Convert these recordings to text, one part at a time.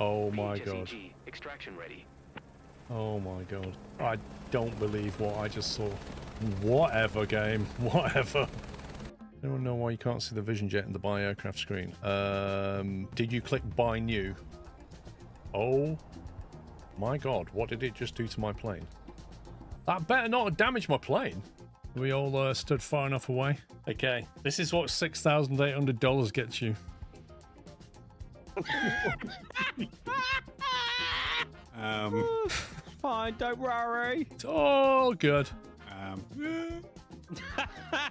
Oh my god. HSEG, extraction ready. Oh my god. I don't believe what I just saw. Whatever, game. Whatever. Anyone know why you can't see the vision jet in the buy aircraft screen? Did you click buy new? Oh my god. What did it just do to my plane? That better not have damaged my plane. We all stood far enough away. Okay. This is what $6,800 gets you. Fine, don't worry. It's all good. I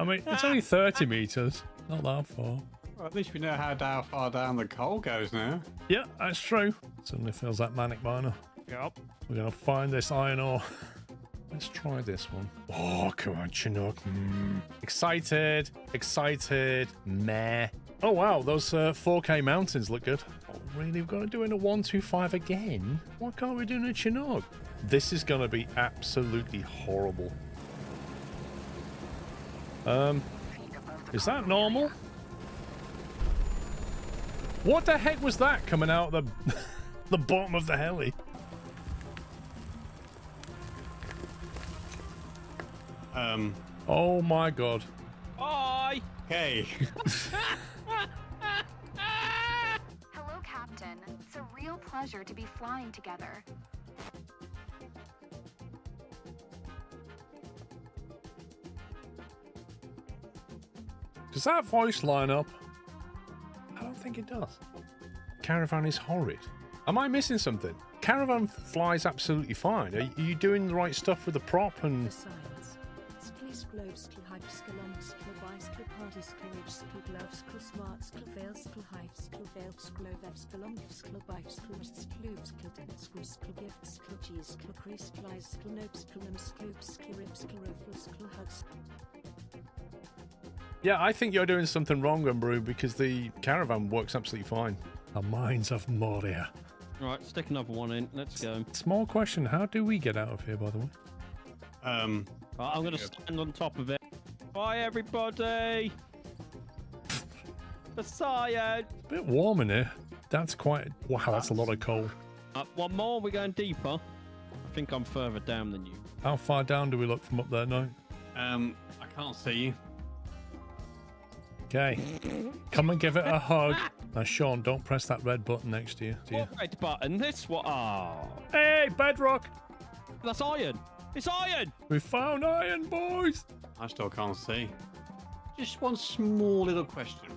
mean, it's only 30 meters. Not that far. Well, at least we know how far down the coal goes now. Yeah, that's true. Suddenly feels that manic by now. Yep. We're going to find this iron ore. Let's try this one. Oh, come on, Chinook. Excited. Excited. Meh. Oh, wow. Those 4K mountains look good. Oh, really? We've got to do it in a 125 again? Why can't we do it in a Chinook? This is going to be absolutely horrible. Is that normal? What the heck was that coming out of the bottom of the heli? Oh my god. Bye. Okay. Hello, Captain. It's a real pleasure to be flying together. Does that voice line up? I don't think it does. Caravan is horrid. Am I missing something? Caravan flies absolutely fine. Are you doing the right stuff with the prop and... Yeah, I think you're doing something wrong, Umbrew, because the Caravan works absolutely fine. The Mines of Moria. Right, stick another one in. Let's go. Small question, how do we get out of here, by the way? I'm going to stand on top of it. Bye, everybody. The cyan. Bit warm in here. That's quite... Wow, that's a lot of coal. One more. We're going deeper. I think I'm further down than you. How far down do we look from up there now? I can't see you. Okay. Come and give it a hug. Now, Sean, don't press that red button next to you. What red button? This one. Oh. Hey, bedrock. That's iron. It's iron. We found iron, boys. I still can't see. Just one small little question.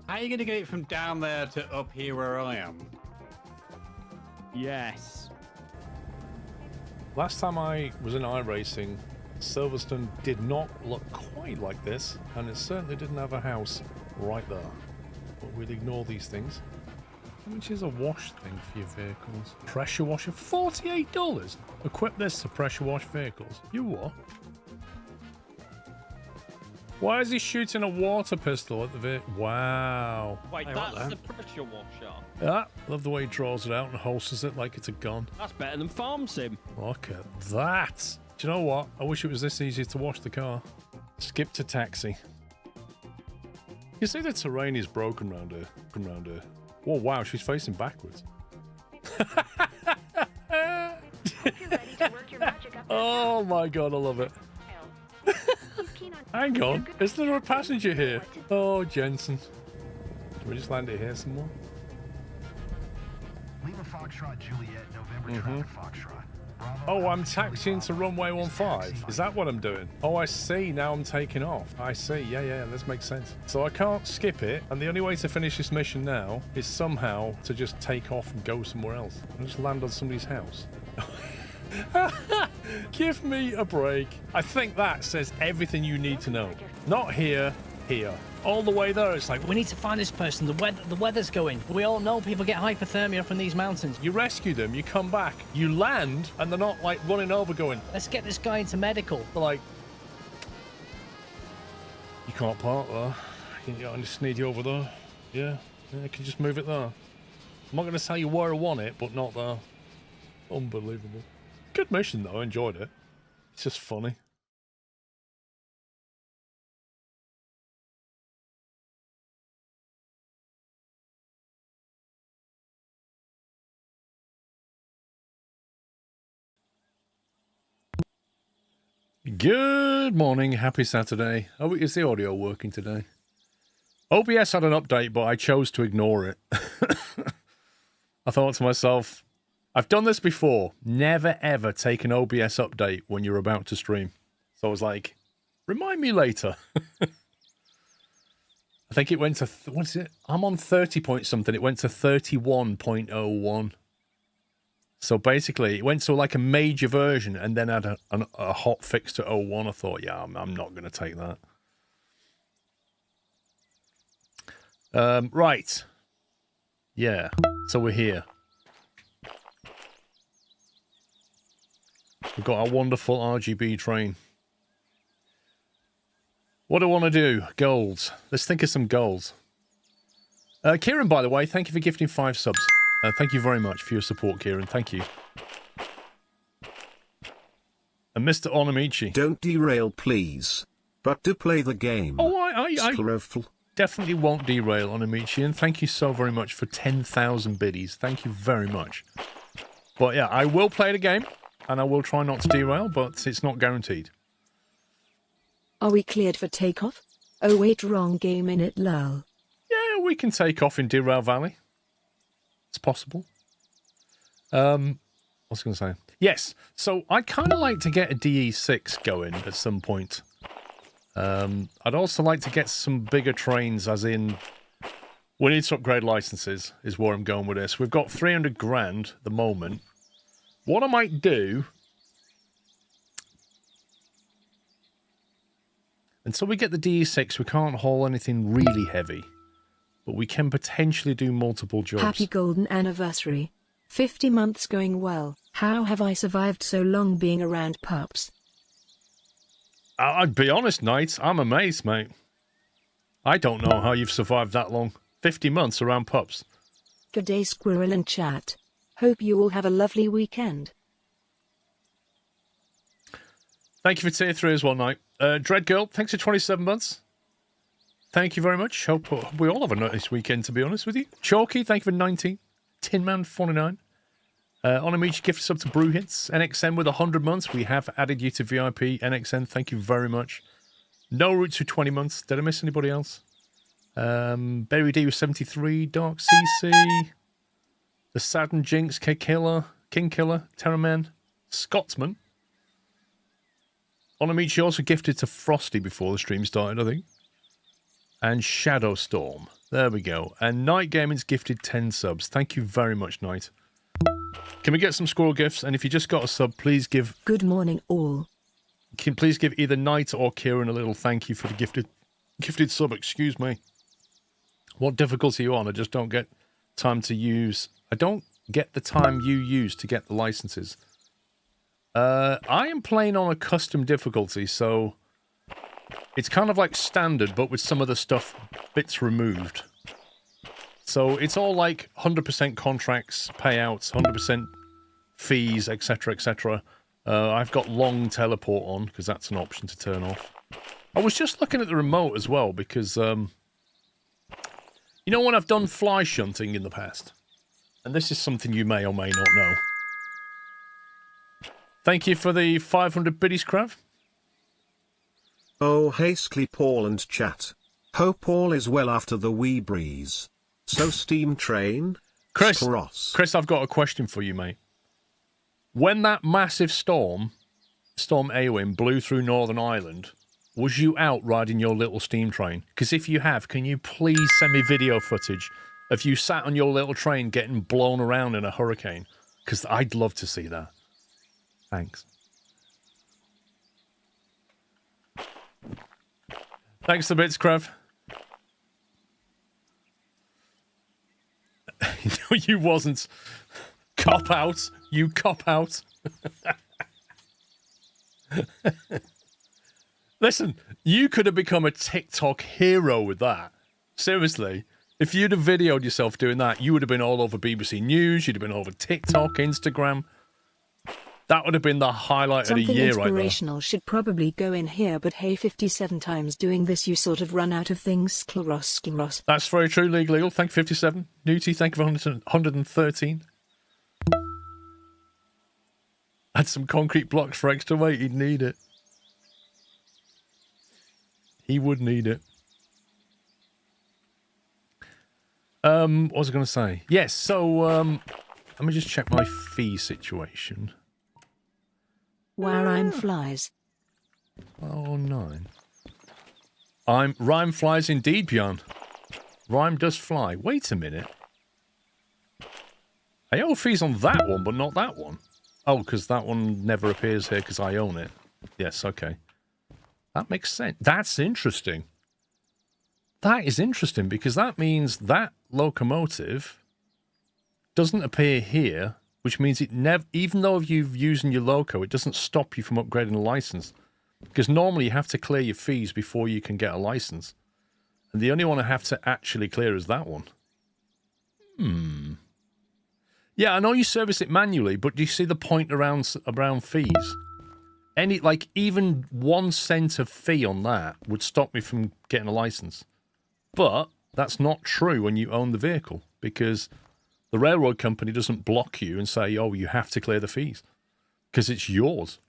How are you going to get it from down there to up here where I am? Yes. Last time I was in iRacing, Silverstone did not look quite like this, and it certainly didn't have a house right there. But we'll ignore these things. How much is a wash thing for your vehicles? Pressure washer? $48? Equip this to pressure wash vehicles. You what? Why is he shooting a water pistol at the vehicle? Wow. Wait, Hey, that's what the pressure washer. Yeah, love the way he draws it out and holsters it like it's a gun. That's better than Farm Sim. Look at that. Do you know what? I wish it was this easy to wash the car. Skip to taxi. You see the terrain is broken round her. Oh, wow, she's facing backwards. Oh my god, I love it. Hang on, is there a passenger here? Oh, Jensen. Can we just land it here somewhere? Lima Foxtrot Juliet, November traffic Foxtrot. Oh, I'm taxiing to runway 15. Is that what I'm doing? Oh, I see. Now I'm taking off. I see. Yeah, this makes sense. So I can't skip it, and the only way to finish this mission now is somehow to just take off and go somewhere else. And just land on somebody's house. Give me a break. I think that says everything you need to know. Not here, here. All the way there, it's like, We need to find this person. The weather's going. We all know people get hypothermia up in these mountains. you rescue them, you come back, you land, and they're not like running over going, Let's get this guy into medical. they're like, you can't park there. I just need you over there. Yeah, I can just move it there. I'm not going to tell you where I want it, but not there. Unbelievable. Good mission though, I enjoyed it. It's just funny. Good morning, happy Saturday. Oh, is the audio working today? OBS had an update, but I chose to ignore it. I thought to myself, I've done this before. Never, ever take an OBS update when you're about to stream. So I was like, remind me later. I think it went to, what is it? I'm on 30 point something. It went to 31.01. So basically, it went to like a major version and then had a hot fix to 01. I thought, yeah, I'm not going to take that. Right. Yeah, so we're here. We've got our wonderful RGB train. What do I want to do? Goals. Let's think of some goals. Kieran, by the way, thank you for gifting 5 subs. Thank you very much for your support, Kieran. Thank you. And Mr. Onamichi. Don't derail, please. But do play the game. Oh, I Scleroful. definitely won't derail, Onamichi. And thank you so very much for 10,000 biddies. Thank you very much. But yeah, I will play the game. And I will try not to derail, but it's not guaranteed. Are we cleared for takeoff? Oh wait, wrong game in it, lol. Yeah, we can take off in Derail Valley. It's possible. What was I going to say? Yes, so I'd kind of like to get a DE6 going at some point. I'd also like to get some bigger trains, as in, we need to upgrade licenses, is where I'm going with this. We've got 300 grand at the moment. What I might do, until we get the DE6, we can't haul anything really heavy. But we can potentially do multiple jobs. Happy golden anniversary. 50 months going well. How have I survived so long being around pups? I'd be honest, Knight. I'm amazed, mate. I don't know how you've survived that long. 50 months around pups. Good day, squirrel and chat. Hope you all have a lovely weekend. Thank you for tier 3 as well, Knight. Dread Girl, thanks for 27 months. Thank you very much. Hope we all have a nice weekend, to be honest with you. Chalky, thank you for 19. Tin Man 49. Onamichi gift sub to Brew Hits. NXN with 100 months. We have added you to VIP. NXN, thank you very much. No Roots for 20 months. Did I miss anybody else? Berry D with 73. Dark CC. The Sadden Jinx. King Killer. Terraman. Scotsman. Onamichi also gifted to Frosty before the stream started, I think. And Shadow Storm. There we go. And Night Gaming's gifted 10 subs. Thank you very much, Night. Can we get some squirrel gifts? And if you just got a sub, please give... Good morning, all. Please give either Night or Kieran a little thank you for the gifted sub, excuse me. What difficulty are you on? I just don't get time to use... I don't get the time you use to get the licenses. I am playing on a custom difficulty, so... It's kind of like standard, but with some of the stuff bits removed. So it's all like 100% contracts, payouts, 100% fees, etc., etc. I've got long teleport on, because that's an option to turn off. I was just looking at the remote as well, because, you know when I've done fly shunting in the past? And this is something you may or may not know. Thank you for the 500 biddies, Krav. Oh hastily Paul and chat. Hope all is well after the wee breeze. So steam train? Chris, I've got a question for you, mate. When that massive storm Eowyn, blew through Northern Ireland, was you out riding your little steam train? Because if you have, can you please send me video footage of you sat on your little train getting blown around in a hurricane? Because I'd love to see that. Thanks. Thanks for the bits, Krav. No, you wasn't. Cop out. You cop out. Listen, you could have become a TikTok hero with that. Seriously. If you'd have videoed yourself doing that, you would have been all over BBC News, you'd have been all over TikTok, Instagram. That would have been the highlight of the year right there. Something inspirational should probably go in here, but hey, 57 times doing this, you sort of run out of things. Scleros. That's very true, Legal. Thank you, 57. Newty, thank you for 113. Add some concrete blocks for extra weight, you'd need it. He would need it. What was I going to say? Yes, so, let me just check my fee situation. Where I'm flies. Oh, 9. Rhyme flies indeed, Bjorn. Rhyme does fly. Wait a minute. I owe fees on that one, but not that one. Oh, because that one never appears here because I own it. Yes, okay. That makes sense. That's interesting. That is interesting because that means that locomotive doesn't appear here, which means it never, even though you've used your loco, it doesn't stop you from upgrading a license. Because normally you have to clear your fees before you can get a license. And the only one I have to actually clear is that one. Yeah, I know you service it manually, but do you see the point around fees? Even 1 cent of fee on that would stop me from getting a license. But that's not true when you own the vehicle, because the railroad company doesn't block you and say, oh, you have to clear the fees, because it's yours.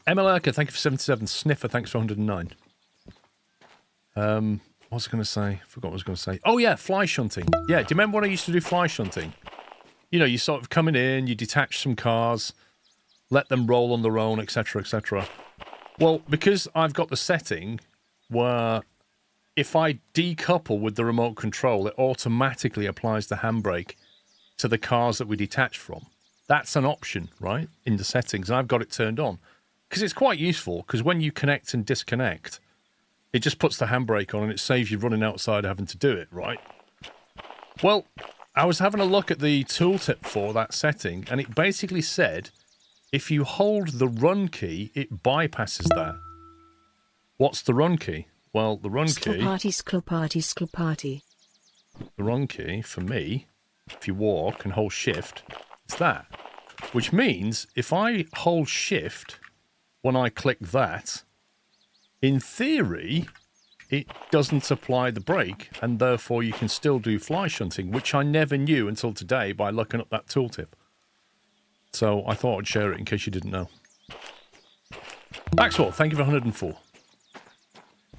MLRK, thank you for 77. Sniffer, thanks for 109. What was I going to say? Forgot what I was going to say. Oh, yeah, fly shunting. Yeah, do you remember when I used to do fly shunting? You know, you sort of coming in, you detach some cars, let them roll on their own, etc., etc. Well, because I've got the setting where if I decouple with the remote control, it automatically applies the handbrake to the cars that we detach from. That's an option, right, in the settings. And I've got it turned on. Because it's quite useful, because when you connect and disconnect, it just puts the handbrake on and it saves you running outside having to do it, right? Well, I was having a look at the tooltip for that setting, and it basically said if you hold the run key, it bypasses that. What's the run key? Well, the run key... Skloparty. The run key, for me, if you walk and hold shift, it's that. Which means if I hold shift... when I click that, in theory, it doesn't apply the brake, and therefore you can still do fly shunting, which I never knew until today by looking up that tooltip. So I thought I'd share it in case you didn't know. Maxwell, thank you for 104.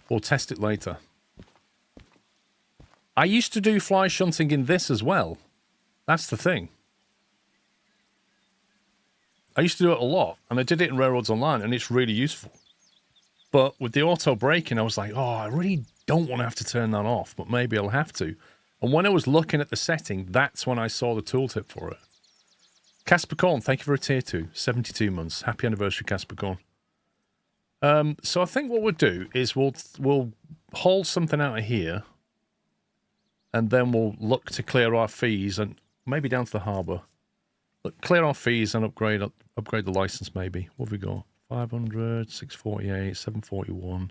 We'll test it later. I used to do fly shunting in this as well. That's the thing. I used to do it a lot, and I did it in Railroads Online, and it's really useful. But with the auto braking, I was like, oh, I really don't want to have to turn that off, but maybe I'll have to. And when I was looking at the setting, that's when I saw the tooltip for it. Casper Corn, thank you for a tier 2. 72 months. Happy anniversary, Casper Corn. So I think what we'll do is we'll haul something out of here, and then we'll look to clear our fees, and maybe down to the harbour. Look, clear our fees and upgrade the license, maybe. What have we got? 500, 648, 741.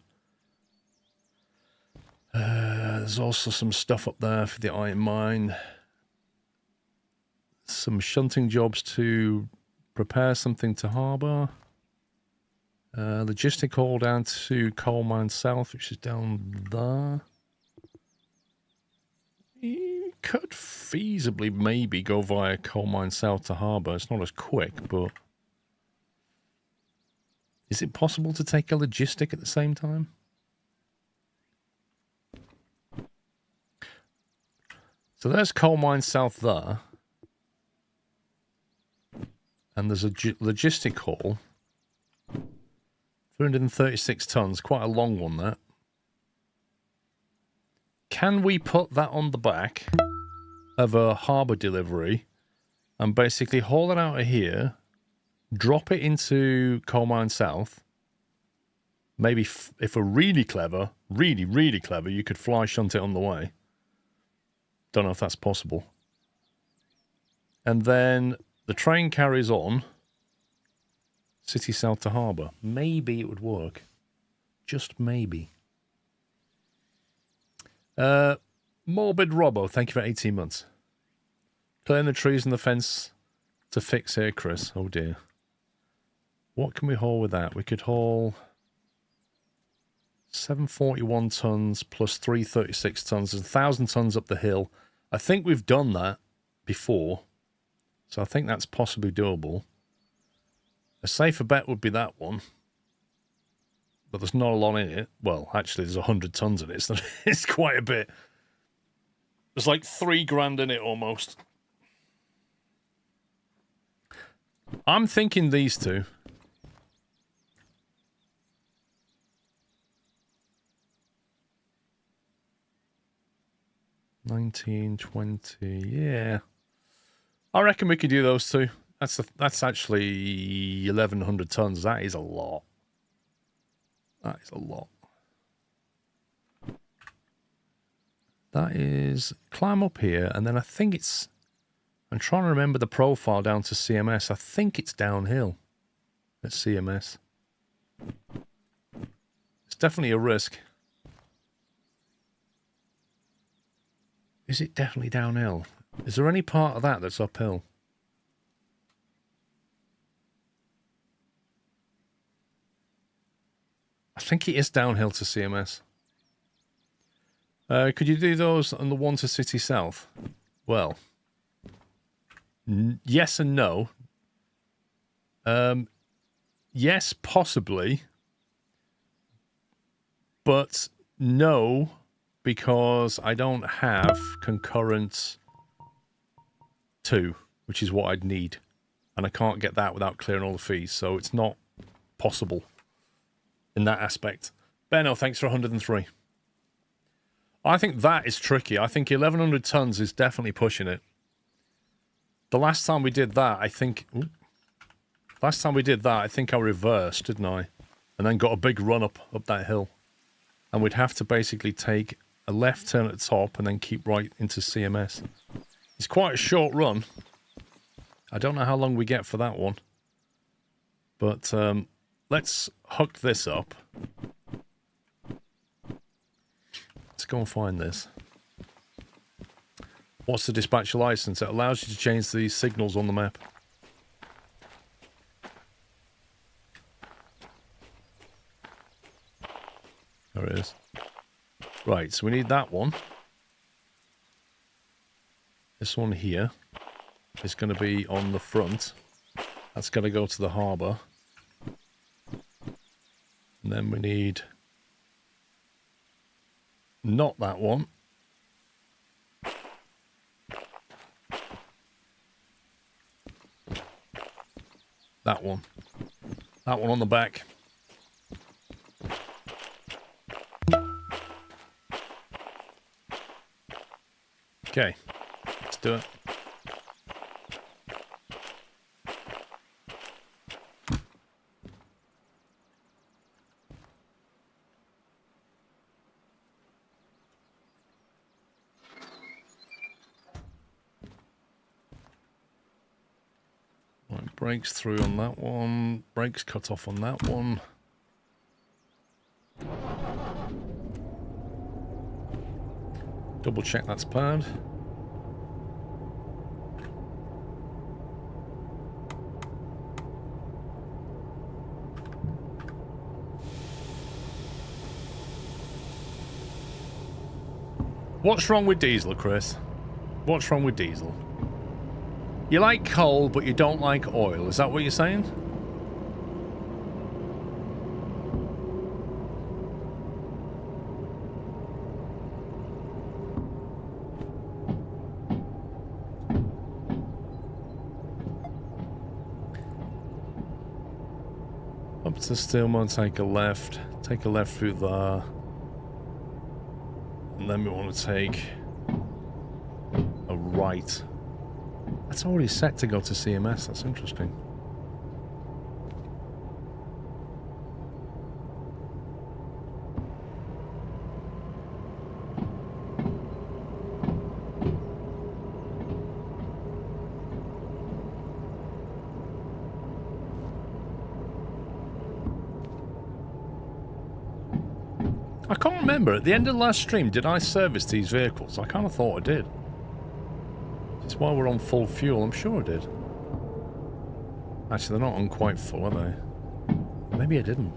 There's also some stuff up there for the iron mine. Some shunting jobs to prepare something to harbour. Logistic haul down to Coal Mine South, which is down there. You could feasibly maybe go via Coal Mine South to harbour. It's not as quick, but... is it possible to take a logistic at the same time? So there's Coal Mine South there. And there's a logistic haul. 336 tons. Quite a long one, that. Can we put that on the back of a harbour delivery and basically haul it out of here, drop it into Coal Mine South? Maybe if we're really clever, really clever, you could fly shunt it on the way. Don't know if that's possible. And then the train carries on City South to harbour. Maybe it would work. Just maybe. Morbid Robbo, thank you for 18 months. Clearing the trees and the fence to fix here, Chris. Oh dear. What can we haul with that? We could haul 741 tons plus 336 tons. There's 1,000 tons up the hill. I think we've done that before. So I think that's possibly doable. A safer bet would be that one. but there's not a lot in it. Well, actually, there's 100 tons in it. So it's quite a bit. There's like 3 grand in it almost. I'm thinking these two. $19.20, yeah. I reckon we could do those two. That's actually 1,100 tons. That is a lot. That is a lot. That is climb up here, and then I think it's. I'm trying to remember the profile down to CMS. I think it's downhill at CMS. It's definitely a risk. Is it definitely downhill? Is there any part of that that's uphill? I think it is downhill to CMS. Could you do those on the one to City South? Well, yes and no. Yes, possibly. But no, because I don't have concurrent 2, which is what I'd need. And I can't get that without clearing all the fees, so it's not possible in that aspect. Benno, thanks for 103. I think that is tricky. I think 1,100 tons is definitely pushing it. The last time we did that, I think... Last time we did that, I think I reversed, didn't I? And then got a big run up that hill. And we'd have to basically take a left turn at the top and then keep right into CMS. It's quite a short run. I don't know how long we get for that one. But let's hook this up. Let's go and find this. What's the dispatcher license? It allows you to change the signals on the map. There it is. Right, so we need that one. This one here is going to be on the front. That's going to go to the harbour. And then we need... not that one. That one. That one on the back. Okay, let's do it. Right, brakes through on that one. Brakes cut off on that one. Double check that's paired. What's wrong with diesel, Chris? What's wrong with diesel? You like coal, but you don't like oil. Is that what you're saying? Up to Stillman, take a left through there. And then we want to take a right. That's already set to go to CMS, that's interesting. I can't remember. At the end of the last stream, did I service these vehicles? I kind of thought I did. It's while we're on full fuel. I'm sure I did. Actually, they're not on quite full, are they? Maybe I didn't.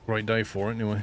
Great day for it, anyway.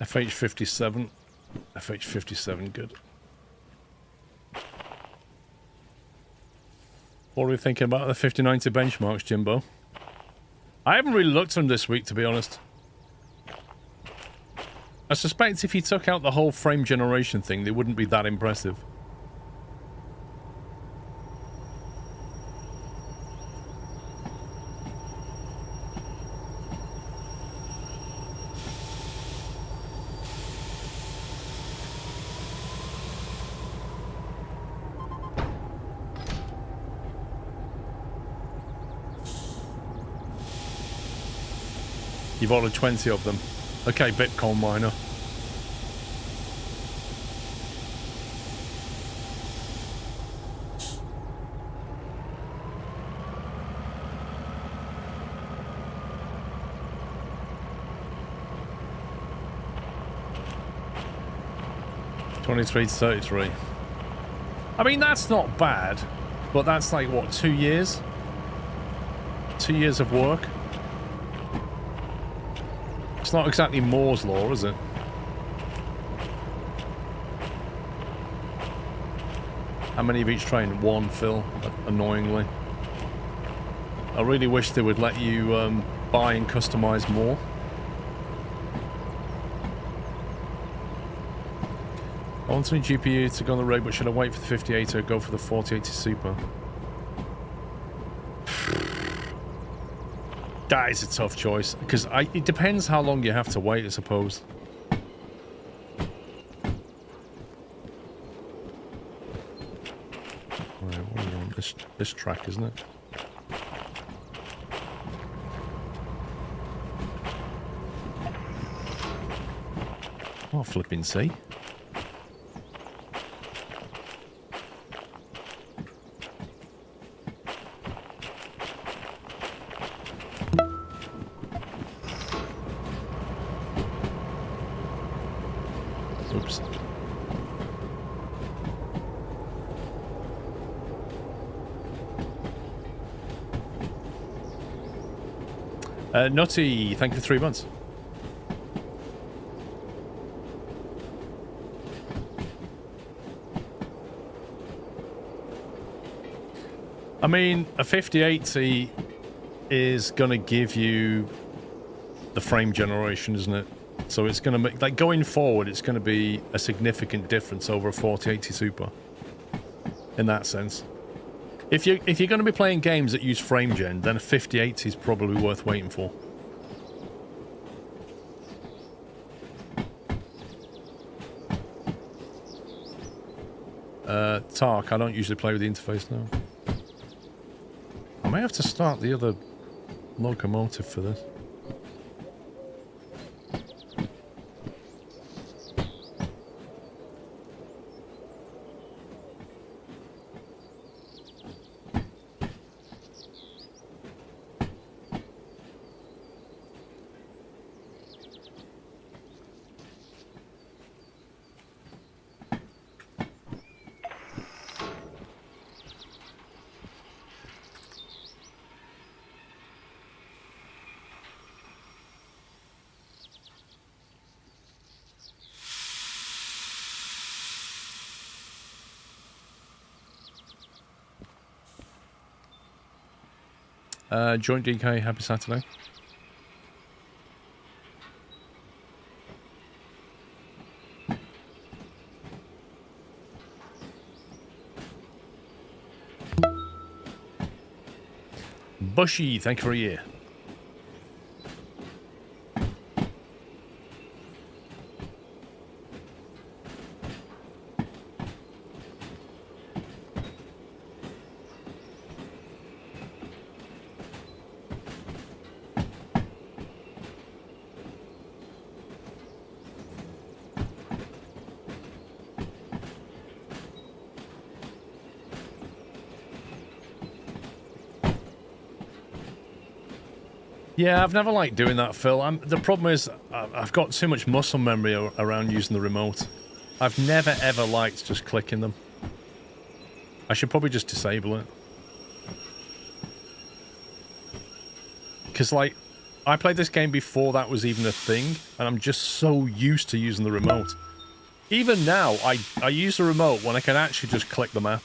FH57. FH57, good. What are we thinking about the 5090 benchmarks, Jimbo? I haven't really looked at them this week, to be honest. I suspect if you took out the whole frame generation thing, they wouldn't be that impressive. You've ordered 20 of them. Okay, Bitcoin miner. $23 to $33. I mean, that's not bad, but that's like, what, 2 years? 2 years of work? It's not exactly Moore's Law, is it? How many of each train? One, Phil, annoyingly. I really wish they would let you buy and customize more. I want a new GPU to go on the rig, but should I wait for the 5080 or go for the 4080 Super? That is a tough choice, because it depends how long you have to wait, I suppose. Right, what are we on? This track, isn't it? Oh, flipping see. Oops. Nutty, thank you for 3 months. I mean, a 5080 is going to give you the frame generation, isn't it? So it's going to make, like, going forward, it's going to be a significant difference over a 4080 Super. In that sense. If you're going to be playing games that use frame gen, then a 5080 is probably worth waiting for. Tark, I don't usually play with the interface now. I may have to start the other locomotive for this. Joint DK, happy Saturday. Bushy, thank you for a year. Yeah, I've never liked doing that, Phil. The problem is I've got too much muscle memory around using the remote. I've never, ever liked just clicking them. I should probably just disable it. Because, like, I played this game before that was even a thing, and I'm just so used to using the remote. Even now, I use the remote when I can actually just click the map.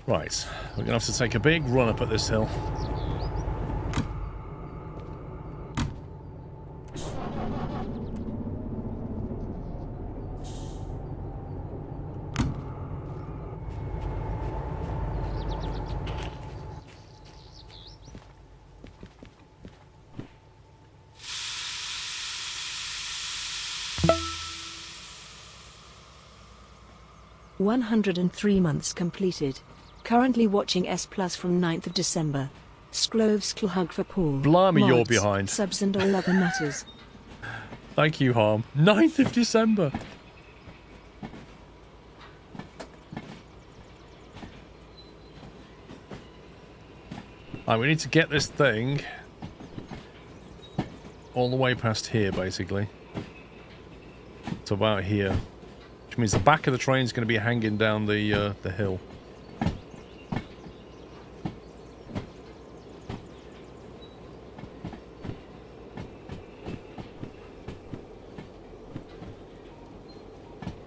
Right, we're going to have to take a big run up at this hill. "103 months completed. Currently watching S Plus from 9th of December. Sklovskl hug for Paul. Blimey, you're Mods, behind. Subs and all other matters." Thank you, Harm. 9th of December. Right, we need to get this thing all the way past here, basically. To about here. Which means the back of the train is going to be hanging down the hill.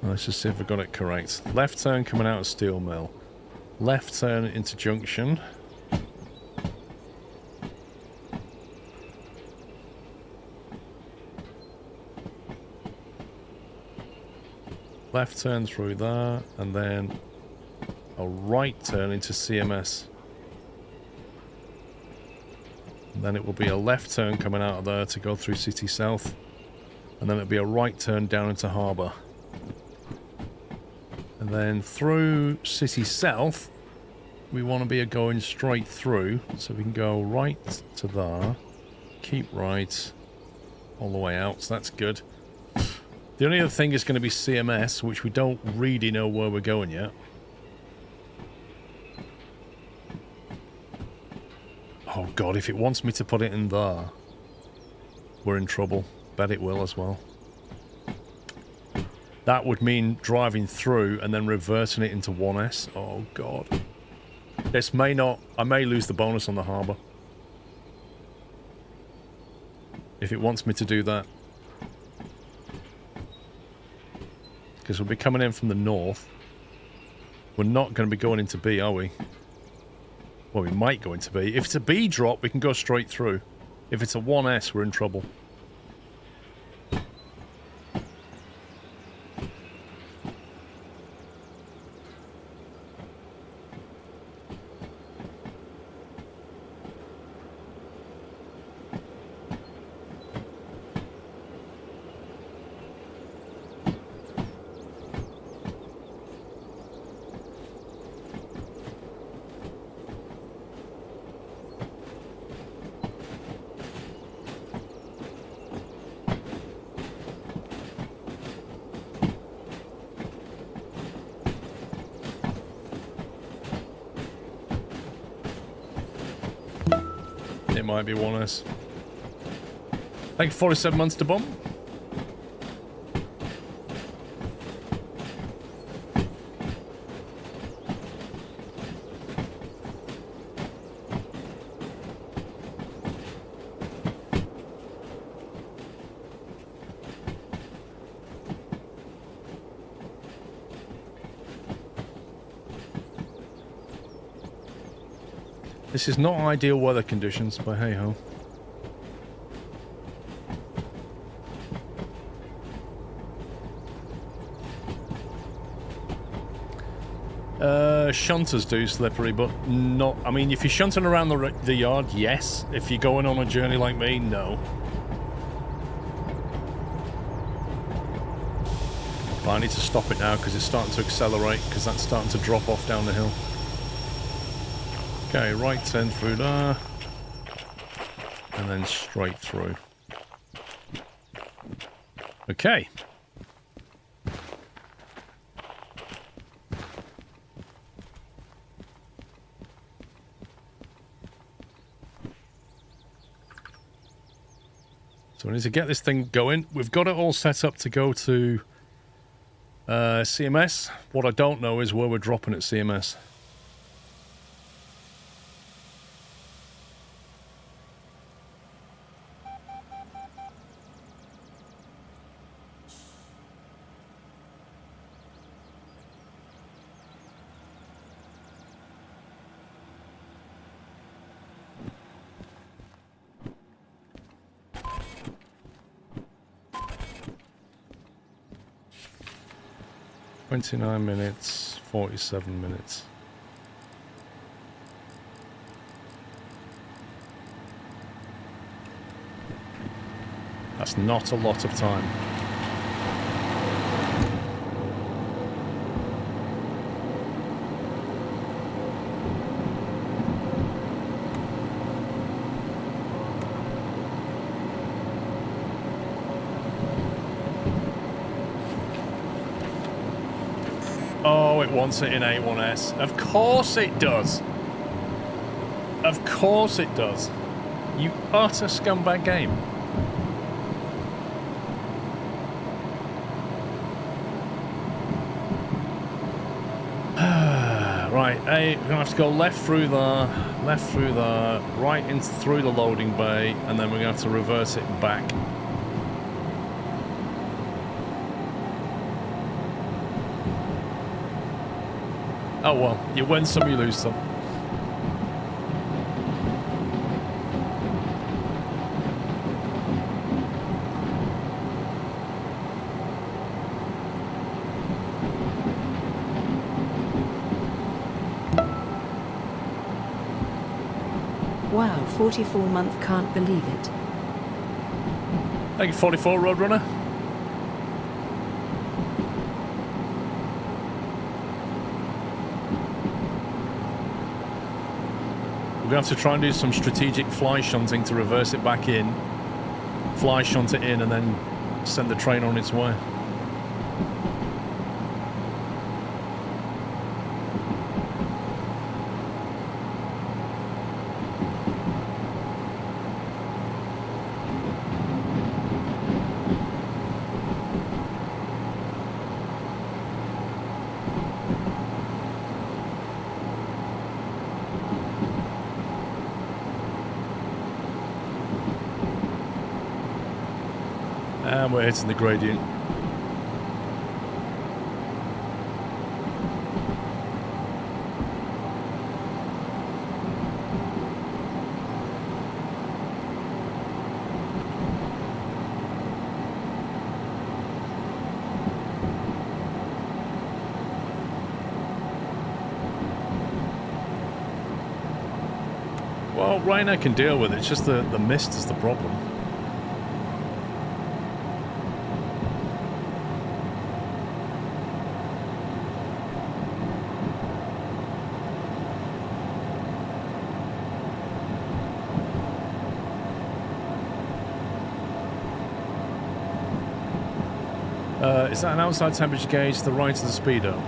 Let's just see if we got it correct. Left turn coming out of Steel Mill. Left turn into Junction. Left turn through there, and then a right turn into CMS. And then it will be a left turn coming out of there to go through City South. And then it'll be a right turn down into Harbour. And then through City South, we want to be going straight through. So we can go right to there, keep right, all the way out. So that's good. The only other thing is going to be CMS, which we don't really know where we're going yet. Oh god, if it wants me to put it in there, we're in trouble. Bet it will as well. That would mean driving through and then reversing it into 1S. Oh god. This may not... I may lose the bonus on the harbour. If it wants me to do that. Because we'll be coming in from the north. We're not going to be going into B, are we? Well, we might go into B. If it's a B drop, we can go straight through. If it's a 1S, we're in trouble. It might be 1S. Thank you, 47 months to bomb. This is not ideal weather conditions, but hey ho. Shunters do slippery, but not... I mean, if you're shunting around the yard, yes. If you're going on a journey like me, no. But I need to stop it now because it's starting to accelerate, because that's starting to drop off down the hill. Okay, right turn through there. And then straight through. Okay. So we need to get this thing going. We've got it all set up to go to CMS. What I don't know is where we're dropping at CMS. "29 minutes, 47 minutes. That's not a lot of time. Oh, it wants it in A1S. Of course it does. Of course it does. You utter scumbag game. Right, we're going to have to go left through there, right into through the loading bay, and then we're going to have to reverse it back. Oh well, you win some, you lose some. Wow, 44 month, can't believe it. Thank you, 44 Roadrunner. We're going to have to try and do some strategic fly shunting to reverse it back in, fly shunt it in, and then send the train on its way. And we're hitting the gradient. Well, rain I can deal with. It's just the mist is the problem. Is that an outside temperature gauge to the right of the speedo?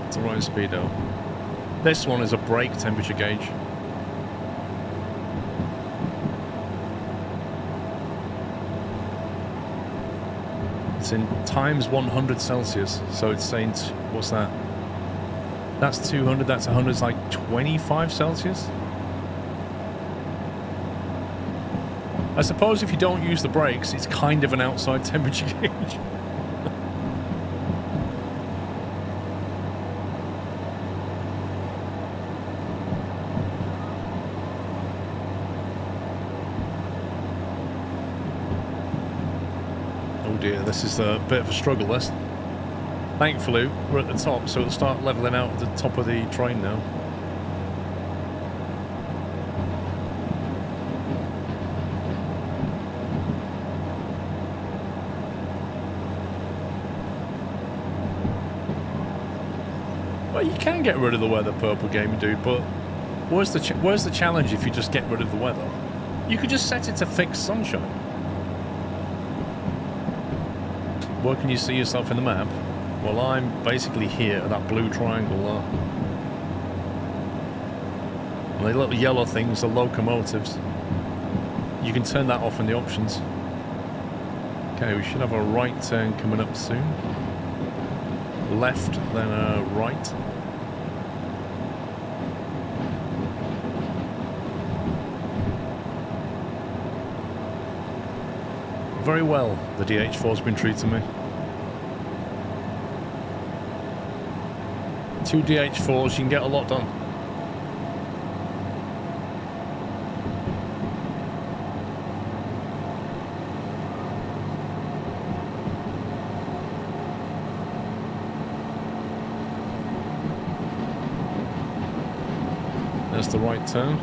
It's the right speedo. This one is a brake temperature gauge. It's in times 100 Celsius, so it's saying, what's that? That's 200, that's 100, it's like 25 Celsius? I suppose if you don't use the brakes, it's kind of an outside temperature gauge. dear, this is a bit of a struggle, this. Thankfully, we're at the top, so it'll start leveling out at the top of the train now. Well, you can get rid of the weather, Purple Gamer Dude, but where's the challenge if you just get rid of the weather? You could just set it to fixed sunshine. Where can you see yourself in the map? Well, I'm basically here at that blue triangle there. And the little yellow things are locomotives. You can turn that off in the options. Okay, we should have a right turn coming up soon. Left, then a right. Very well, the DH4's been treating me. 2 DH4s, you can get a lot done. There's the right turn.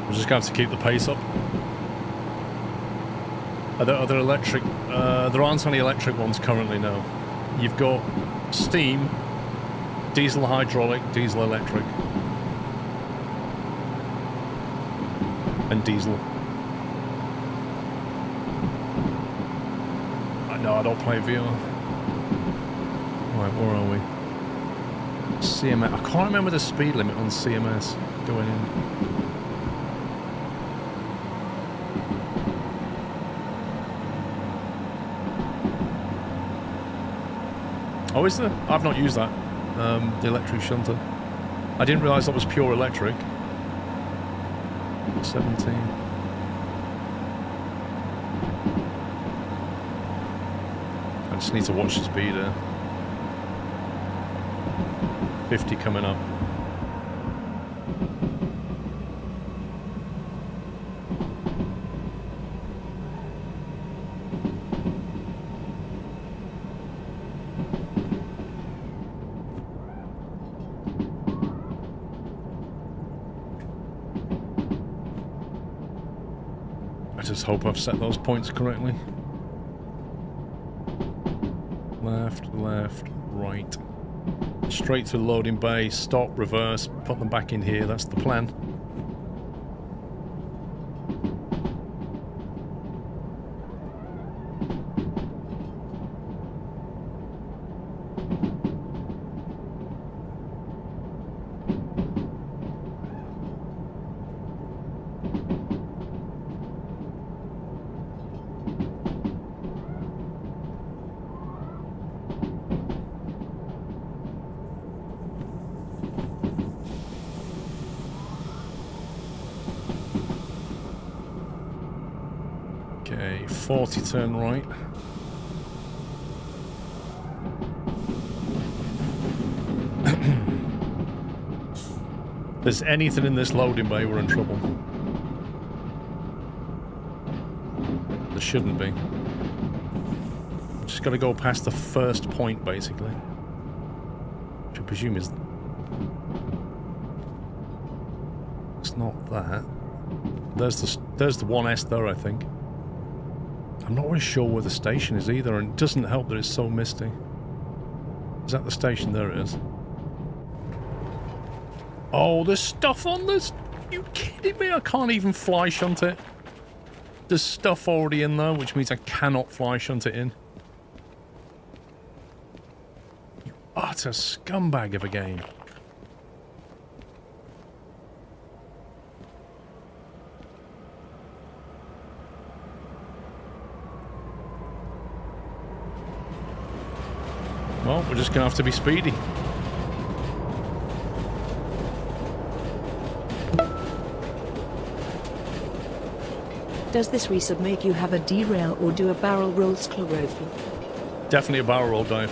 Just going to have to keep the pace up. Are there electric? There aren't any electric ones currently, no. You've got steam, diesel hydraulic, diesel electric, and diesel. No, I don't play VR. Right, where are we? CMS. I can't remember the speed limit on CMS going in. Oh, is there? I've not used that. The electric shunter. I didn't realise that was pure electric. 17. I just need to watch the speed there. 50 coming up. Just hope I've set those points correctly. Left, left, right. Straight to the loading bay, stop, reverse, put them back in here. That's the plan. Okay, 40 turn right. If there's anything in this loading bay, we're in trouble. There shouldn't be. Just got to go past the first point, basically. Which I presume is... It's not that. There's the 1S there, I think. I'm not really sure where the station is either, and it doesn't help that it's so misty. Is that the station? There it is. Oh, there's stuff on this. Are you kidding me? I can't even fly shunt it. There's stuff already in there, which means I cannot fly shunt it in. You utter scumbag of a game. Well, we're just going to have to be speedy. Does this resub make you have a derail or do a barrel roll sclerophy? Definitely a barrel roll, Dave.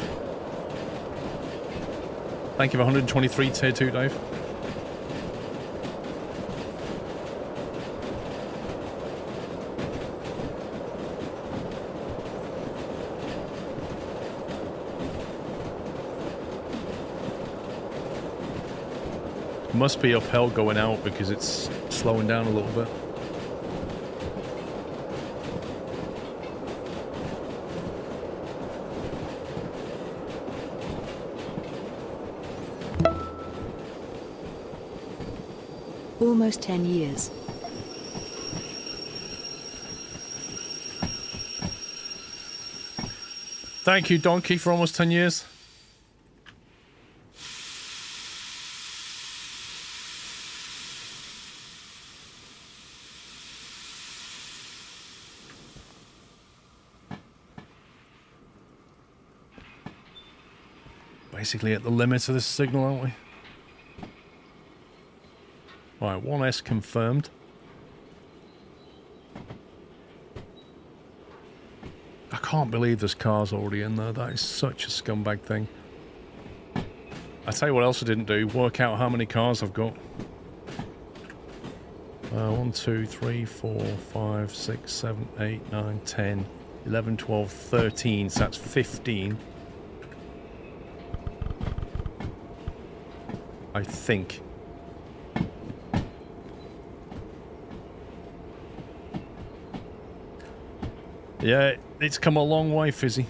Thank you for 123 tier 2, Dave. Must be uphill going out because it's slowing down a little bit. Almost 10 years. Thank you, Donkey, for almost 10 years. Basically at the limit of this signal, aren't we? Right, 1S confirmed. I can't believe this car's already in there. That is such a scumbag thing. I tell you what else I didn't do. Work out how many cars I've got. 1, 2, 3, 4, 5, 6, 7, 8, 9, 10, 11, 12, 13. So that's 15. I think. Yeah, it's come a long way, Fizzy.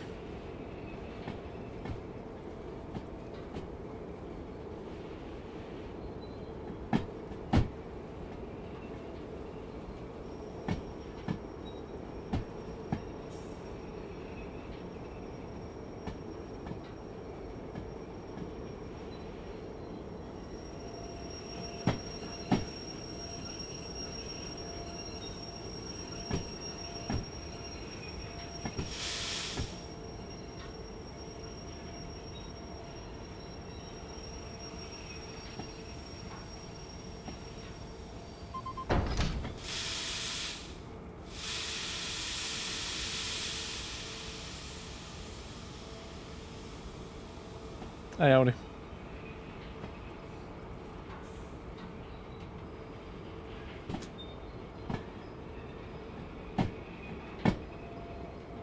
Hey, Audi.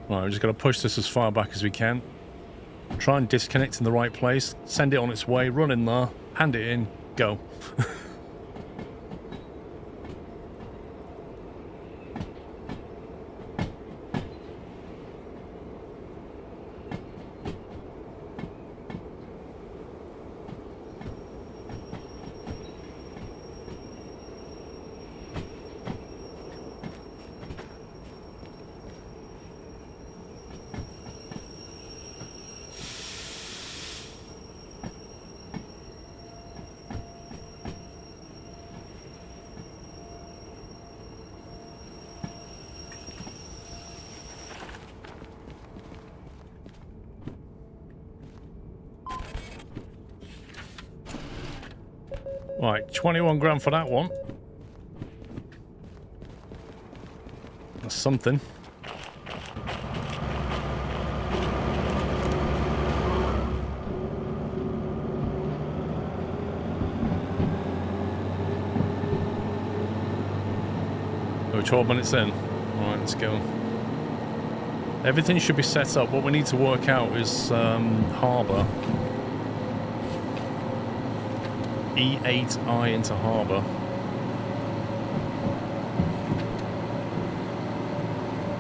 Right, we're just going to push this as far back as we can. Try and disconnect in the right place. Send it on its way. Run in there. Hand it in. Go. Right, 21 grand for that one. That's something. We're 12 minutes in. Alright, let's go. Everything should be set up. What we need to work out is harbour. E8I into harbour.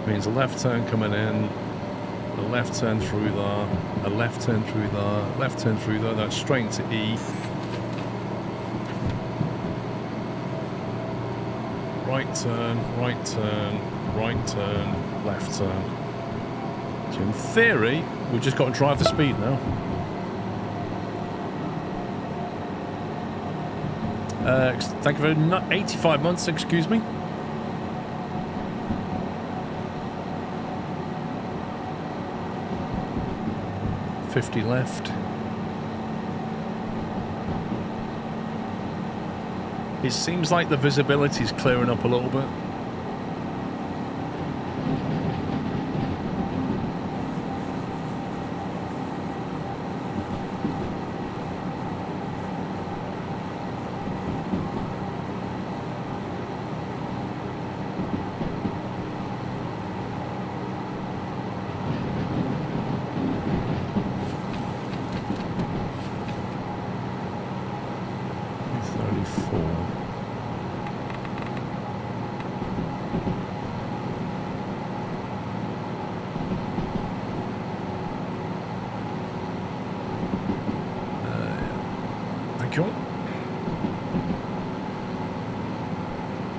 Means a left turn coming in, a left turn through there, a left turn through there, left turn through there, that's straight into E. Right turn, right turn, right turn, left turn. So in theory, we've just got to drive the speed now. Thank you for 85 months, excuse me. 50 left. It seems like the visibility is clearing up a little bit.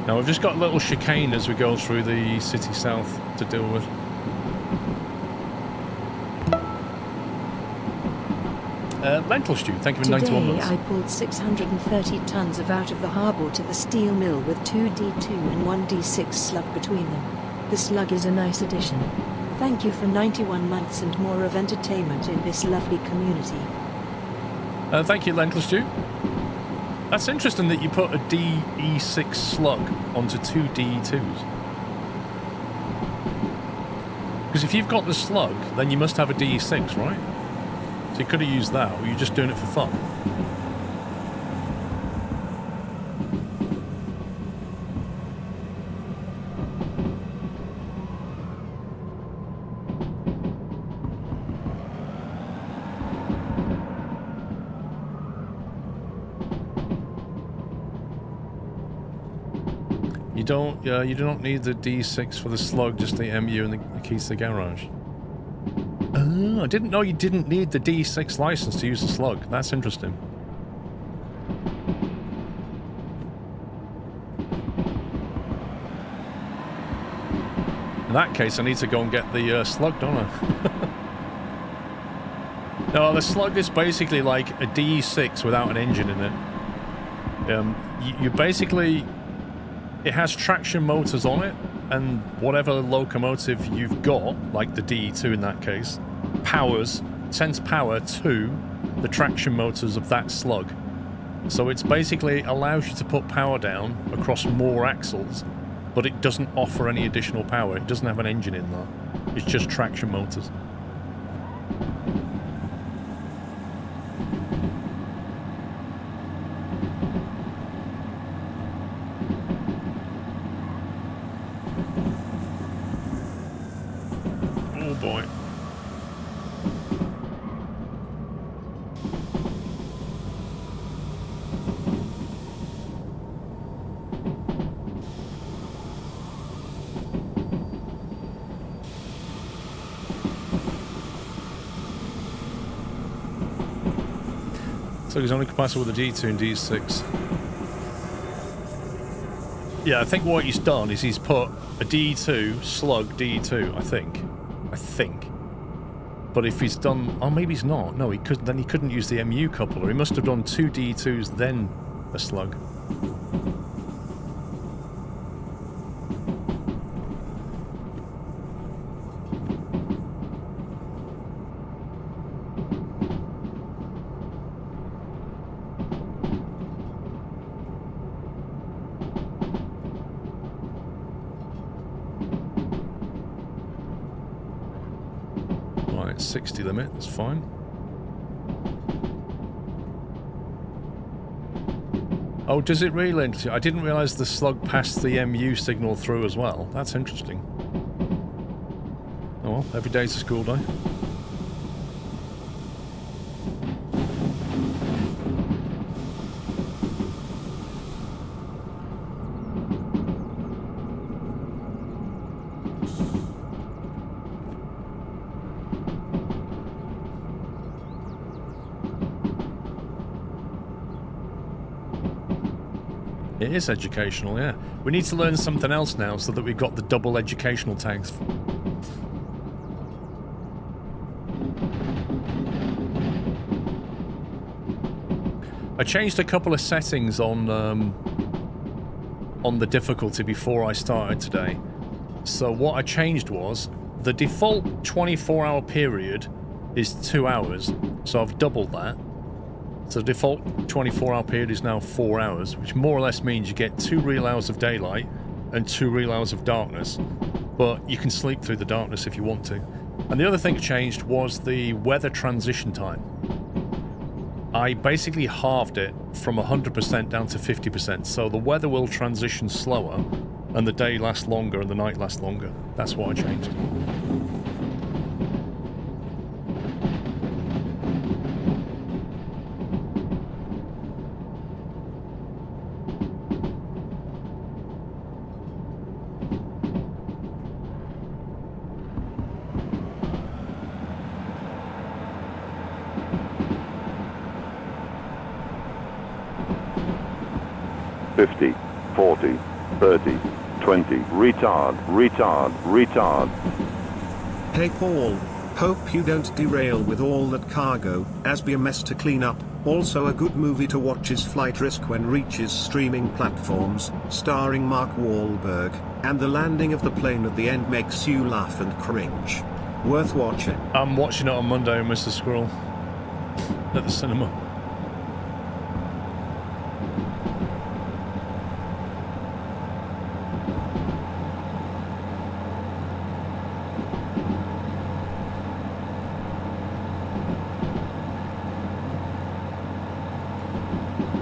Now we've just got a little chicane as we go through the city south to deal with. Lentil Stew, thank you for 91 months. Today I pulled 630 tons of out of the harbour to the steel mill with 2 D2 and 1 D6 slug between them. The slug is a nice addition. Thank you for 91 months and more of entertainment in this lovely community. Thank you, Lentil Stew. That's interesting that you put a DE6 slug onto 2 DE2s. Because if you've got the slug, then you must have a DE6, right? So you could have used that, or you're just doing it for fun. You do not need the D6 for the slug, just the MU and the keys to the garage. Oh, I didn't know you didn't need the D6 license to use the slug. That's interesting. In that case, I need to go and get the slug, don't I? No, the slug is basically like a D6 without an engine in it. You basically... It has traction motors on it, and whatever locomotive you've got, like the DE2 in that case, sends power to the traction motors of that slug. So it's basically allows you to put power down across more axles, but it doesn't offer any additional power. It doesn't have an engine in there. It's just traction motors. So he's only compatible with the D2 and D6. Yeah, I think what he's done is he's put a D2 slug D2, I think. But if he's done... Oh, maybe he's not. No, he couldn't. Then he couldn't use the MU coupler. He must have done 2 D2s, then a slug. Right, 60 limit, that's fine. Oh, does it really? I didn't realise the slug passed the MU signal through as well. That's interesting. Oh well, every day's a school day. It is educational, yeah. We need to learn something else now so that we've got the double educational tags. I changed a couple of settings on the difficulty before I started today. So what I changed was the default 24-hour period is 2 hours, so I've doubled that. So the default 24-hour period is now 4 hours, which more or less means you get 2 real hours of daylight and 2 real hours of darkness, but you can sleep through the darkness if you want to. And the other thing changed was the weather transition time. I basically halved it from 100% down to 50%, so the weather will transition slower and the day lasts longer and the night lasts longer. That's what I changed. Fifty, 40, 30, 20, retard. Hey Paul, hope you don't derail with all that cargo, as be a mess to clean up. Also a good movie to watch is Flight Risk when reaches streaming platforms, starring Mark Wahlberg, and the landing of the plane at the end makes you laugh and cringe. Worth watching. I'm watching it on Monday, Mr. Squirrel, at the cinema.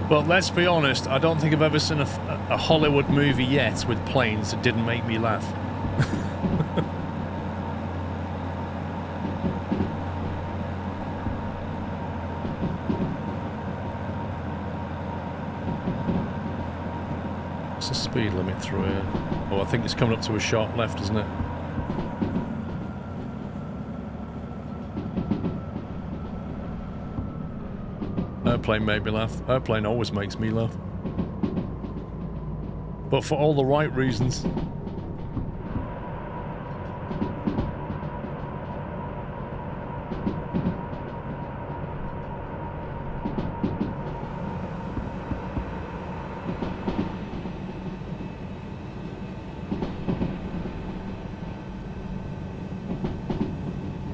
But let's be honest, I don't think I've ever seen a Hollywood movie yet with planes that didn't make me laugh. What's the speed limit through here? Oh, I think it's coming up to a sharp left, isn't it? Airplane made me laugh. Airplane always makes me laugh. But for all the right reasons.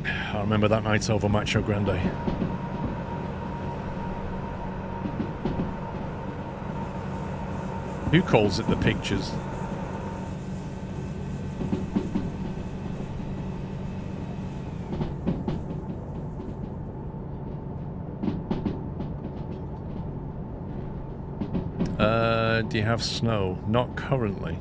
I remember that night over Macho Grande. Who calls it the pictures? Do you have snow? Not currently.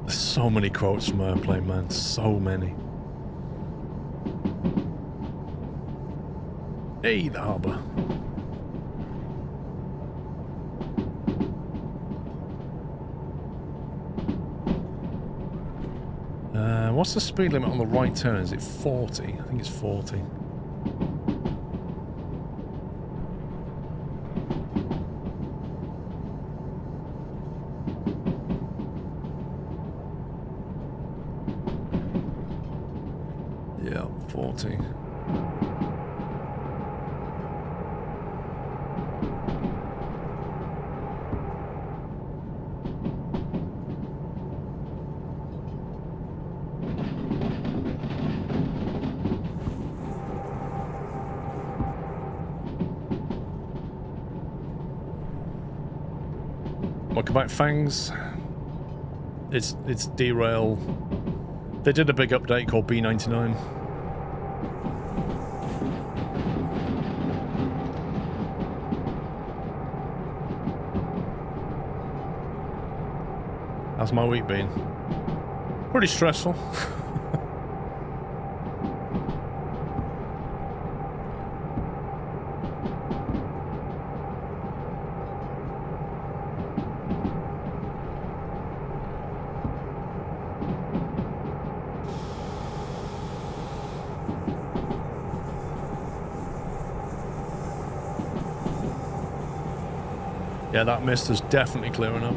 So many quotes from Airplane, man. So many. Hey, the harbour. What's the speed limit on the right turn? Is it 40? I think it's 40. Yeah, 40. Welcome back, Fangs. It's Derail. They did a big update called B99. How's my week been? Pretty stressful. Yeah, that mist is definitely clearing up.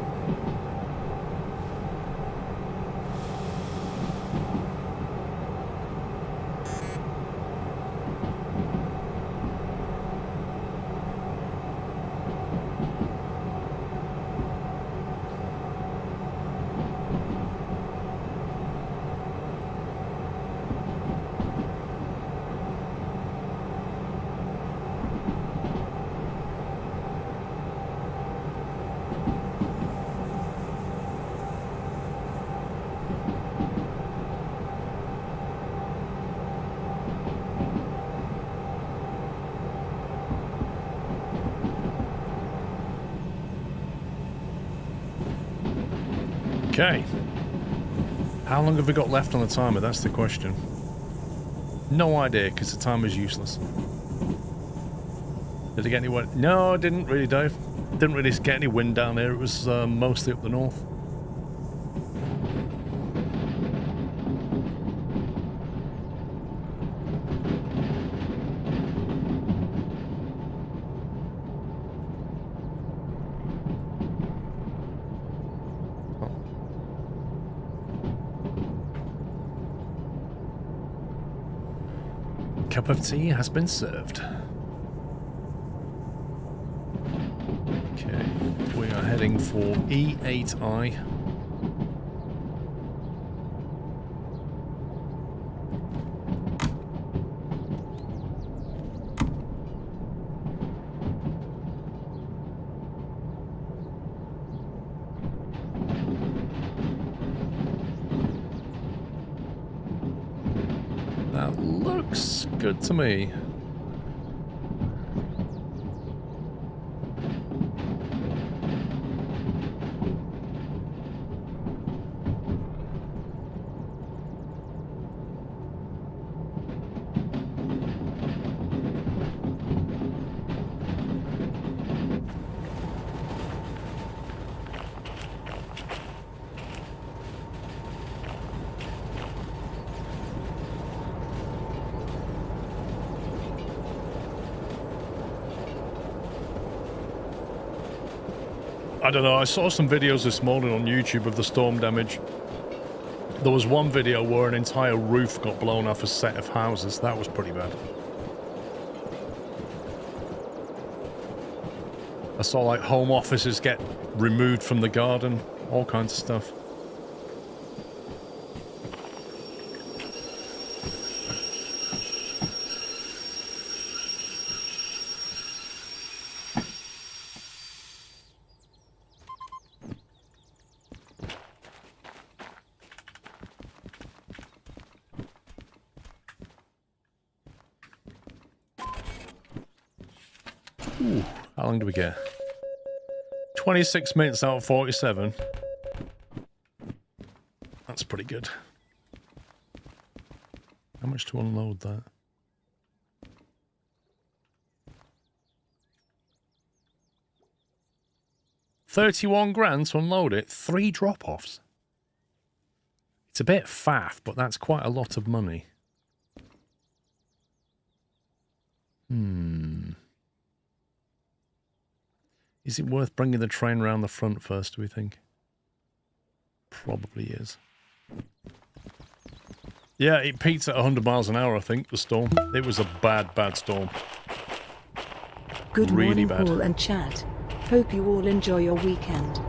Okay. How long have we got left on the timer? That's the question. No idea, because the timer's useless. Did it get any wind? No, it didn't really, Dave. Didn't really get any wind down here. It was mostly up the north. Cup of tea has been served. Okay, we are heading for E8I. That looks good to me. I don't know, I saw some videos this morning on YouTube of the storm damage. There was one video where an entire roof got blown off a set of houses. That was pretty bad. I saw like home offices get removed from the garden, all kinds of stuff. Ooh, how long do we get? 26 minutes out of 47. That's pretty good. How much to unload that? $31,000 to unload it. 3 drop-offs. It's a bit faff, but that's quite a lot of money. Is it worth bringing the train around the front first, do we think? Probably is. Yeah, it peaked at 100 miles an hour, I think, the storm. It was a bad, bad storm. Good really morning, bad. Paul and chat. Hope you all enjoy your weekend.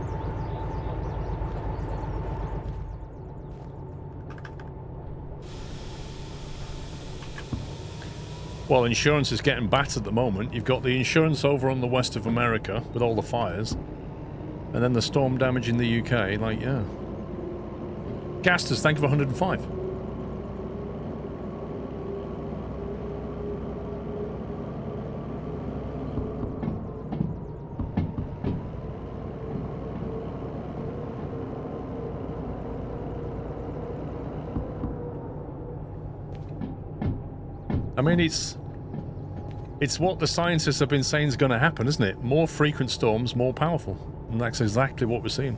Well, insurance is getting battered at the moment. You've got the insurance over on the west of America with all the fires. And then the storm damage in the UK, like, yeah. Gasters, thank you for 105. I mean, it's what the scientists have been saying is going to happen, isn't it? More frequent storms, more powerful. And that's exactly what we're seeing.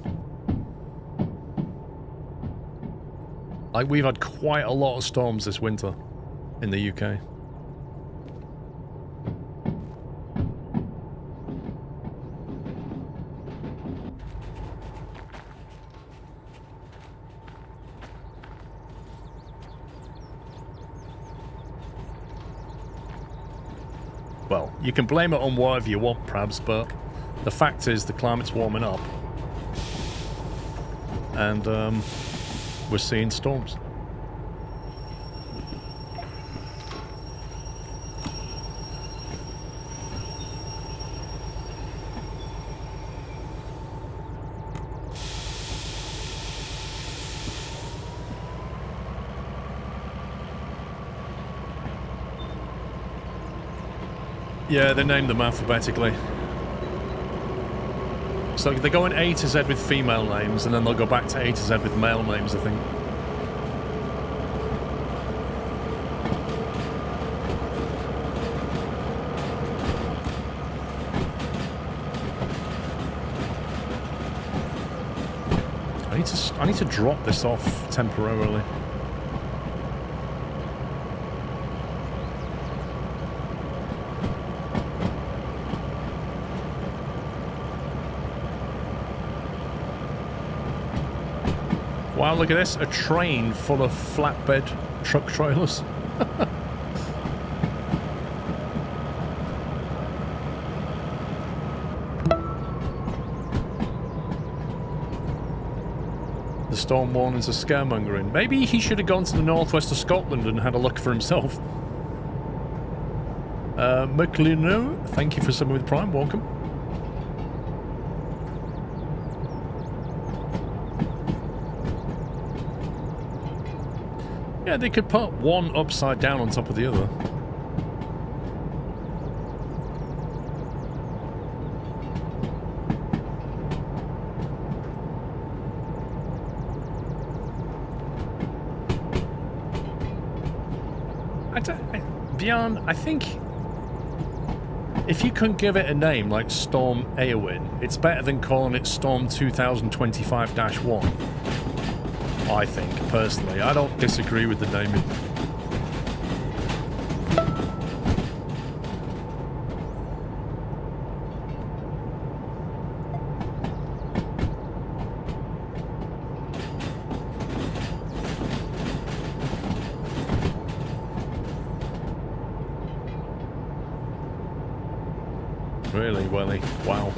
Like, we've had quite a lot of storms this winter in the UK. Well, you can blame it on whatever you want, Prabs, but the fact is the climate's warming up. And we're seeing storms. Yeah, they named them alphabetically. So they're going A to Z with female names, and then they'll go back to A to Z with male names, I think. I need to drop this off temporarily. Wow, look at this. A train full of flatbed truck trailers. The storm warnings are scaremongering. Maybe he should have gone to the northwest of Scotland and had a look for himself. McLeano, thank you for subbing with Prime. Welcome. Yeah, they could put one upside down on top of the other. Bjorn, I think if you couldn't give it a name like Storm Eowyn, it's better than calling it Storm 2025-1. I think, personally. I don't disagree with the naming. Really, Welly? Wow.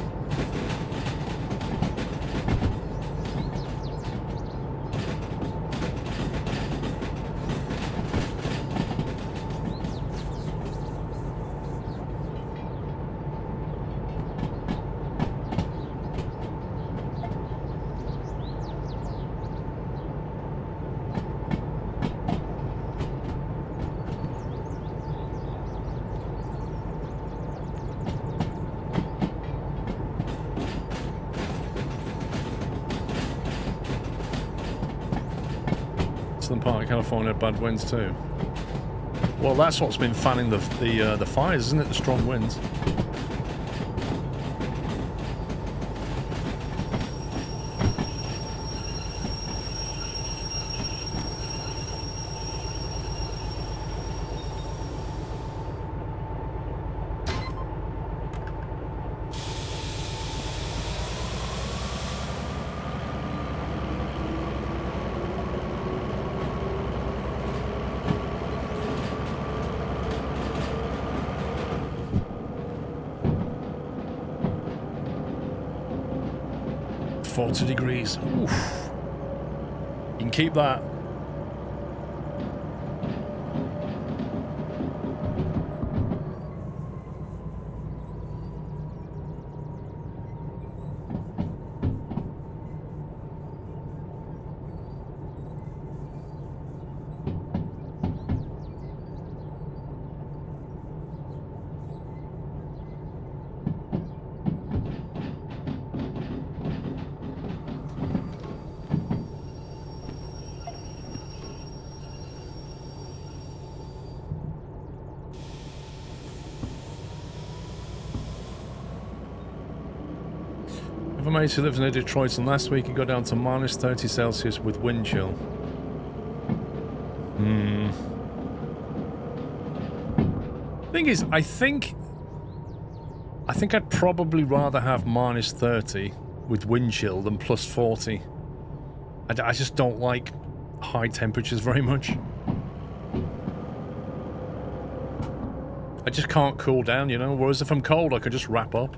Southern part of California had bad winds too. Well, that's what's been fanning the fires, isn't it? The strong winds. Degrees. Oof. You can keep that. My mate who lives near Detroit, and last week he got down to minus 30 Celsius with wind chill. Thing is, I think I'd probably rather have minus 30 with wind chill than plus 40. I just don't like high temperatures very much. I just can't cool down, you know, whereas if I'm cold I can just wrap up.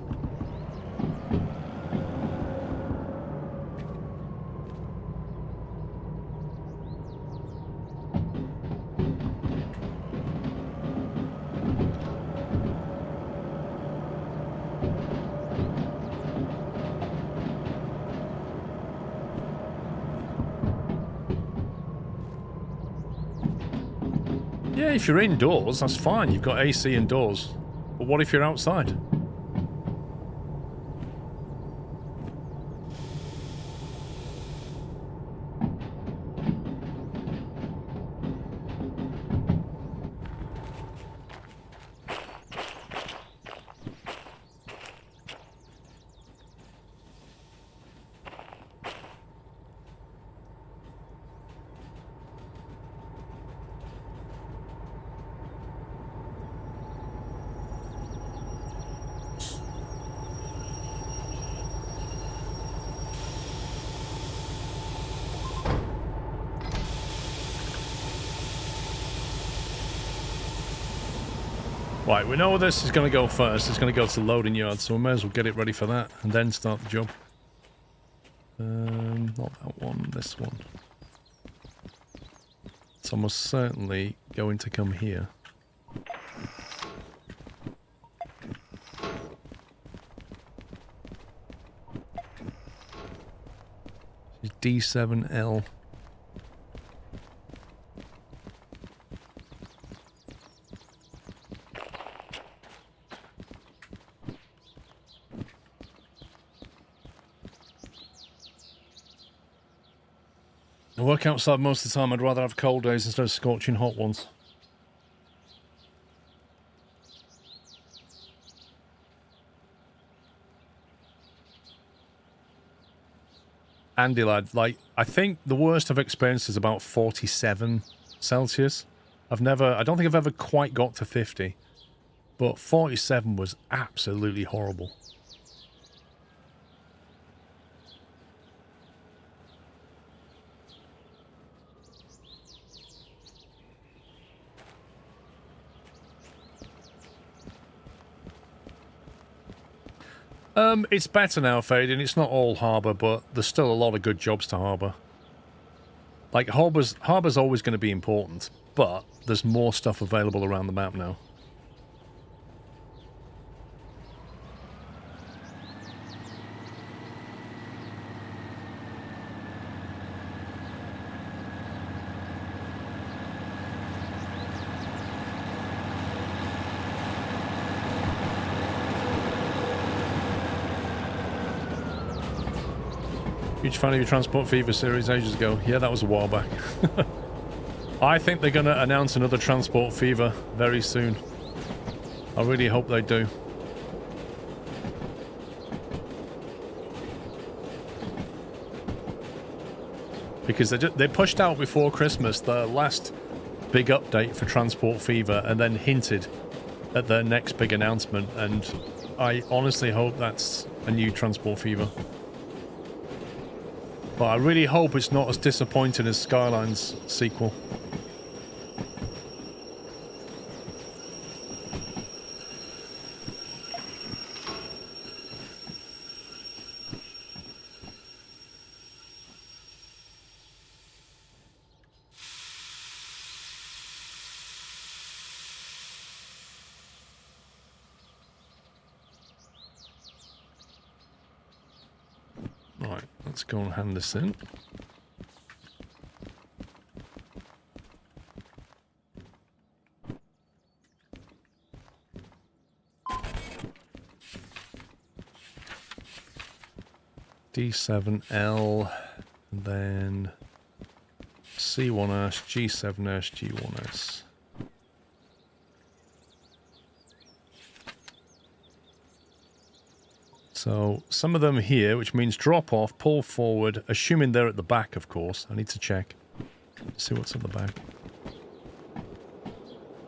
Yeah, if you're indoors, that's fine. You've got AC indoors. But what if you're outside? Right, we know this is going to go first. It's going to go to the loading yard, so we may as well get it ready for that and then start the job. Not that one, this one. It's almost certainly going to come here. D7L. I work outside most of the time. I'd rather have cold days instead of scorching hot ones. Andy lad, like, I think the worst I've experienced is about 47 Celsius. I don't think I've ever quite got to 50, but 47 was absolutely horrible. It's better now, Fade, and it's not all harbour, but there's still a lot of good jobs to harbour. Like, harbour's always going to be important, but there's more stuff available around the map now. Huge fan of your Transport Fever series ages ago. Yeah, that was a while back. I think they're going to announce another Transport Fever very soon. I really hope they do. Because they pushed out before Christmas the last big update for Transport Fever and then hinted at their next big announcement, and I honestly hope that's a new Transport Fever. But I really hope it's not as disappointing as Skyline's sequel. Right, let's go and hand this in. D7L, and then C1S, G7S, G1S. So, some of them here, which means drop off, pull forward, assuming they're at the back, of course. I need to check. See what's at the back.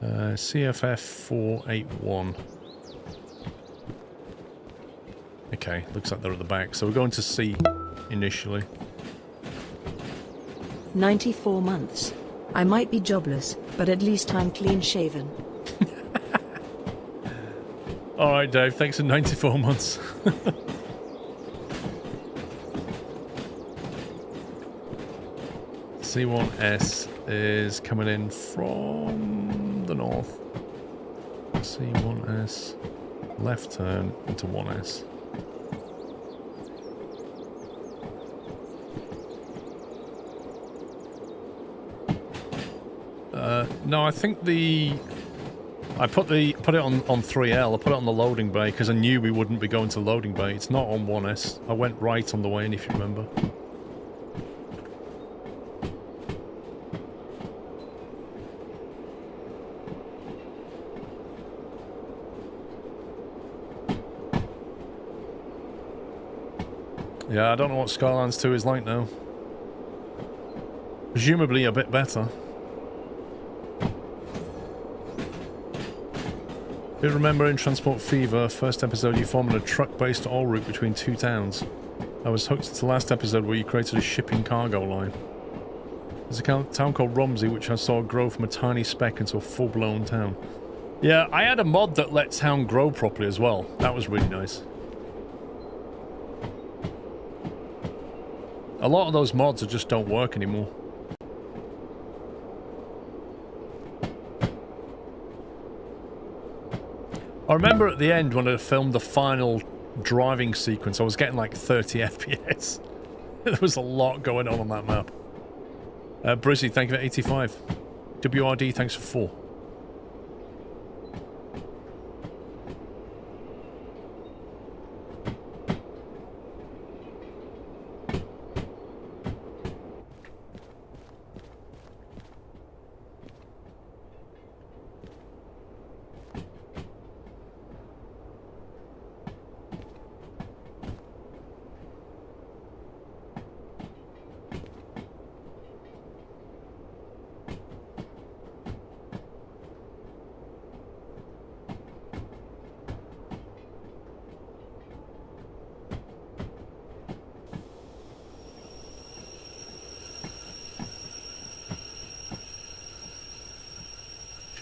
CFF 481. Okay, looks like they're at the back. So we're going to C initially. 94 months. I might be jobless, but at least I'm clean shaven. Alright, Dave, thanks for 94 months. C1S is coming in from the north. C1S, left turn into 1S. No, I think I put it on 3L. I put it on the loading bay because I knew we wouldn't be going to loading bay. It's not on 1S. I went right on the way in, if you remember. Yeah, I don't know what Skylines 2 is like now. Presumably a bit better. If you remember in Transport Fever, first episode you formed a truck-based oil route between two towns. I was hooked to the last episode where you created a shipping cargo line. There's a town called Romsey which I saw grow from a tiny speck into a full-blown town. Yeah, I had a mod that let town grow properly as well. That was really nice. A lot of those mods just don't work anymore. I remember at the end when I filmed the final driving sequence, I was getting like 30 FPS. There was a lot going on that map. Brizzy, thank you for 85. WRD, thanks for 4.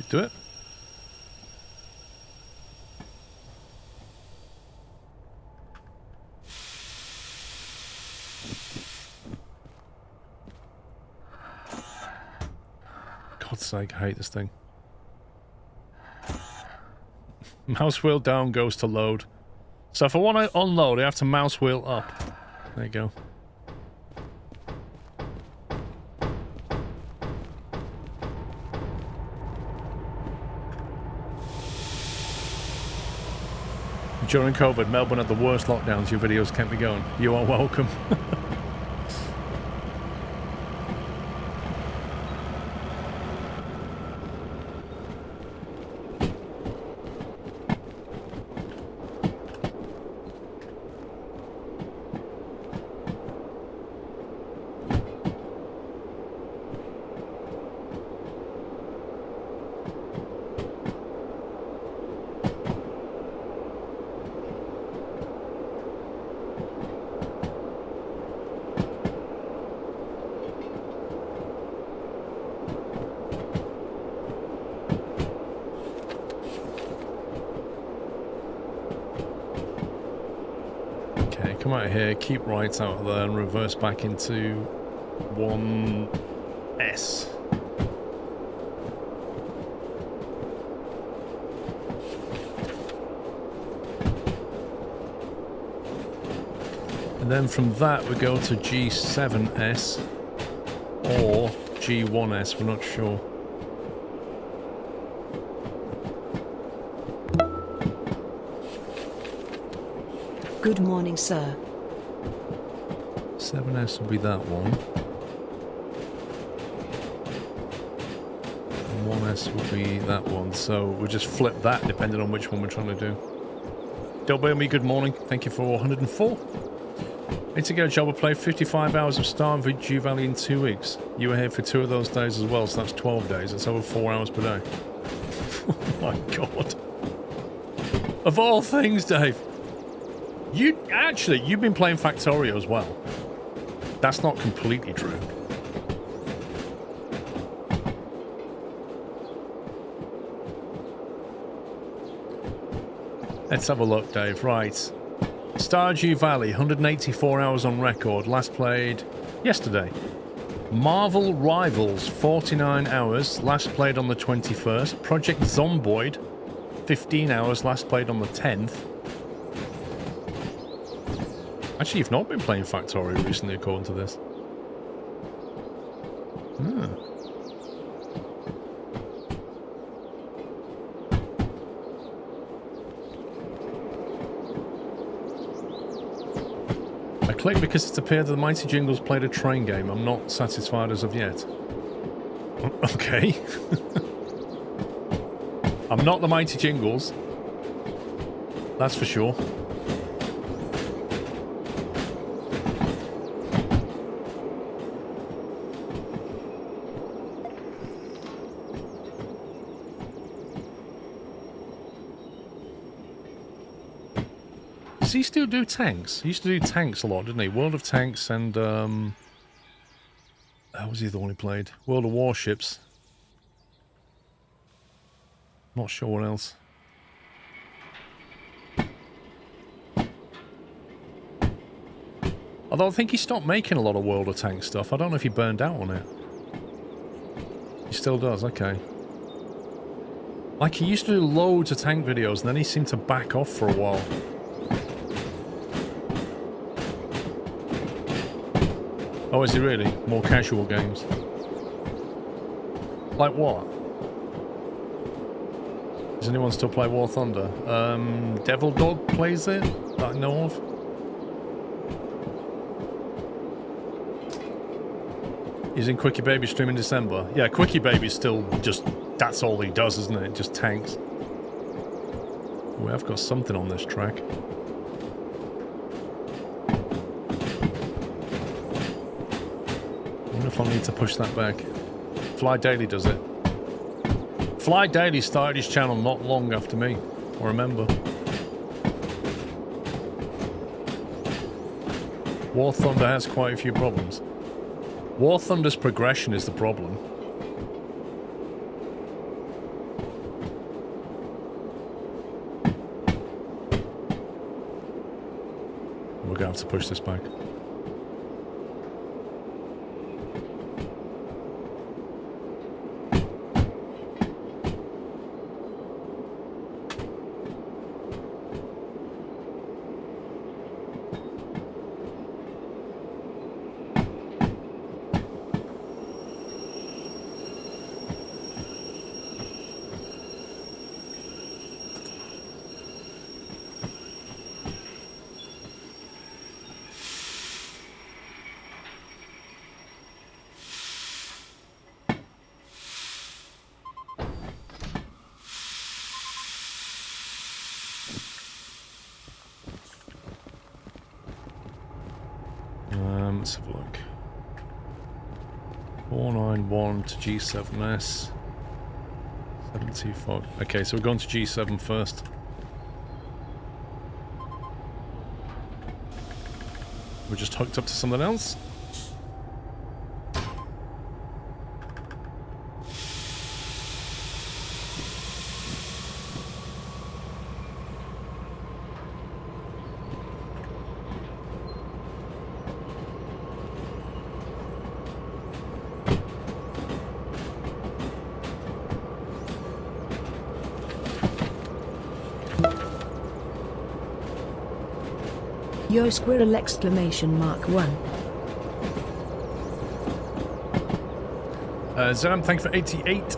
Do it. God's sake, I hate this thing. Mouse wheel down goes to load. So if I want to unload, I have to mouse wheel up. There you go. During COVID, Melbourne had the worst lockdowns. Your videos kept me going. You are welcome. Come out of here, keep right out of there and reverse back into 1S. And then from that we go to G7S or G1S, we're not sure. Good morning, sir. 7S will be that one. And 1S will be that one. So we'll just flip that depending on which one we're trying to do. Don't blame me, good morning. Thank you for 104. Need to get a job of play 55 hours of Star and Dew Valley in 2 weeks. You were here for 2 of those days as well, so that's 12 days. That's over 4 hours per day. Oh my god. Of all things, Dave. You've been playing Factorio as well. That's not completely true. Let's have a look, Dave. Right. Stardew Valley, 184 hours on record. Last played yesterday. Marvel Rivals, 49 hours. Last played on the 21st. Project Zomboid, 15 hours. Last played on the 10th. Actually, you've not been playing Factorio recently, according to this. I clicked because it appeared that the Mighty Jingles played a train game. I'm not satisfied as of yet. Okay. I'm not the Mighty Jingles. That's for sure. Does he still do tanks? He used to do tanks a lot, didn't he? World of Tanks and, how was the other one he played? World of Warships. Not sure what else. Although I think he stopped making a lot of World of Tanks stuff. I don't know if he burned out on it. He still does, okay. Like, he used to do loads of tank videos, and then he seemed to back off for a while. Oh, is he really? More casual games. Like what? Does anyone still play War Thunder? Devil Dog plays it, that I know of. He's in Quickie Baby stream in December. Yeah, Quickie Baby's still just, that's all he does, isn't it? Just tanks. We have got something on this track. I wonder if I need to push that back. Fly Daily does it. Fly Daily started his channel not long after me, I remember. War Thunder has quite a few problems. War Thunder's progression is the problem. We're gonna have to push this back. Let's have a look. 491 to G7S. 725. Okay, so we're going to G7 first. We're just hooked up to something else. Yo squirrel exclamation mark 1. Zam, thank you for 88.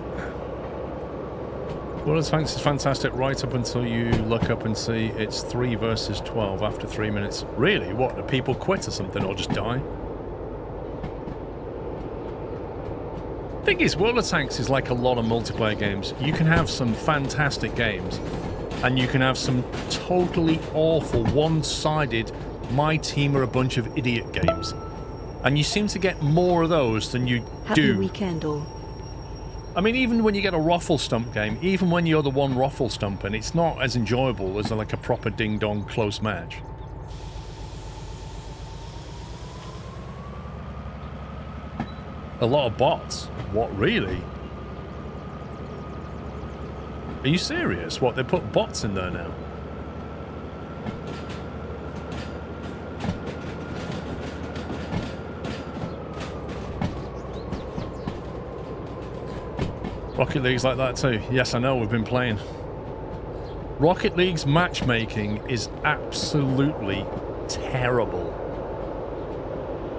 Well, this thanks is fantastic right up until you look up and see it's 3 versus 12 after 3 minutes. Really? What? Do people quit or something or just die? Thing is, World of Tanks is like a lot of multiplayer games. You can have some fantastic games, and you can have some totally awful, one-sided, my team are a bunch of idiot games. And you seem to get more of those than you Happy do. weekend all. I mean, even when you get a ruffle stump game, even when you're the one ruffle stumping, it's not as enjoyable as like a proper ding-dong close match. A lot of bots. What, really? Are you serious? What, they put bots in there now? Rocket League's like that too. Yes, I know, we've been playing. Rocket League's matchmaking is absolutely terrible.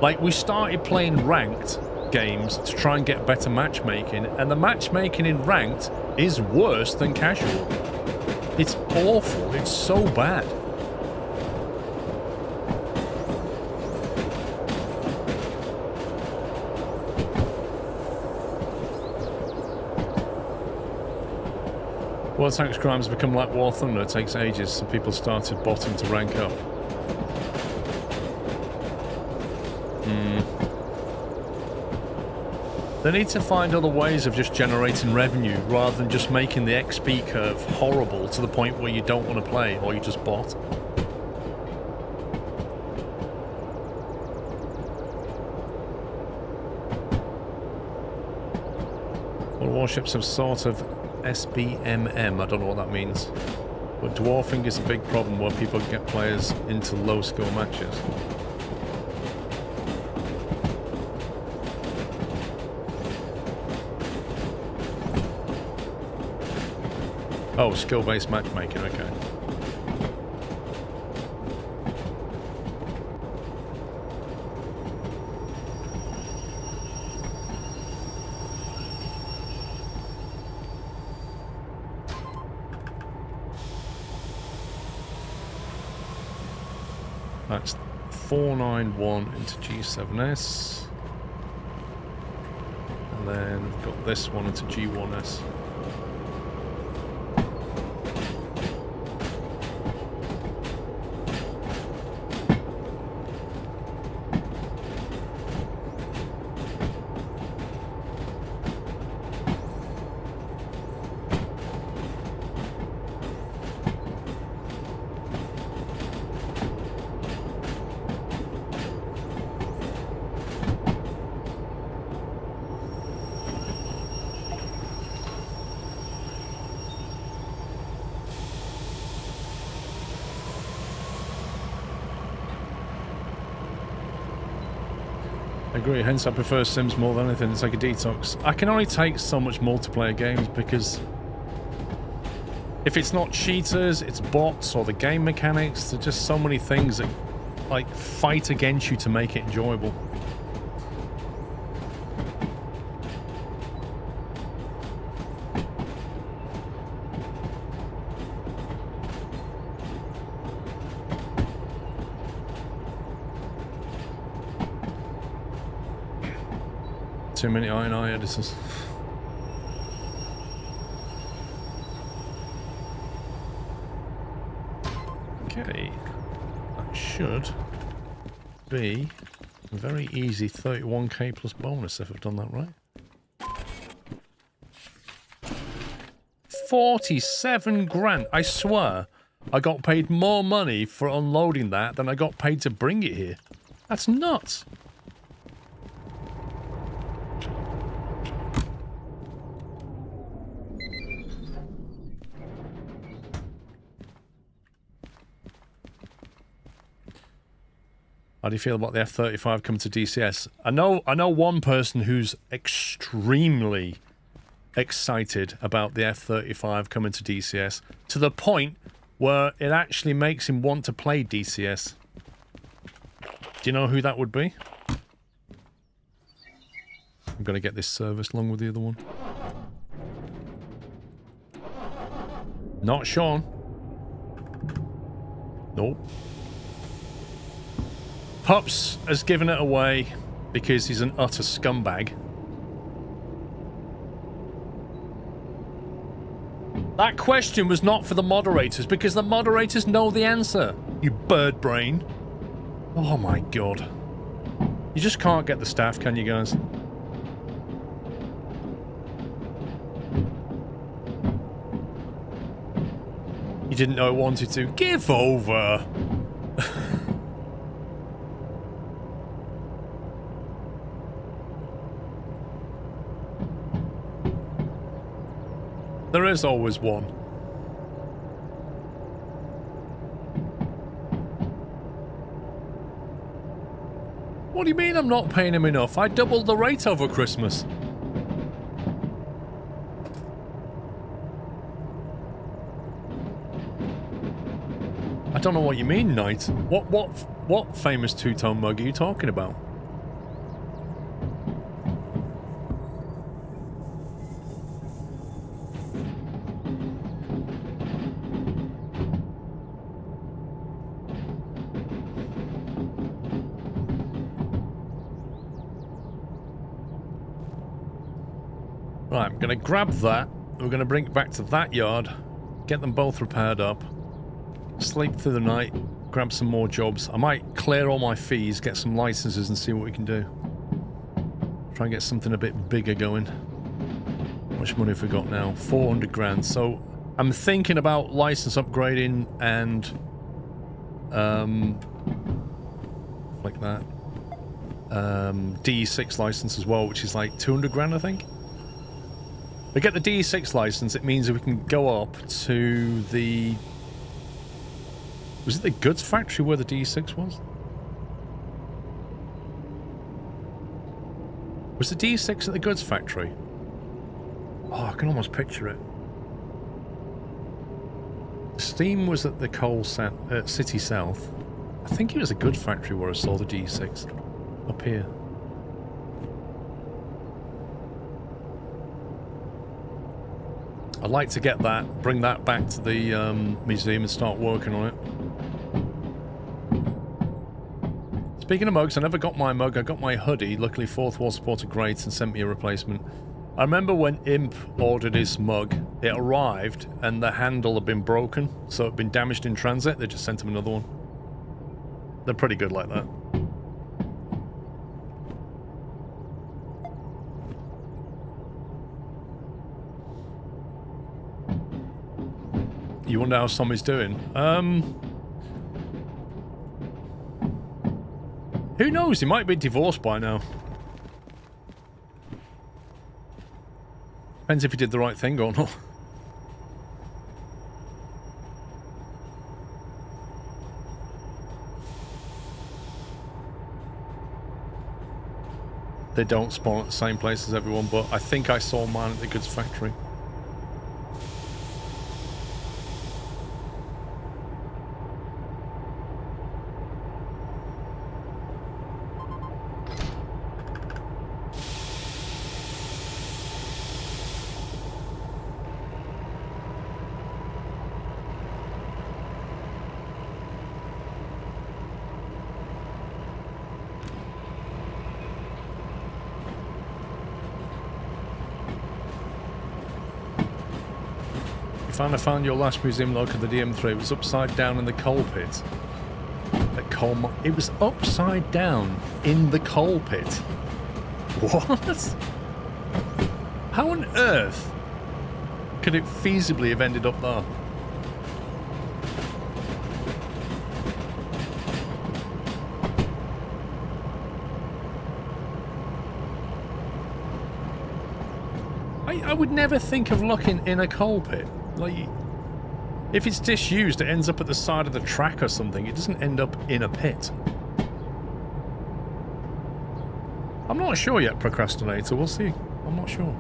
Like, we started playing ranked games to try and get better matchmaking, and the matchmaking in ranked is worse than casual. It's awful. It's so bad. World Tanks Crimes become like War Thunder. It takes ages, so people started botting to rank up. They need to find other ways of just generating revenue rather than just making the XP curve horrible to the point where you don't want to play or you just bot. Well, warships have sort of SBMM. I don't know what that means. But dwarfing is a big problem where people get players into low-skill matches. Oh, skill-based matchmaking, okay. That's 491 into G7S. And then we've got this one into G1S. I agree, hence I prefer Sims more than anything. It's like a detox. I can only take so much multiplayer games because if it's not cheaters, it's bots or the game mechanics. There's just so many things that like fight against you to make it enjoyable. Too many INI editors. Okay, that should be a very easy 31k plus bonus if I've done that right. 47 grand, I swear I got paid more money for unloading that than I got paid to bring it here. That's nuts. How do you feel about the F-35 coming to DCS? I know one person who's extremely excited about the F-35 coming to DCS to the point where it actually makes him want to play DCS. Do you know who that would be? I'm going to get this serviced along with the other one. Not Sean. Nope. Pups has given it away because he's an utter scumbag. That question was not for the moderators because the moderators know the answer, you bird brain. Oh my god. You just can't get the staff, can you guys? You didn't know I wanted to. Give over. There is always one. What do you mean I'm not paying him enough? I doubled the rate over Christmas. I don't know what you mean, Knight. What famous two-tone mug are you talking about? Right, I'm going to grab that. We're going to bring it back to that yard, get them both repaired up, sleep through the night, grab some more jobs. I might clear all my fees, get some licenses and see what we can do. Try and get something a bit bigger going. How much money have we got now? 400 grand. So I'm thinking about license upgrading and like that. D6 license as well, which is like 200 grand, I think. we get the DE6 license, it means we can go up to the... Was it the goods factory where the DE6 was? Was the DE6 at the goods factory? Oh, I can almost picture it. Steam was at the City South. I think it was a goods factory where I saw the DE6. Up here. I'd like to get that, bring that back to the museum and start working on it. Speaking of mugs, I never got my mug. I got my hoodie. Luckily, Fourth Wall supported great and sent me a replacement. I remember when Imp ordered his mug, it arrived and the handle had been broken, so it had been damaged in transit. They just sent him another one. They're pretty good like that. You wonder how Tommy's doing? Who knows? He might be divorced by now. Depends if he did the right thing or not. They don't spawn at the same place as everyone, but I think I saw mine at the goods factory. I found your last museum log of the DM3. It was upside down in the coal pit. At coal it was upside down in the coal pit. What? How on earth could it feasibly have ended up there? I would never think of looking in a coal pit. Like, if it's disused, it ends up at the side of the track or something. It doesn't end up in a pit. I'm not sure yet, Procrastinator. We'll see. I'm not sure.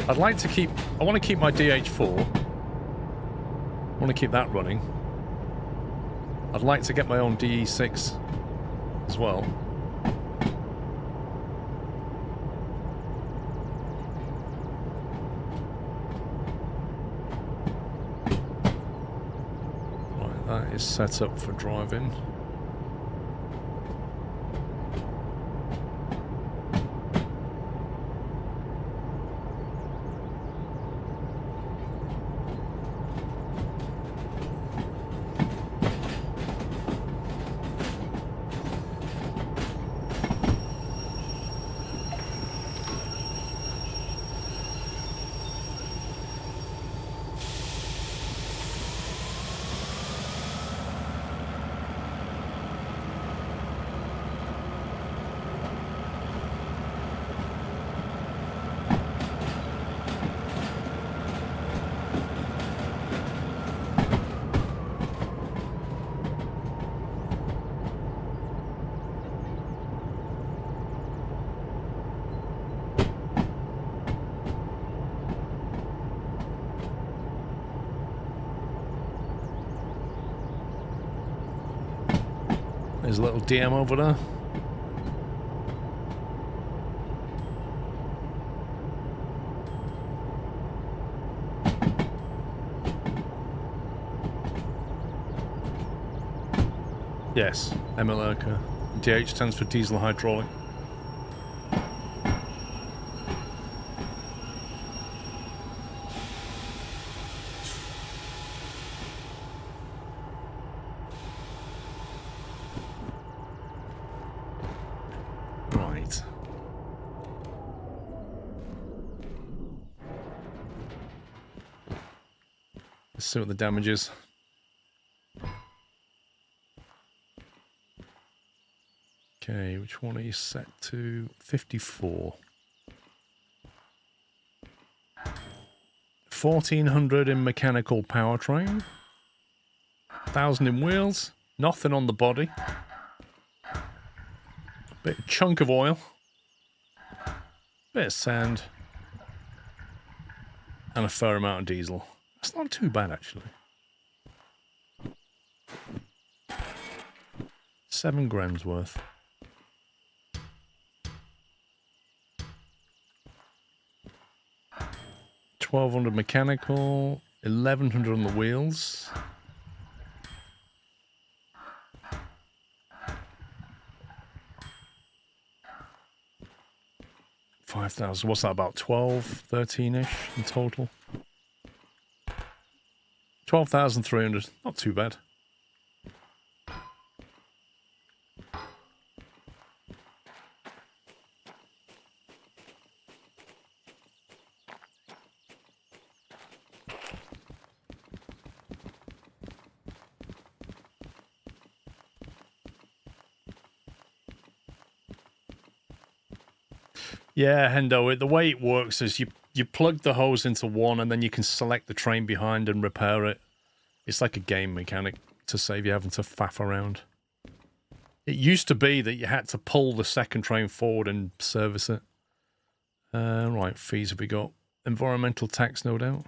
I'd like to keep... I want to keep my DH4. I want to keep that running. I'd like to get my own DE6 as well. Is set up for driving. There's a little DM over there. Yes, MLRK. DH stands for diesel hydraulic. See what the damage is. Okay, which one are you set to? 54. 1400 in mechanical powertrain. 1000 in wheels. Nothing on the body. Bit chunk of oil. Bit of sand. And a fair amount of diesel. That's not too bad, actually. 7 grams worth. 1200 mechanical, 1100 on the wheels. $5,000. What's that, about 12, 13-ish in total? 12,300. Not too bad. Yeah, Hendo, the way it works is you plug the hose into one and then you can select the train behind and repair it. It's like a game mechanic to save you having to faff around. It used to be that you had to pull the second train forward and service it. Right, fees have we got? Environmental tax, no doubt.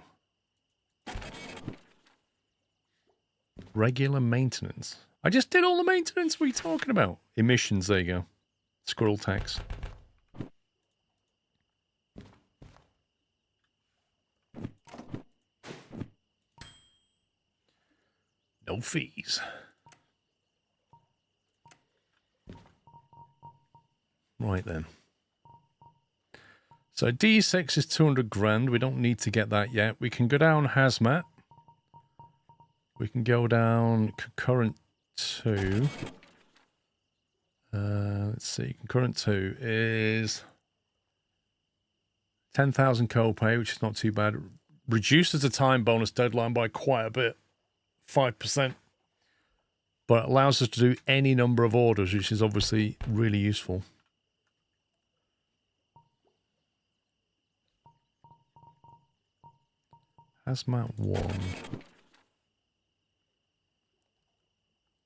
Regular maintenance. I just did all the maintenance. What are you talking about? Emissions, there you go. Squirrel tax. No fees. Right then. So D6 is 200 grand. We don't need to get that yet. We can go down hazmat. We can go down concurrent 2. Let's see. Concurrent 2 is 10,000 copay, which is not too bad. Reduces the time bonus deadline by quite a bit. 5%, but it allows us to do any number of orders, which is obviously really useful. Hazmat 1.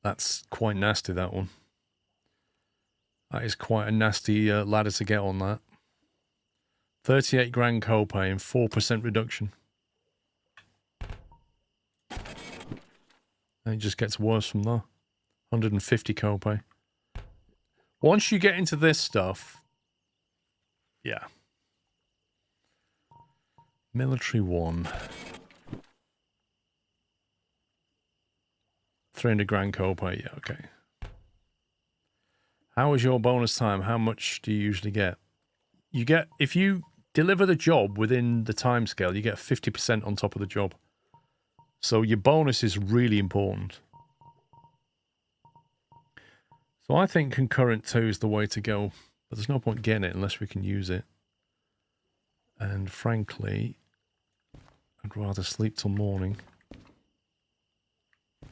That's quite nasty, that one. That is quite a nasty ladder to get on that. 38 grand copay and 4% reduction. And it just gets worse from there. 150 copay. Once you get into this stuff, yeah. Military 1. 300 grand copay, yeah, okay. How is your bonus time? How much do you usually get? You get, if you deliver the job within the time scale, you get 50% on top of the job. So your bonus is really important. So I think concurrent 2 is the way to go. But there's no point getting it unless we can use it. And frankly, I'd rather sleep till morning.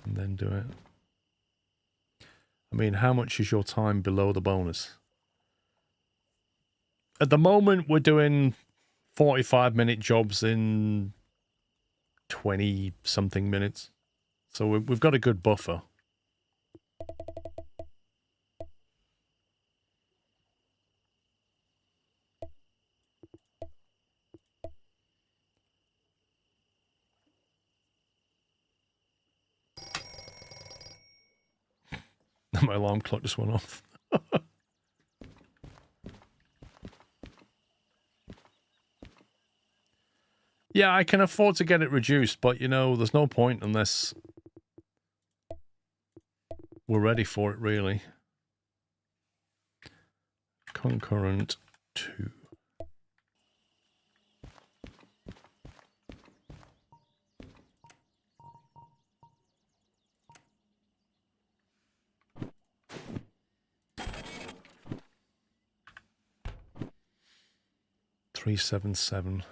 And then do it. I mean, how much is your time below the bonus? At the moment, we're doing 45-minute jobs in 20-something minutes. So we've got a good buffer. My alarm clock just went off. Yeah, I can afford to get it reduced, but, you know, there's no point unless we're ready for it, really. Concurrent 2. $377.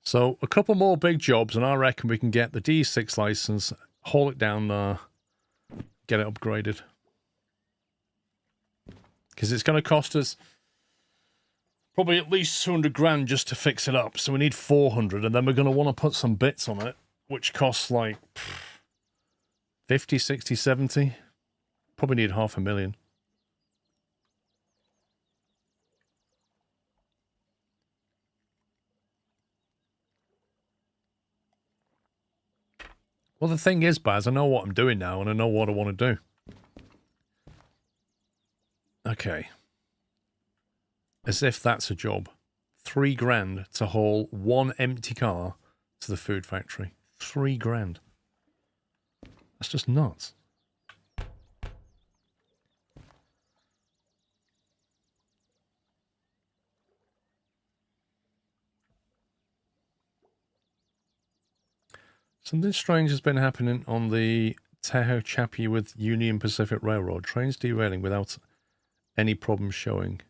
So a couple more big jobs, and I reckon we can get the D6 license, haul it down there, get it upgraded. Because it's going to cost us probably at least 200 grand just to fix it up. So we need 400, and then we're going to want to put some bits on it, which costs like 50, 60, 70. Probably need 500,000. Well, the thing is, Baz, I know what I'm doing now, and I know what I want to do. Okay. As if that's a job. 3 grand to haul one empty car to the food factory. 3 grand. That's just nuts. Something strange has been happening on the Tehachapi with Union Pacific Railroad. Trains derailing without any problems showing.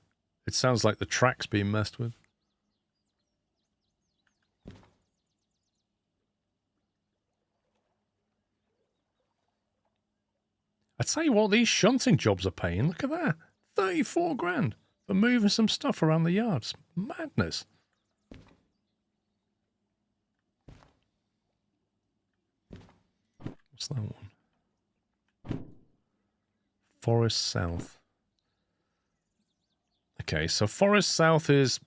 It sounds like the track's being messed with. I tell you what, these shunting jobs are paying. Look at that. 34 grand for moving some stuff around the yard. It's madness. What's that one? Forest South. Okay, so Forest South is...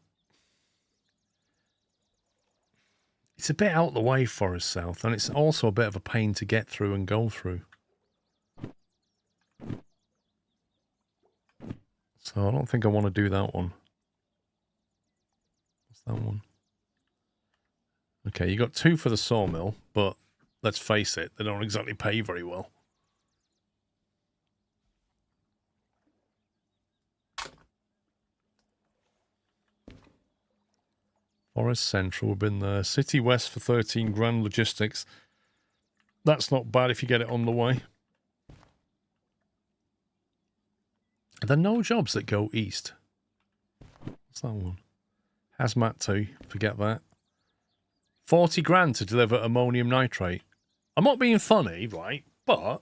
It's a bit out the way, Forest South, and it's also a bit of a pain to get through and go through. So I don't think I want to do that one. What's that one? Okay, you got 2 for the sawmill, but let's face it, they don't exactly pay very well. Forest Central, we've been there. City West for 13 grand logistics. That's not bad if you get it on the way. Are there no jobs that go east? What's that one? Hazmat 2, forget that. 40 grand to deliver ammonium nitrate. I'm not being funny, right? But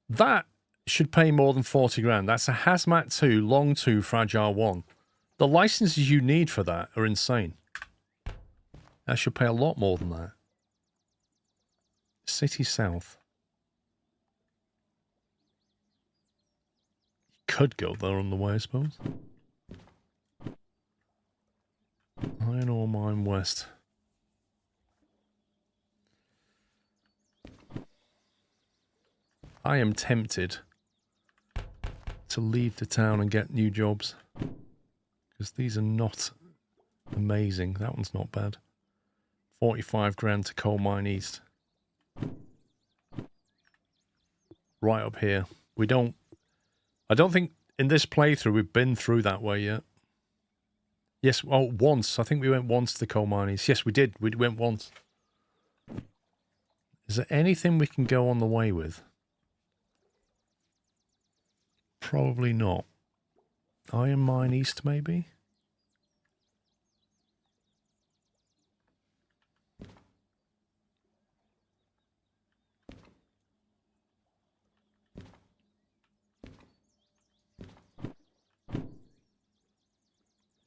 that should pay more than 40 grand. That's a Hazmat 2, Long 2, Fragile 1. The licenses you need for that are insane. That should pay a lot more than that. City South. Could go there on the way, I suppose. Iron Ore Mine West. I am tempted to leave the town and get new jobs. Because these are not amazing. That one's not bad. 45 grand to Coal Mine East. Right up here. I don't think in this playthrough we've been through that way yet. Yes, oh, once. I think we went once to the Coal Mine East. Yes, we did. We went once. Is there anything we can go on the way with? Probably not. Iron Mine East, maybe?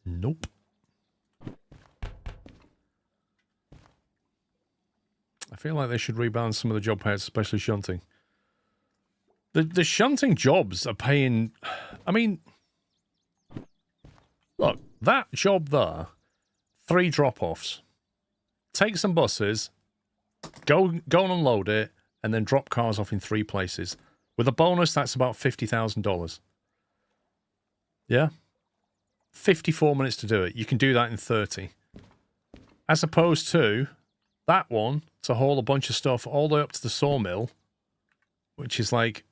Nope. I feel like they should rebalance some of the job payouts, especially shunting. The shunting jobs are paying... I mean... Look, that job there, 3 drop-offs. Take some buses, go and unload it, and then drop cars off in 3 places. With a bonus, that's about $50,000. Yeah? 54 minutes to do it. You can do that in 30. As opposed to that one, to haul a bunch of stuff all the way up to the sawmill, which is like...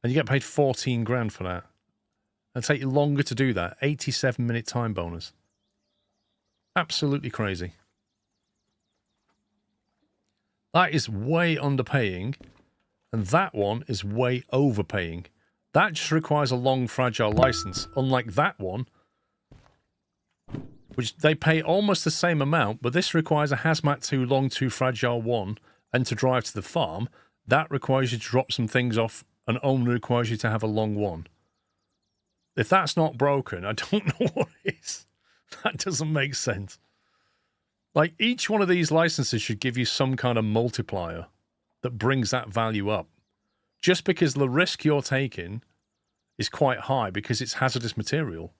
And you get paid 14 grand for that. It'll take you longer to do that. 87-minute time bonus. Absolutely crazy. That is way underpaying, and that one is way overpaying. That just requires a long, fragile license, unlike that one, which they pay almost the same amount, but this requires a Hazmat 2, Long 2, Fragile 1, and to drive to the farm, that requires you to drop some things off and only requires you to have a Long 1. If that's not broken, I don't know what is. That doesn't make sense. Like, each one of these licenses should give you some kind of multiplier that brings that value up. Just because the risk you're taking is quite high because it's hazardous material.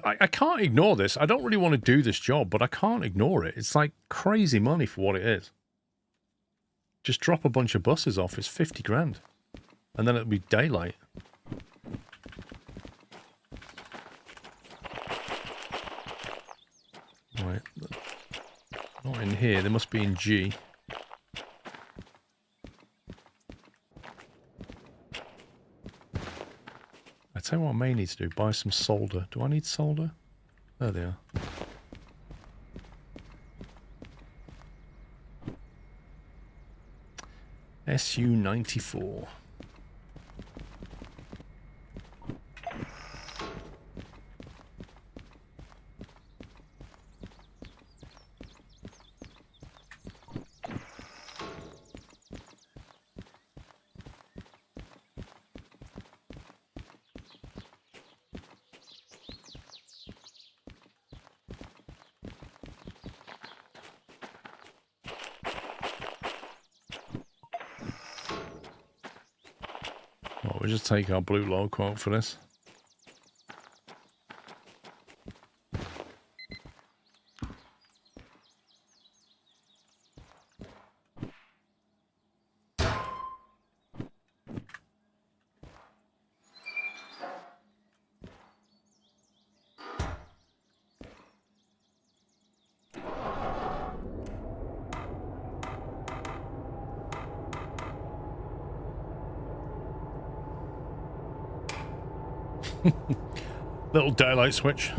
I can't ignore this. I don't really want to do this job, but I can't ignore it. It's like crazy money for what it is. Just drop a bunch of buses off. It's 50 grand. And then it'll be daylight. Right. Not in here. They must be in G. I tell you what I may need to do. Buy some solder. Do I need solder? There they are. SU-94. We'll just take our blue low quote for this. Little daylight switch.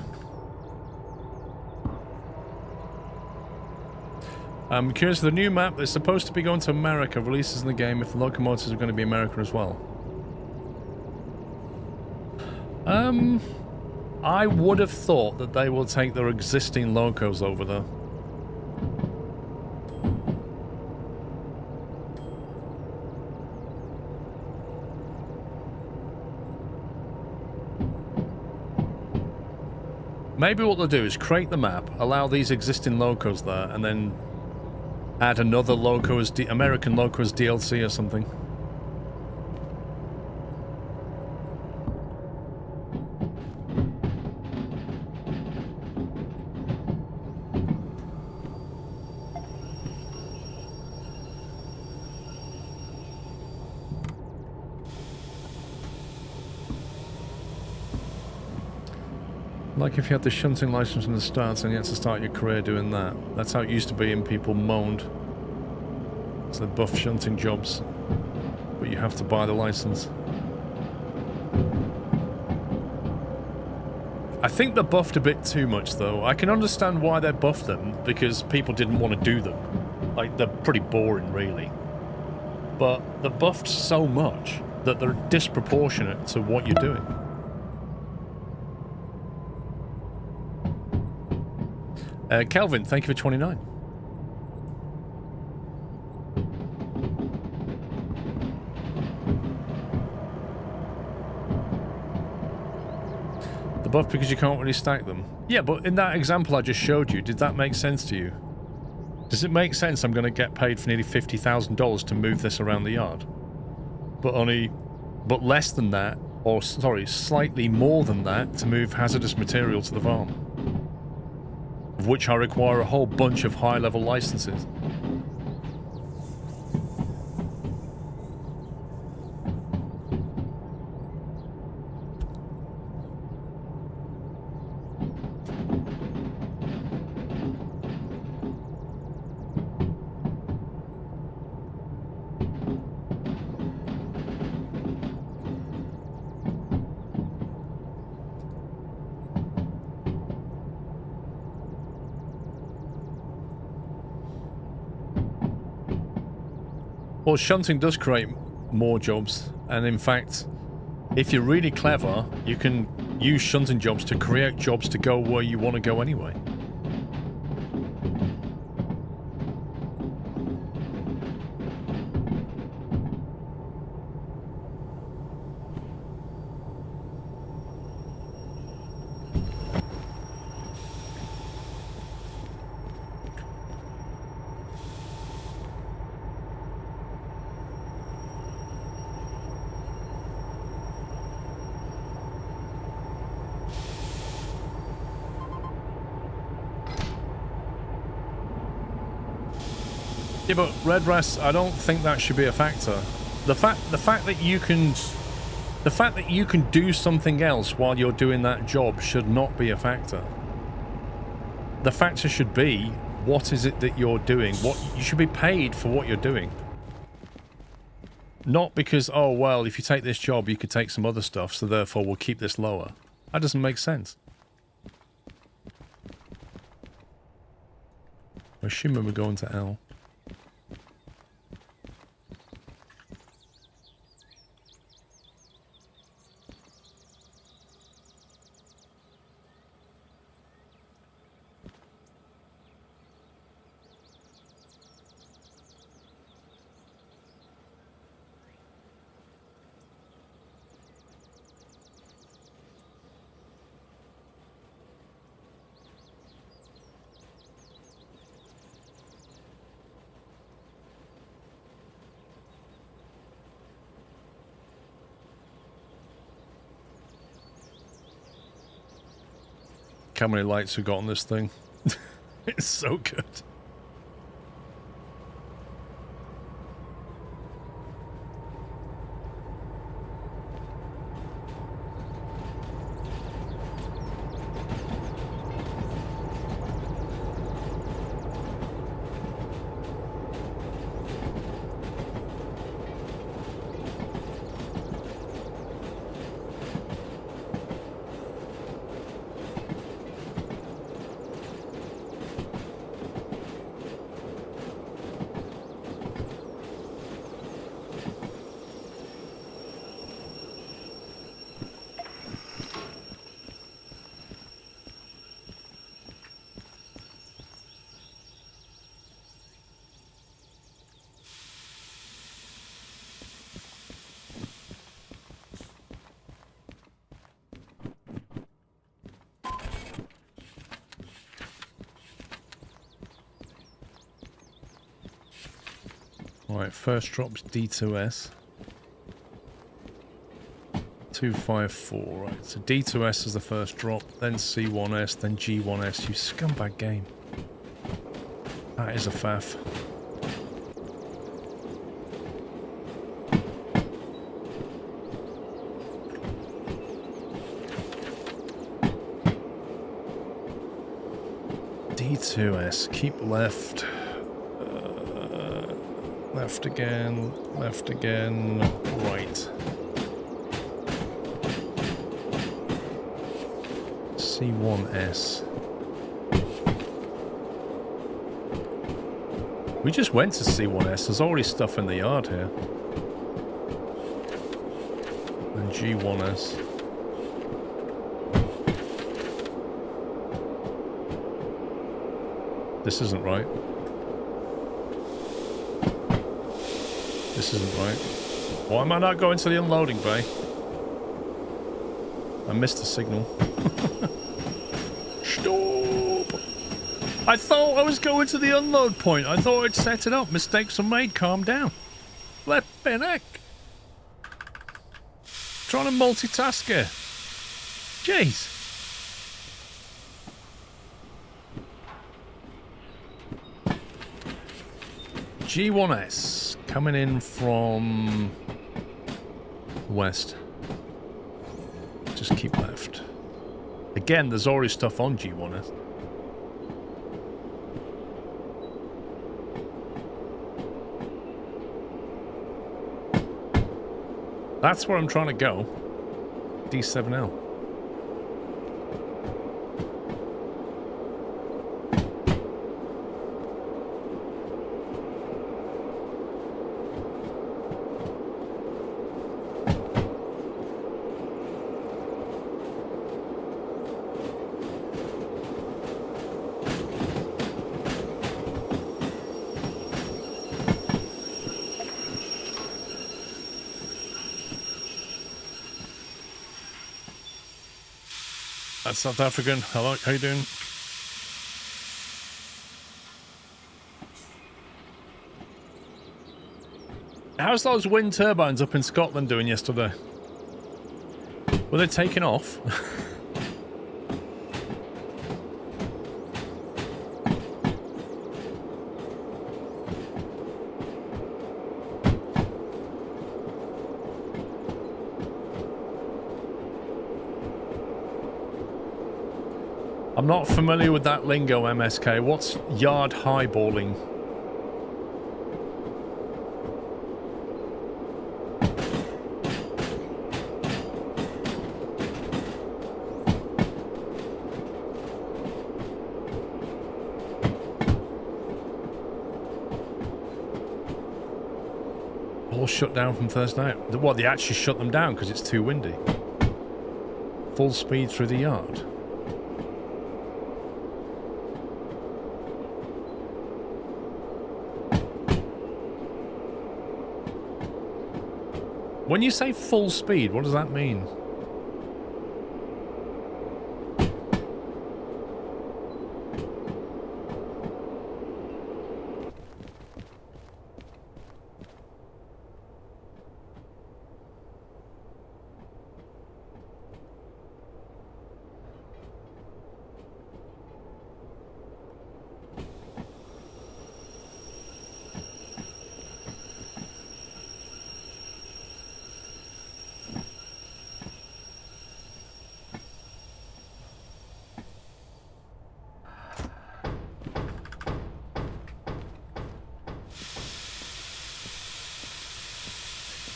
I'm curious, the new map that's supposed to be going to America releases in the game if the locomotives are going to be American as well. I would have thought that they will take their existing locos over there. Maybe what they'll do is create the map, allow these existing locos there, and then add another loco as American loco as DLC or something. Like if you had the shunting license in the start and you had to start your career doing that. That's how it used to be, and people moaned. So they buff shunting jobs, but you have to buy the license. I think they're buffed a bit too much though. I can understand why they buffed them, because people didn't want to do them. Like, they're pretty boring really. But they're buffed so much that they're disproportionate to what you're doing. Kelvin, thank you for 29. The buff because you can't really stack them. Yeah, but in that example I just showed you, did that make sense to you? Does it make sense I'm going to get paid for nearly $50,000 to move this around the yard? But less than that, or sorry, slightly more than that to move hazardous material to the farm? Of which I require a whole bunch of high-level licenses. Well, shunting does create more jobs, and in fact, if you're really clever, you can use shunting jobs to create jobs to go where you want to go anyway. Yeah, but red rest, I don't think that should be a factor. The fact that you can do something else while you're doing that job should not be a factor. The factor should be, what is it that you're doing? What you should be paid for what you're doing. Not because, oh well, if you take this job you could take some other stuff, so therefore we'll keep this lower. That doesn't make sense. I assume we're going to L. How many lights we got on this thing? It's so good. Right, first drop's D2S. 254, right. So D2S is the first drop, then C1S, then G1S. You scumbag game. That is a faff. D2S, keep left. Left again, right. C1S. We just went to C1S, there's already stuff in the yard here. And G1S. This isn't right. This isn't right. Why am I not going to the unloading bay? I missed the signal. Stop! I thought I was going to the unload point. I thought I'd set it up. Mistakes were made. Calm down. Flippin' heck. Trying to multitask here. Jeez. G1S. Coming in from west. Just keep left. Again, there's already stuff on G1S. That's where I'm trying to go. D7L. That's South African. Hello, how you doing? How's those wind turbines up in Scotland doing yesterday? Were they taking off? I'm not familiar with that lingo, MSK. What's yard highballing? All shut down from Thursday night. What, they actually shut them down because it's too windy? Full speed through the yard. When you say full speed, what does that mean?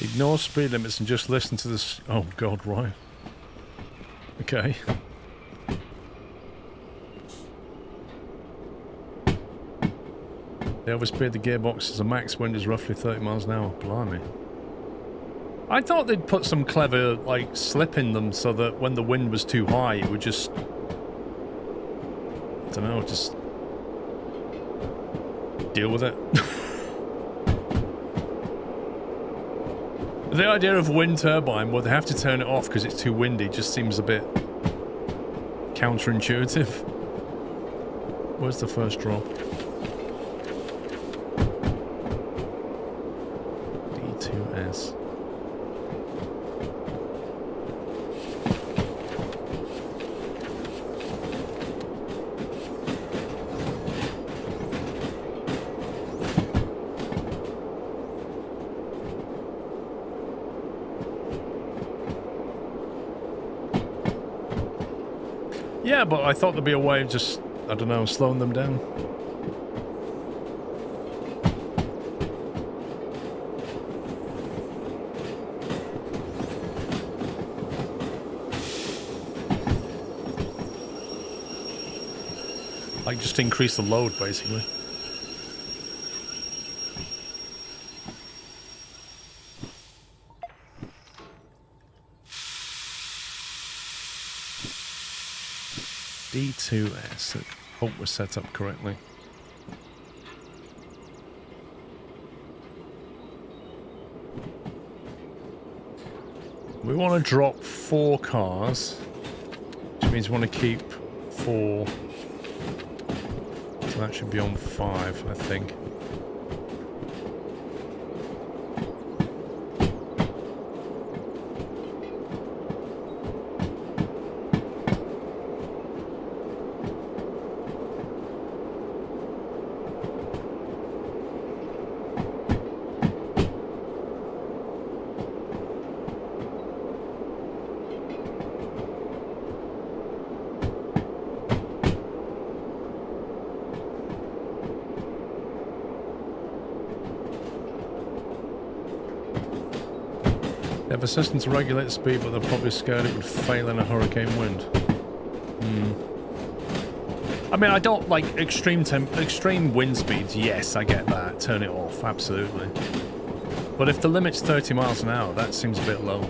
Ignore speed limits and just listen to this. Oh god, right. Okay. They overspeed the gearbox as the max wind is roughly 30 miles an hour. Blimey. I thought they'd put some clever, like, slip in them so that when the wind was too high, it would just... I don't know, just... deal with it. The idea of wind turbine, well, they have to turn it off because it's too windy, just seems a bit counterintuitive. Where's the first drop? D2S. Yeah, but I thought there'd be a way of just, I don't know, slowing them down. Like, just increase the load, basically. D2S. I hope we're set up correctly. We want to drop 4 cars, which means we want to keep 4. So that should be on 5, I think. They have a system to regulate the speed, but they're probably scared it would fail in a hurricane wind. I mean, I don't like extreme wind speeds. Yes, I get that. Turn it off, absolutely. But if the limit's 30 miles an hour, that seems a bit low.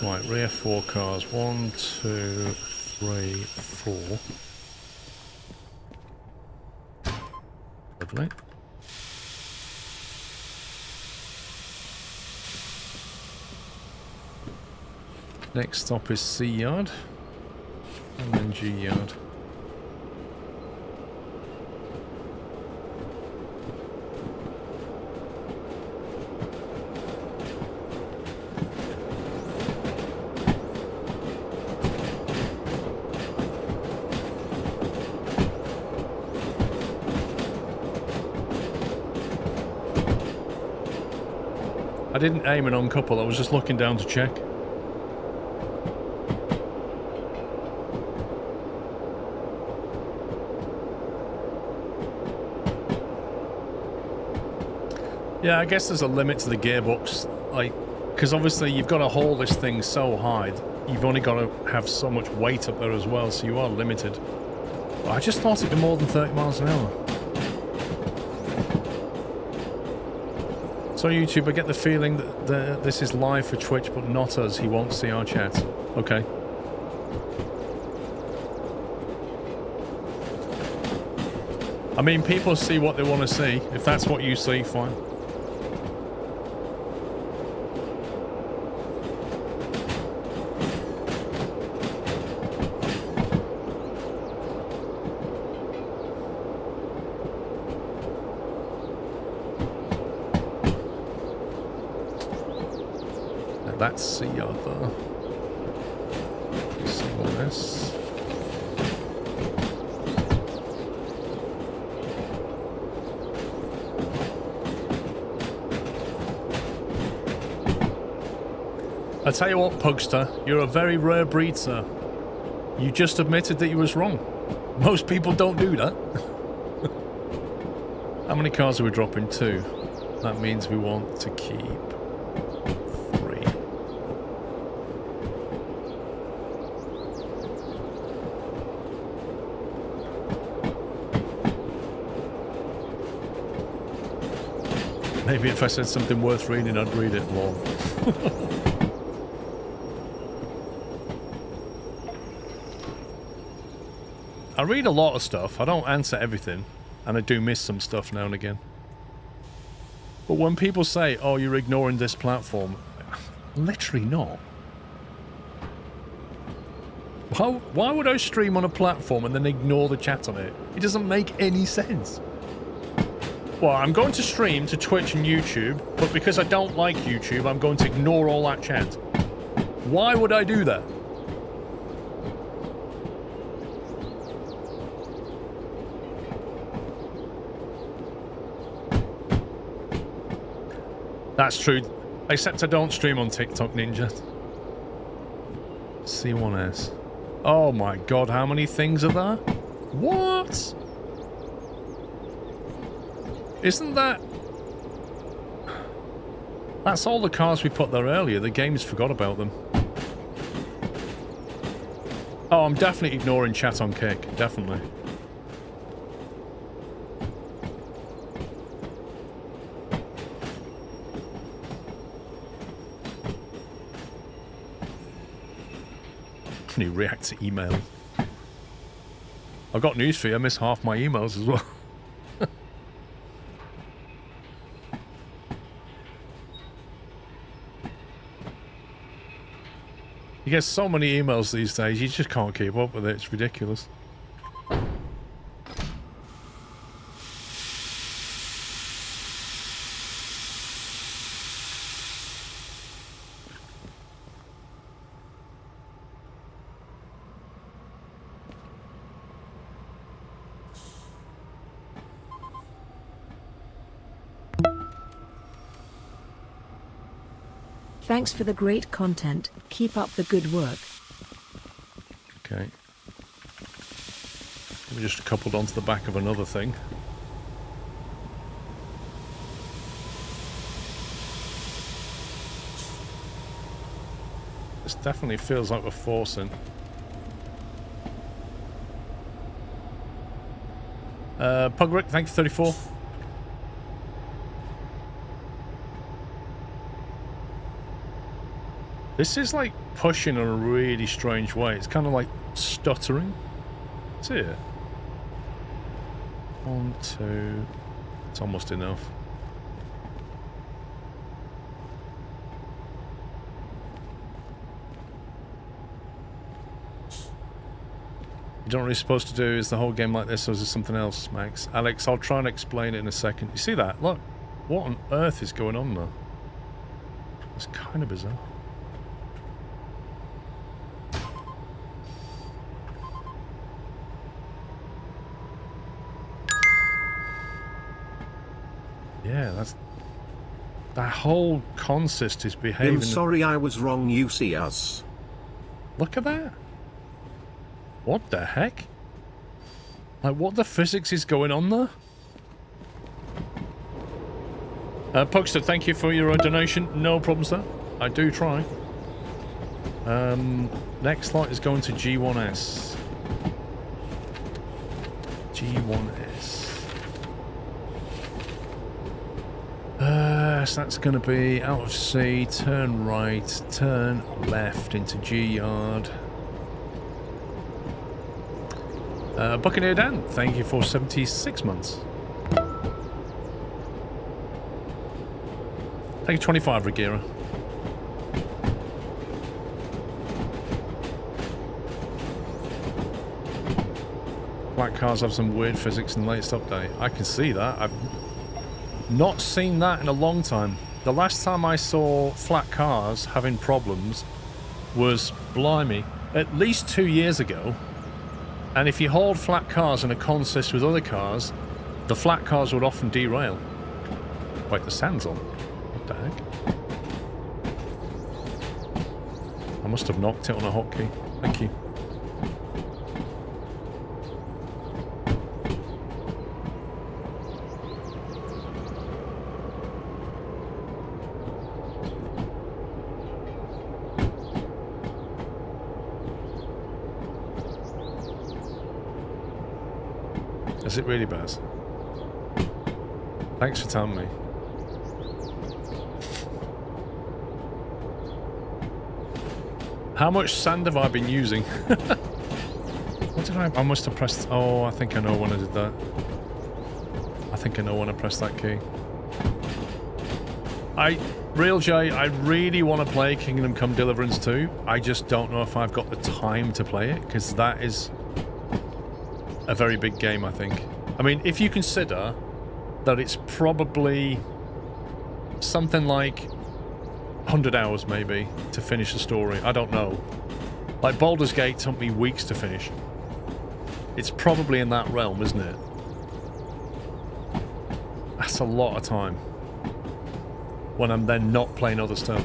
Right, rear 4 cars. 1, 2, 3, 4. Lovely. Next stop is C yard. And then G yard. didn't aim and uncouple. I was just looking down to check. Yeah, I guess there's a limit to the gearbox, like, because obviously you've got to hold this thing so high. You've only got to have so much weight up there as well, so you are limited. But I just thought it'd be more than 30 miles an hour. So YouTube, I get the feeling that this is live for Twitch, but not us. He won't see our chat. Okay. I mean, people see what they want to see. If that's what you see, fine. That's the other. CLS. I tell you what, Pugster, you're a very rare breed, sir. You just admitted that you was wrong. Most people don't do that. How many cars are we dropping? 2. That means we want to keep 3. Maybe if I said something worth reading, I'd read it more. I read a lot of stuff. I don't answer everything, and I do miss some stuff now and again. But when people say, oh, you're ignoring this platform, literally not. Why would I stream on a platform and then ignore the chat on it? It doesn't make any sense. Well, I'm going to stream to Twitch and YouTube, but because I don't like YouTube, I'm going to ignore all that chat. Why would I do that? That's true. Except I don't stream on TikTok, Ninja. C1S. Oh my god, how many things are there? What? Isn't that... That's all the cars we put there earlier. The games forgot about them. Oh, I'm definitely ignoring chat on Kick. Definitely. Can you react to email? I've got news for you. I miss half my emails as well. You get so many emails these days, you just can't keep up with it. It's ridiculous. Thanks for the great content. Keep up the good work. Okay. We just coupled onto the back of another thing. This definitely feels like we're forcing. Pugrick, thank you, 34. This is like pushing in a really strange way. It's kind of like stuttering. See it? 1, 2. It's almost enough. You don't really supposed to do is the whole game like this, or is there something else, Max? Alex, I'll try and explain it in a second. You see that? Look, what on earth is going on there? It's kind of bizarre. Yeah, that's... That whole consist is behaving... I'm sorry I was wrong, you see us. Look at that. What the heck? Like, what the physics is going on there? Pugster, thank you for your donation. No problems there. I do try. Next slot is going to G1S. G1S. So that's going to be out of C, turn right, turn left into G yard. Buccaneer Dan, thank you for 76 months. Thank you, 25, Regira. Black cars have some weird physics in the latest update. I can see that. I've not seen that in a long time. The last time I saw flat cars having problems was, blimey, at least 2 years ago. And if you hold flat cars in a consist with other cars, the flat cars would often derail. Wait, the sand's on. What the heck? I must have knocked it on a hotkey. Thank you. Is it really bad? Thanks for telling me. How much sand have I been using? What did I must have pressed... Oh, I think I know when I did that. I think I know when I pressed that key. Real J, I really want to play Kingdom Come Deliverance 2. I just don't know if I've got the time to play it, because that is a very big game, I think. I mean, if you consider that it's probably something like 100 hours, maybe, to finish the story. I don't know. Like, Baldur's Gate took me weeks to finish. It's probably in that realm, isn't it? That's a lot of time. When I'm then not playing other stuff.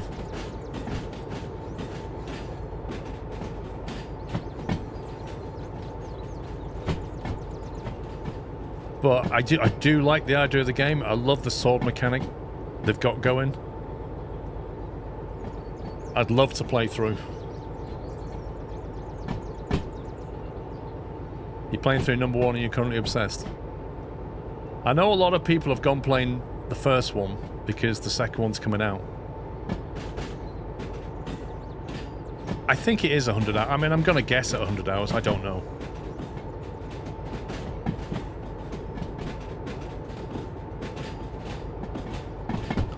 But I do like the idea of the game. I love the sword mechanic they've got going. I'd love to play through. You're playing through number 1 and you're currently obsessed. I know a lot of people have gone playing the first one because the second one's coming out. I think it is 100 hours. I mean, I'm going to guess at 100 hours. I don't know.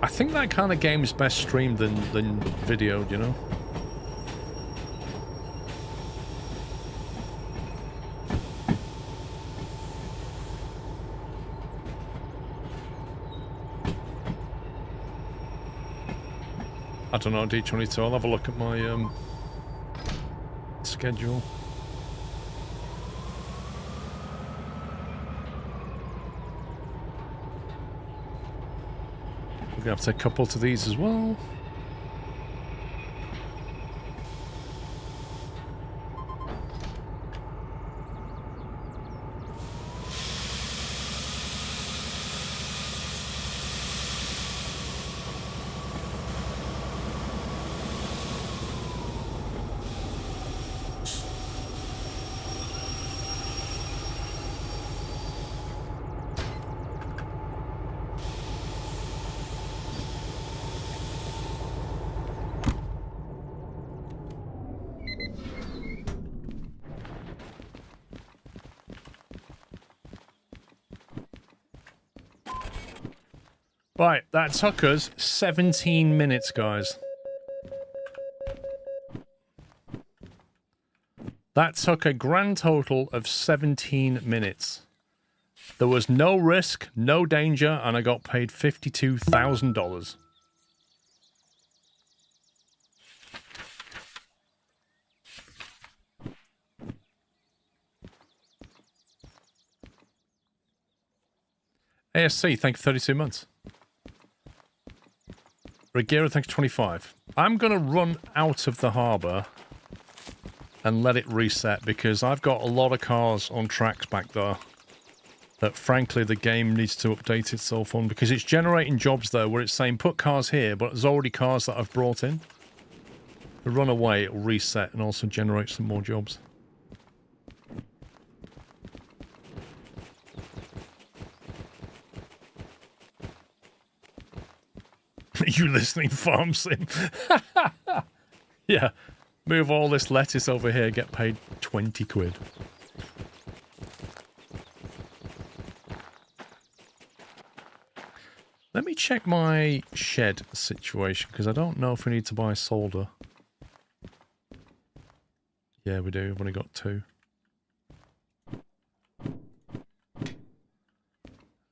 I think that kind of game is best streamed than videoed, you know? I don't know, D22. I'll have a look at my schedule. We're going to have to take a couple to these as well. Right, that took us 17 minutes, guys. That took a grand total of 17 minutes. There was no risk, no danger, and I got paid $52,000. ASC, thank you, 32 months. Regira, thanks 25. I'm going to run out of the harbour and let it reset because I've got a lot of cars on tracks back there that frankly the game needs to update itself on because it's generating jobs there where it's saying put cars here, but there's already cars that I've brought in. If I run away, it'll reset and also generate some more jobs. You listening, Farm Sim? Yeah. Move all this lettuce over here, get paid 20 quid. Let me check my shed situation, because I don't know if we need to buy solder. Yeah, we do. We've only got 2.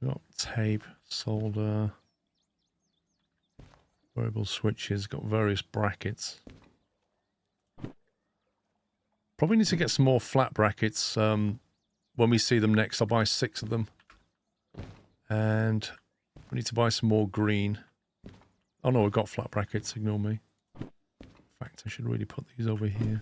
We've got tape, solder, variable switches, got various brackets. Probably need to get some more flat brackets when we see them next. I'll buy 6 of them. And we need to buy some more green. Oh no, we've got flat brackets, ignore me. In fact, I should really put these over here.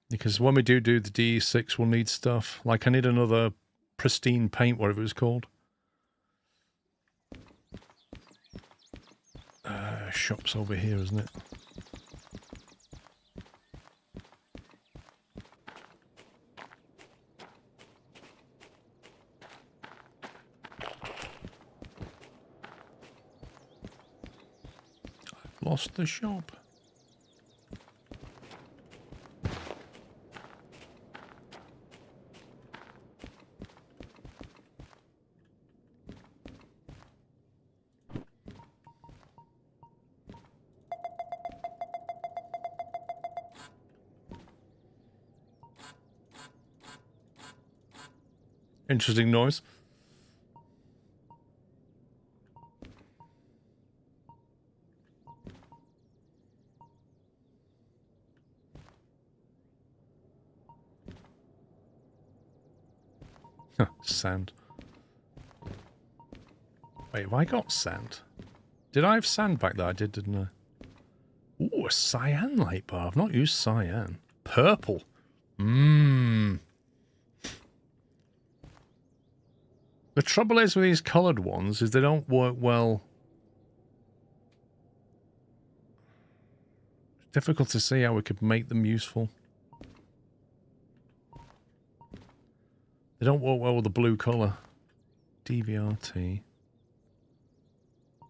Because when we do the D6, we'll need stuff. Like, I need another pristine paint, whatever it was called. Shop's over here, isn't it? I've lost the shop. Interesting noise. Sand. Wait, have I got sand? Did I have sand back there? I did, didn't I? Ooh, a cyan light bar. I've not used cyan. Purple. Mmm. The trouble is with these coloured ones is they don't work well. It's difficult to see how we could make them useful. They don't work well with the blue colour. DVRT.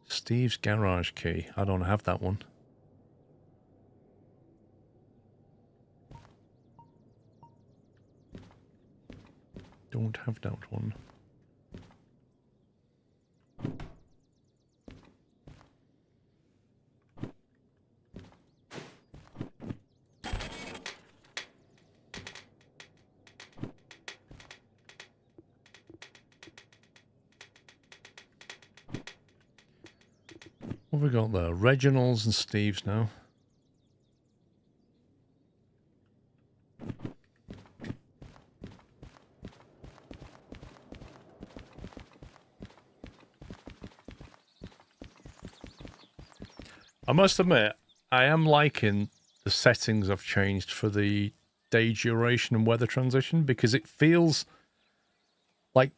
Steve's garage key. I don't have that one. Don't have that one. What have we got there? Reginald's and Steve's now. I must admit, I am liking the settings I've changed for the day duration and weather transition because it feels like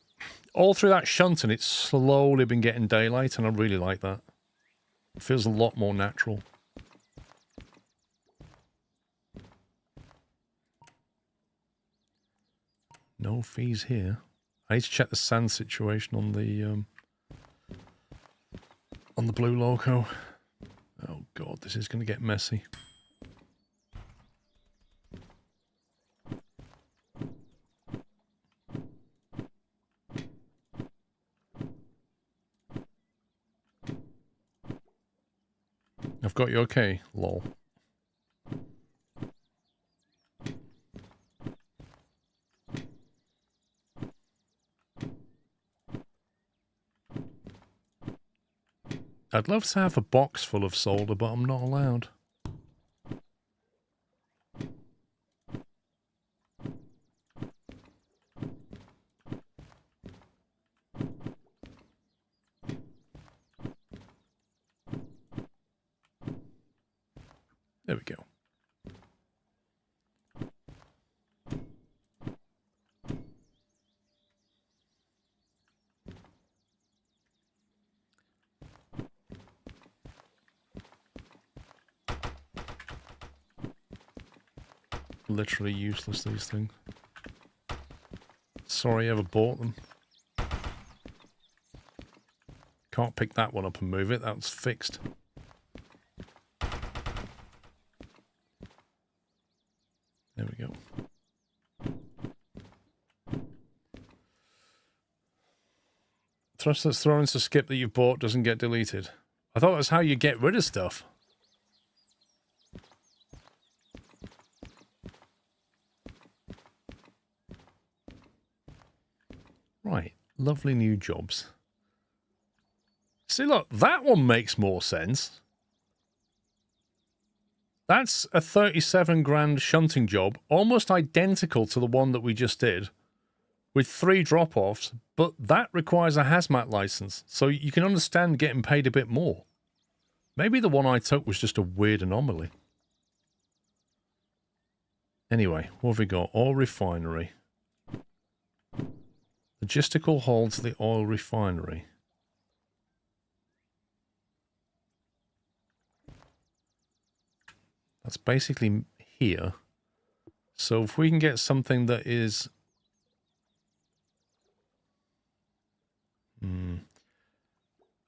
all through that shunting, it's slowly been getting daylight and I really like that. It feels a lot more natural. No fees here. I need to check the sand situation on the blue loco. Oh god, this is going to get messy. I've got you okay, lol. I'd love to have a box full of solder, but I'm not allowed. There we go. Literally useless, these things. Sorry I ever bought them. Can't pick that one up and move it, that's fixed. There we go. Thrust that's thrown into skip that you've bought doesn't get deleted. I thought that's how you get rid of stuff. Right, lovely new jobs. See, look, that one makes more sense. That's a 37 grand shunting job, almost identical to the one that we just did, with 3 drop-offs, but that requires a hazmat license, so you can understand getting paid a bit more. Maybe the one I took was just a weird anomaly. Anyway, what have we got? Oil refinery. Logistical hold to the oil refinery. That's basically here. So if we can get something that is...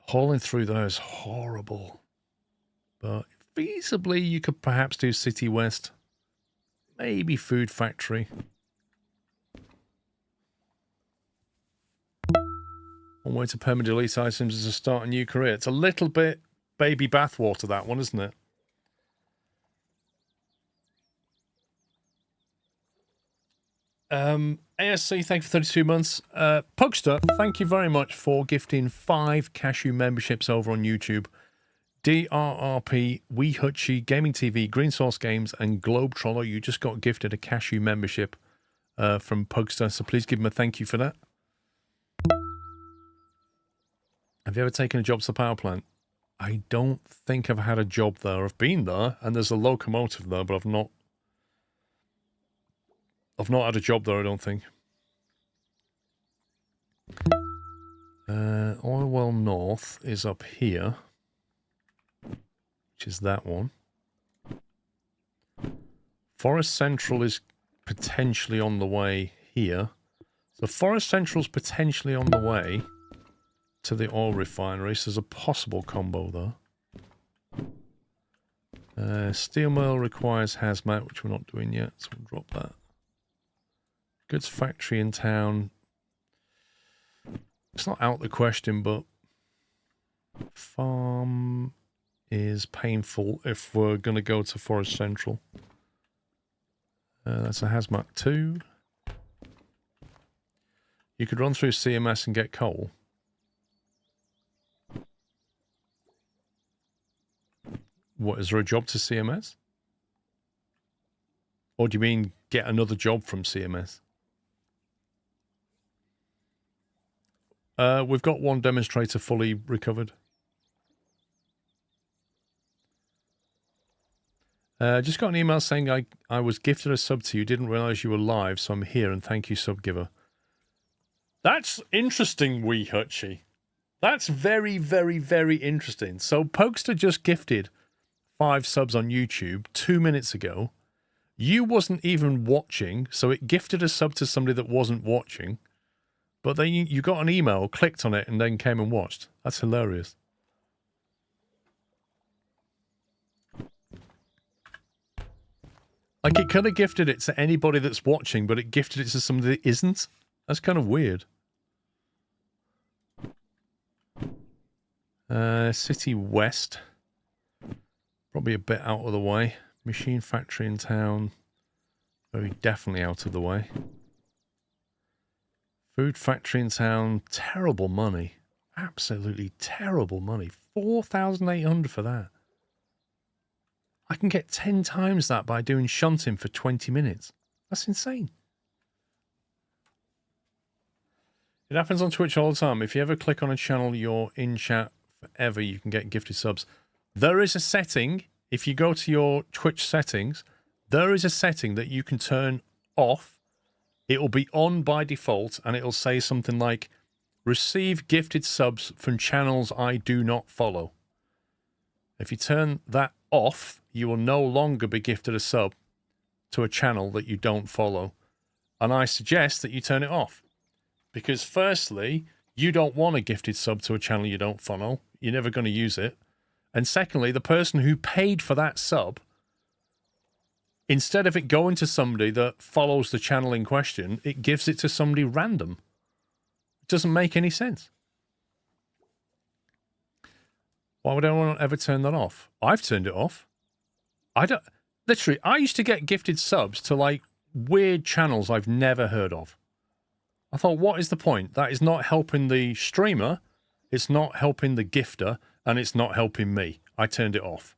hauling through there is horrible. But feasibly you could perhaps do City West. Maybe Food Factory. One way to perma-delete items is to start a new career. It's a little bit baby bathwater, that one, isn't it? ASC, thank you for 32 months. Pugster, thank you very much for gifting 5 cashew memberships over on YouTube. DRRP, Wee Hutchie, Gaming TV, Green Source Games, and Globetroller. You just got gifted a cashew membership from Pugster, so please give him a thank you for that. Have you ever taken a job to the power plant? I don't think I've had a job there. I've been there, and there's a locomotive there, but I've not had a job there, I don't think. Oil Well North is up here, which is that one. Forest Central is potentially on the way here. So Forest Central's potentially on the way to the oil refinery, so there's a possible combo there. Steel mill requires hazmat, which we're not doing yet, so we'll drop that. Goods factory in town. It's not out the question, but farm is painful if we're going to go to Forest Central. That's a hazmat 2. You could run through CMS and get coal. What, is there a job to CMS? Or do you mean get another job from CMS? We've got one demonstrator fully recovered. Just got an email saying I was gifted a sub to you. Didn't realize you were live, so I'm here and thank you, sub giver. That's interesting, Wee Hutchie. That's very, very, very interesting. So Pokester just gifted 5 subs on YouTube 2 minutes ago. You wasn't even watching, so it gifted a sub to somebody that wasn't watching. But then you got an email, clicked on it, and then came and watched. That's hilarious. Like, it could have gifted it to anybody that's watching, but it gifted it to somebody that isn't. That's kind of weird. City West. Probably a bit out of the way. Machine factory in town. Very definitely out of the way. Food factory in town. Terrible money. Absolutely terrible money. 4,800 for that. I can get 10 times that by doing shunting for 20 minutes. That's insane. It happens on Twitch all the time. If you ever click on a channel, you're in chat forever. You can get gifted subs. There is a setting. If you go to your Twitch settings, there is a setting that you can turn off. It will be on by default, and it will say something like, receive gifted subs from channels I do not follow. If you turn that off, you will no longer be gifted a sub to a channel that you don't follow. And I suggest that you turn it off. Because firstly, you don't want a gifted sub to a channel you don't follow. You're never going to use it. And secondly, the person who paid for that sub, instead of it going to somebody that follows the channel in question, it gives it to somebody random. It doesn't make any sense. Why would anyone ever turn that off? I've turned it off. Literally, I used to get gifted subs to like weird channels I've never heard of. I thought, what is the point? That is not helping the streamer, it's not helping the gifter, and it's not helping me. I turned it off.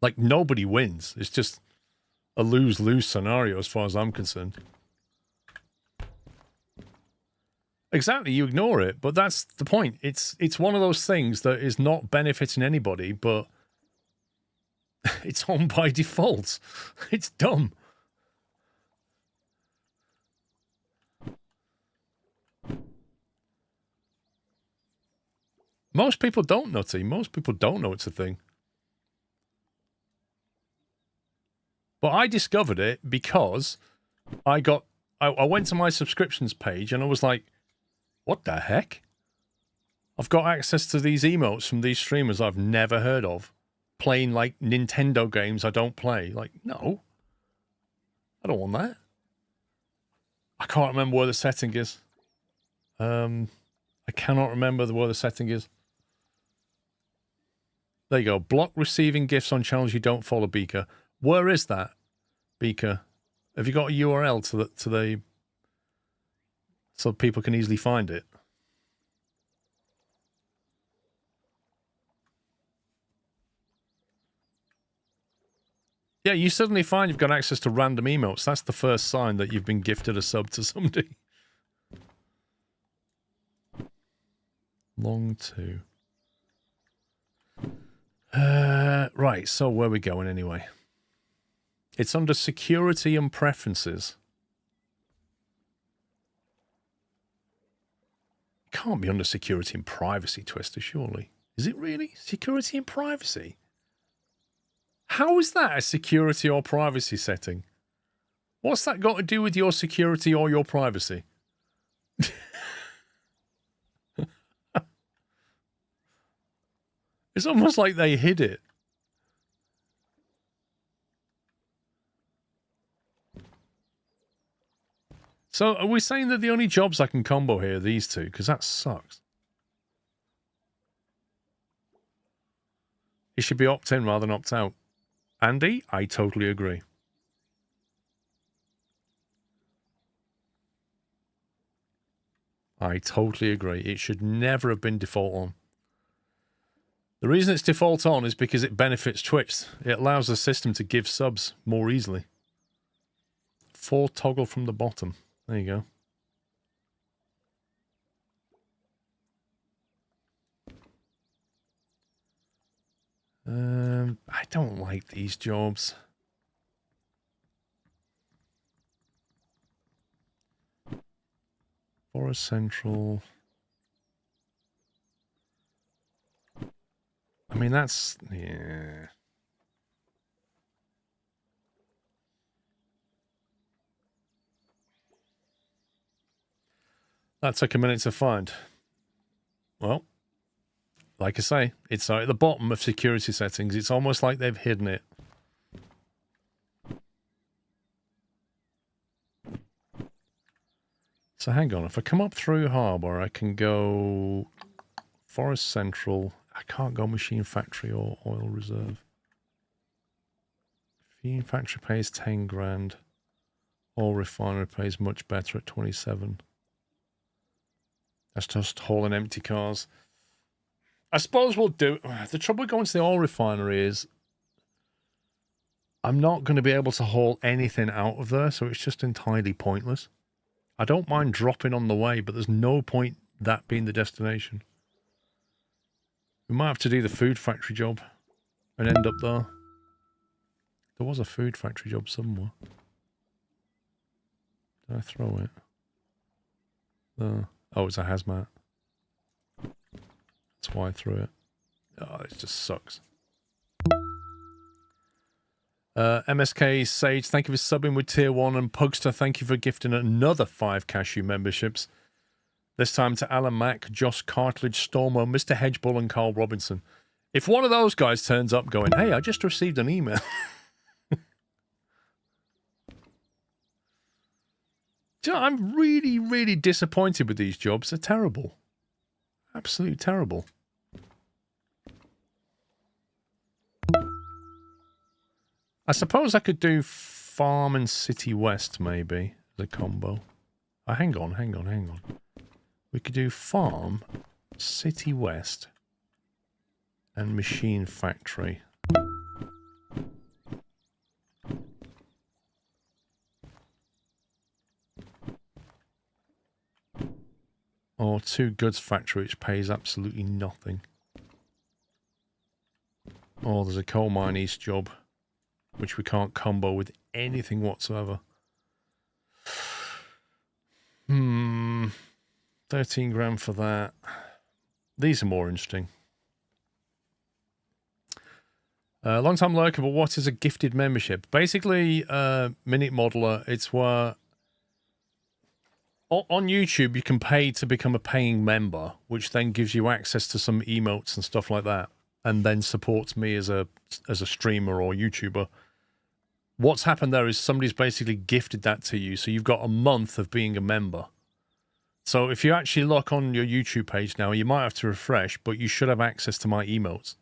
Like, nobody wins. It's just a lose-lose scenario as far as I'm concerned. Exactly, you ignore it, but that's the point. It's one of those things that is not benefiting anybody, but it's on by default. It's dumb. Most people don't, Nutty. Most people don't know it's a thing. But I discovered it because I went to my subscriptions page and I was like, what the heck? I've got access to these emotes from these streamers I've never heard of, playing like Nintendo games I don't play. Like, no, I don't want that. I can't remember where the setting is. I cannot remember where the setting is. There you go. Block receiving gifts on channels you don't follow, Beaker. Where is that, Beaker? Have you got a URL to the so people can easily find it? Yeah, you suddenly find you've got access to random emotes. That's the first sign that you've been gifted a sub to somebody. Long 2. Right, so where are we going anyway? It's under security and preferences. It can't be under security and privacy, Twister, surely. Is it really? Security and privacy? How is that a security or privacy setting? What's that got to do with your security or your privacy? It's almost like they hid it. So are we saying that the only jobs I can combo here are these two? Because that sucks. It should be opt-in rather than opt-out. Andy, I totally agree. I totally agree. It should never have been default on. The reason it's default on is because it benefits Twitch. It allows the system to give subs more easily. 4 toggle from the bottom. There you go. I don't like these jobs. Forest Central. I mean, that's... yeah. That took a minute to find. Well, like I say, it's at the bottom of security settings. It's almost like they've hidden it. So hang on. If I come up through Harbour, I can go Forest Central. I can't go Machine Factory or Oil Reserve. Machine Factory pays 10 grand. Oil refinery pays much better at 27. That's just hauling empty cars. I suppose we'll do... The trouble with going to the oil refinery is I'm not going to be able to haul anything out of there, so it's just entirely pointless. I don't mind dropping on the way, but there's no point that being the destination. We might have to do the food factory job and end up there. There was a food factory job somewhere. Did I throw it? There. Oh, it's a hazmat. That's why I threw it. Oh, it just sucks. MSK Sage, thank you for subbing with Tier 1. And Pugster, thank you for gifting another 5 cashew memberships. This time to Alan Mack, Josh Cartledge, Stormo, Mr. Hedgebull, and Carl Robinson. If one of those guys turns up going, hey, I just received an email. I'm really, really disappointed with these jobs. They're terrible. Absolutely terrible. I suppose I could do Farm and City West, maybe, as a combo. Oh, hang on. We could do Farm, City West, and Machine Factory. Or 2 goods factory, which pays absolutely nothing. Or there's a coal mine east job, which we can't combo with anything whatsoever. 13 grand for that. These are more interesting. Long time lurker, but what is a gifted membership? Basically, Minute Modeler, it's where... On YouTube, you can pay to become a paying member, which then gives you access to some emotes and stuff like that, and then supports me as a streamer or YouTuber. What's happened there is somebody's basically gifted that to you, so you've got a month of being a member. So if you actually look on your YouTube page now, you might have to refresh, but you should have access to my emotes.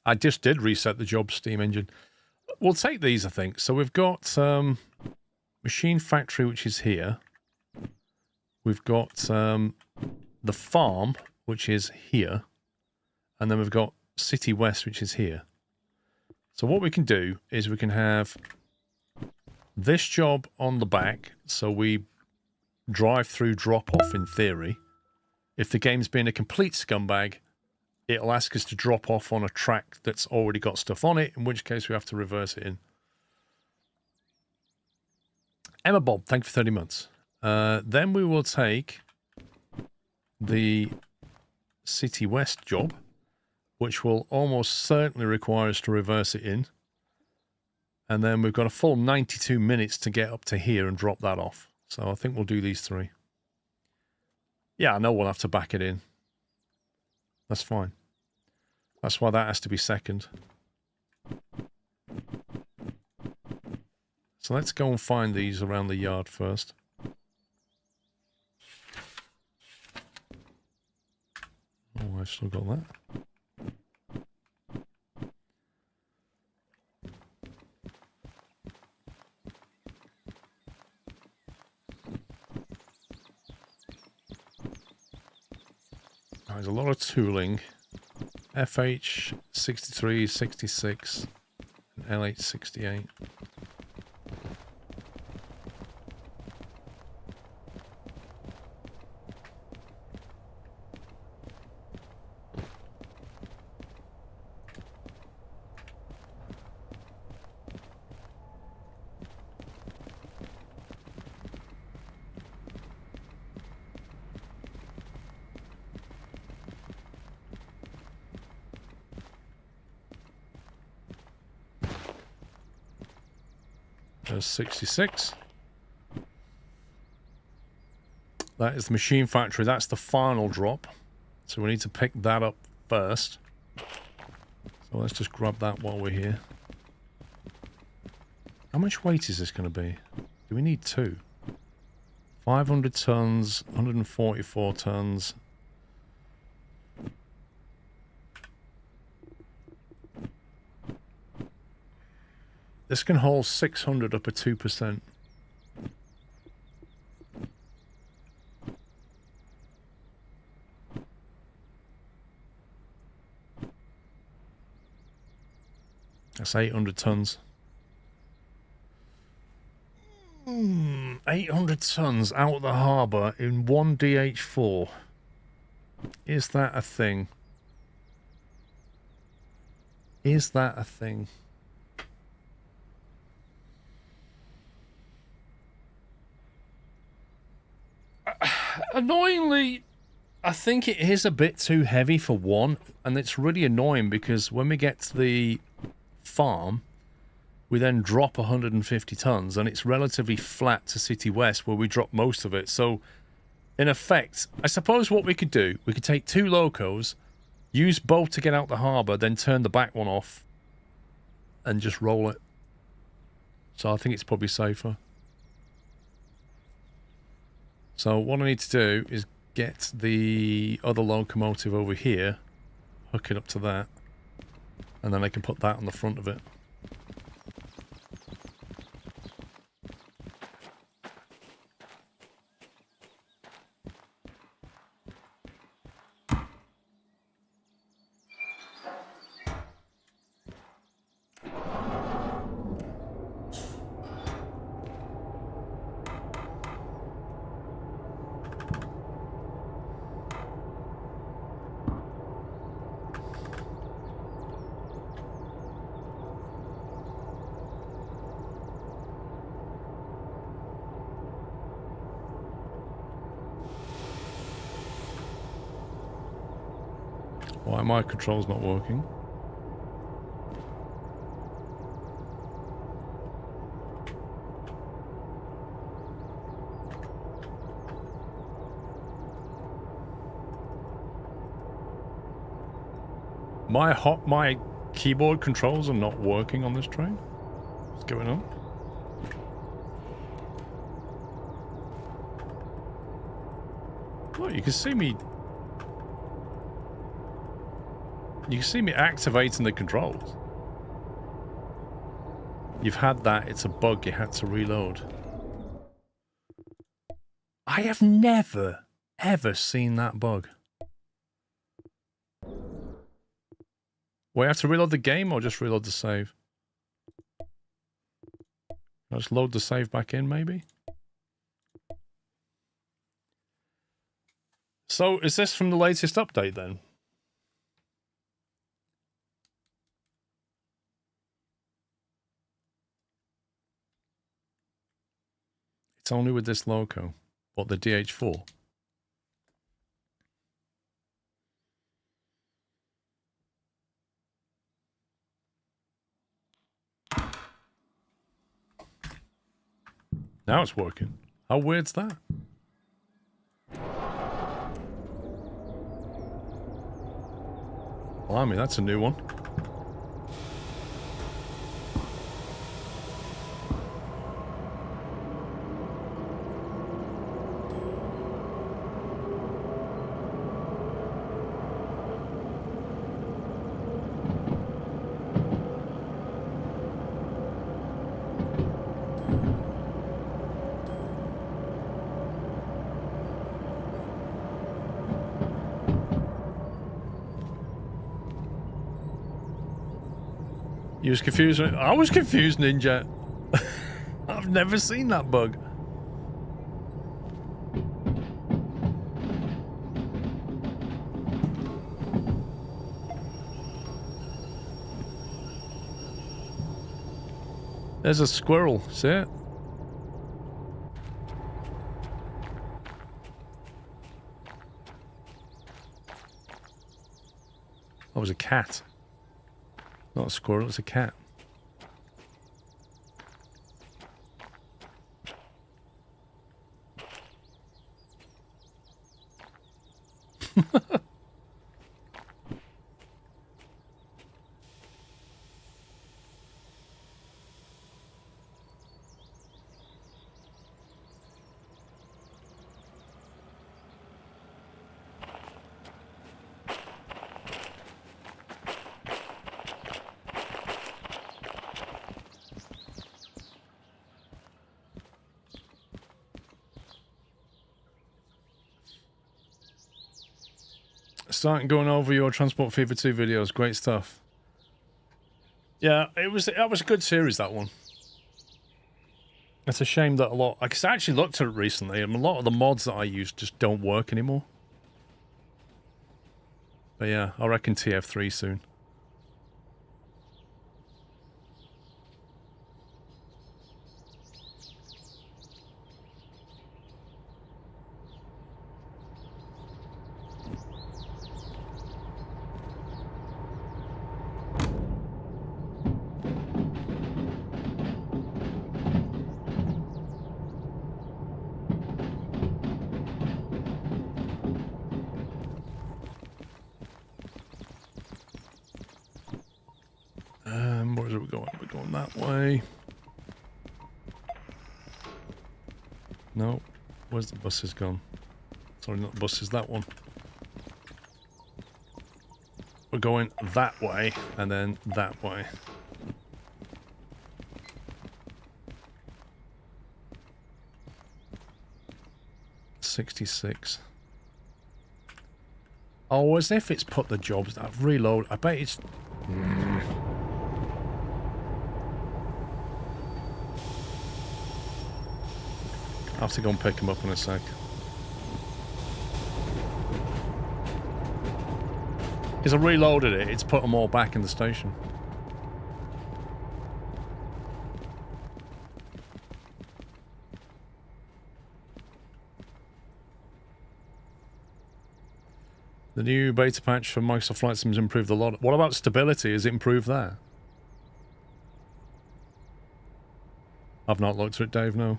I just did reset the job Steam engine. We'll take these, I think. So we've got Machine Factory, which is here. We've got the farm, which is here. And then we've got City West, which is here. So what we can do is we can have this job on the back. So we drive through drop-off in theory. If the game's been a complete scumbag, it'll ask us to drop off on a track that's already got stuff on it, in which case we have to reverse it in. Emma Bob, thank you for 30 months. Then we will take the City West job, which will almost certainly require us to reverse it in. And then we've got a full 92 minutes to get up to here and drop that off. So I think we'll do these 3. Yeah, I know we'll have to back it in. That's fine. That's why that has to be second. So let's go and find these around the yard first. Oh, I've still got that. There's a lot of tooling. FH 63, 66, and LH 68. There's 66. That is the Machine Factory. That's the final drop. So we need to pick that up first. So let's just grab that while we're here. How much weight is this going to be? Do we need 2? 500 tons, 144 tons. This can hold 600 up at 2%. That's 800 tons. 800 tons out of the harbour in one DH4. Is that a thing? Is that a thing? Annoyingly, I think it is a bit too heavy for one, and it's really annoying because when we get to the farm, we then drop 150 tons, and it's relatively flat to City West where we drop most of it. So, in effect, I suppose what we could do, we could take 2 locos, use both to get out the harbour, then turn the back one off, and just roll it. So I think it's probably safer. So what I need to do is get the other locomotive over here, hook it up to that, and then I can put that on the front of it. Why my control's not working? My keyboard controls are not working on this train. What's going on? Look, you can see me. You can see me activating the controls. You've had that. It's a bug. You had to reload. I have never, ever seen that bug. Wait, I have to reload the game or just reload the save? I'll just load the save back in, maybe? So, is this from the latest update, then? It's only with this loco. What, the DH4? Now it's working. How weird's that? Blimey, that's a new one. You was confused. I was confused, Ninja. I've never seen that bug. There's a squirrel. See it? That was a cat. Not a squirrel, it's a cat. Starting going over your Transport Fever 2 videos. Great stuff. Yeah, that was a good series, that one. It's a shame that I actually looked at it recently, and a lot of the mods that I use just don't work anymore. But yeah, I reckon TF3 soon. Where are we going? We're going that way. No. Where's the buses gone? Sorry, not the buses, that one. We're going that way, and then that way. $66. Oh, as if it's put the jobs. I've reloaded. I bet it's... I'll have to go and pick him up in a sec. Because I reloaded it, it's put them all back in the station. The new beta patch for Microsoft Flight Sim's improved a lot. What about stability? Has it improved there? I've not looked at it, Dave, no.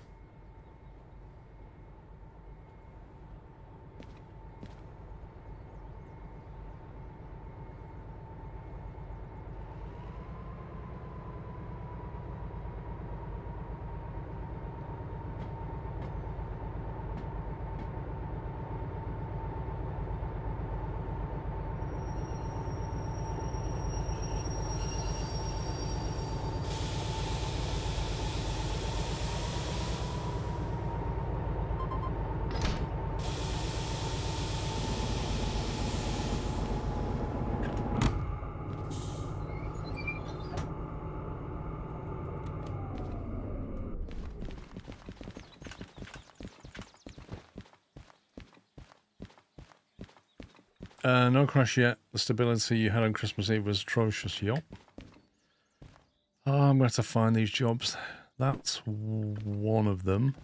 No crash yet. The stability you had on Christmas Eve was atrocious. Yup. Oh, I'm going to have to find these jobs. That's one of them.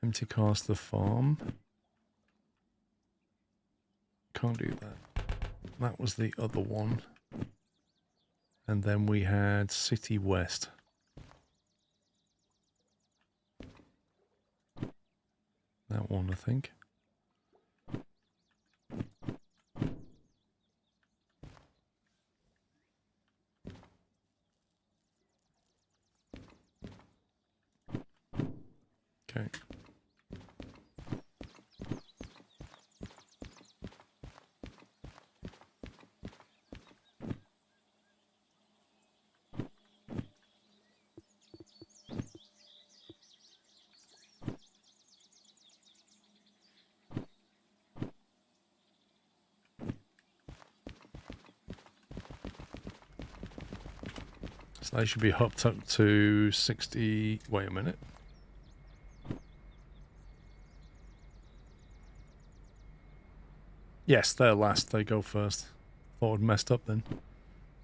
Empty cars to the farm. Can't do that. That was the other one. And then we had City West. That one, I think. Okay. So they should be hooked up to 60... Wait a minute. Yes, they're last. They go first. Thought I'd messed up then.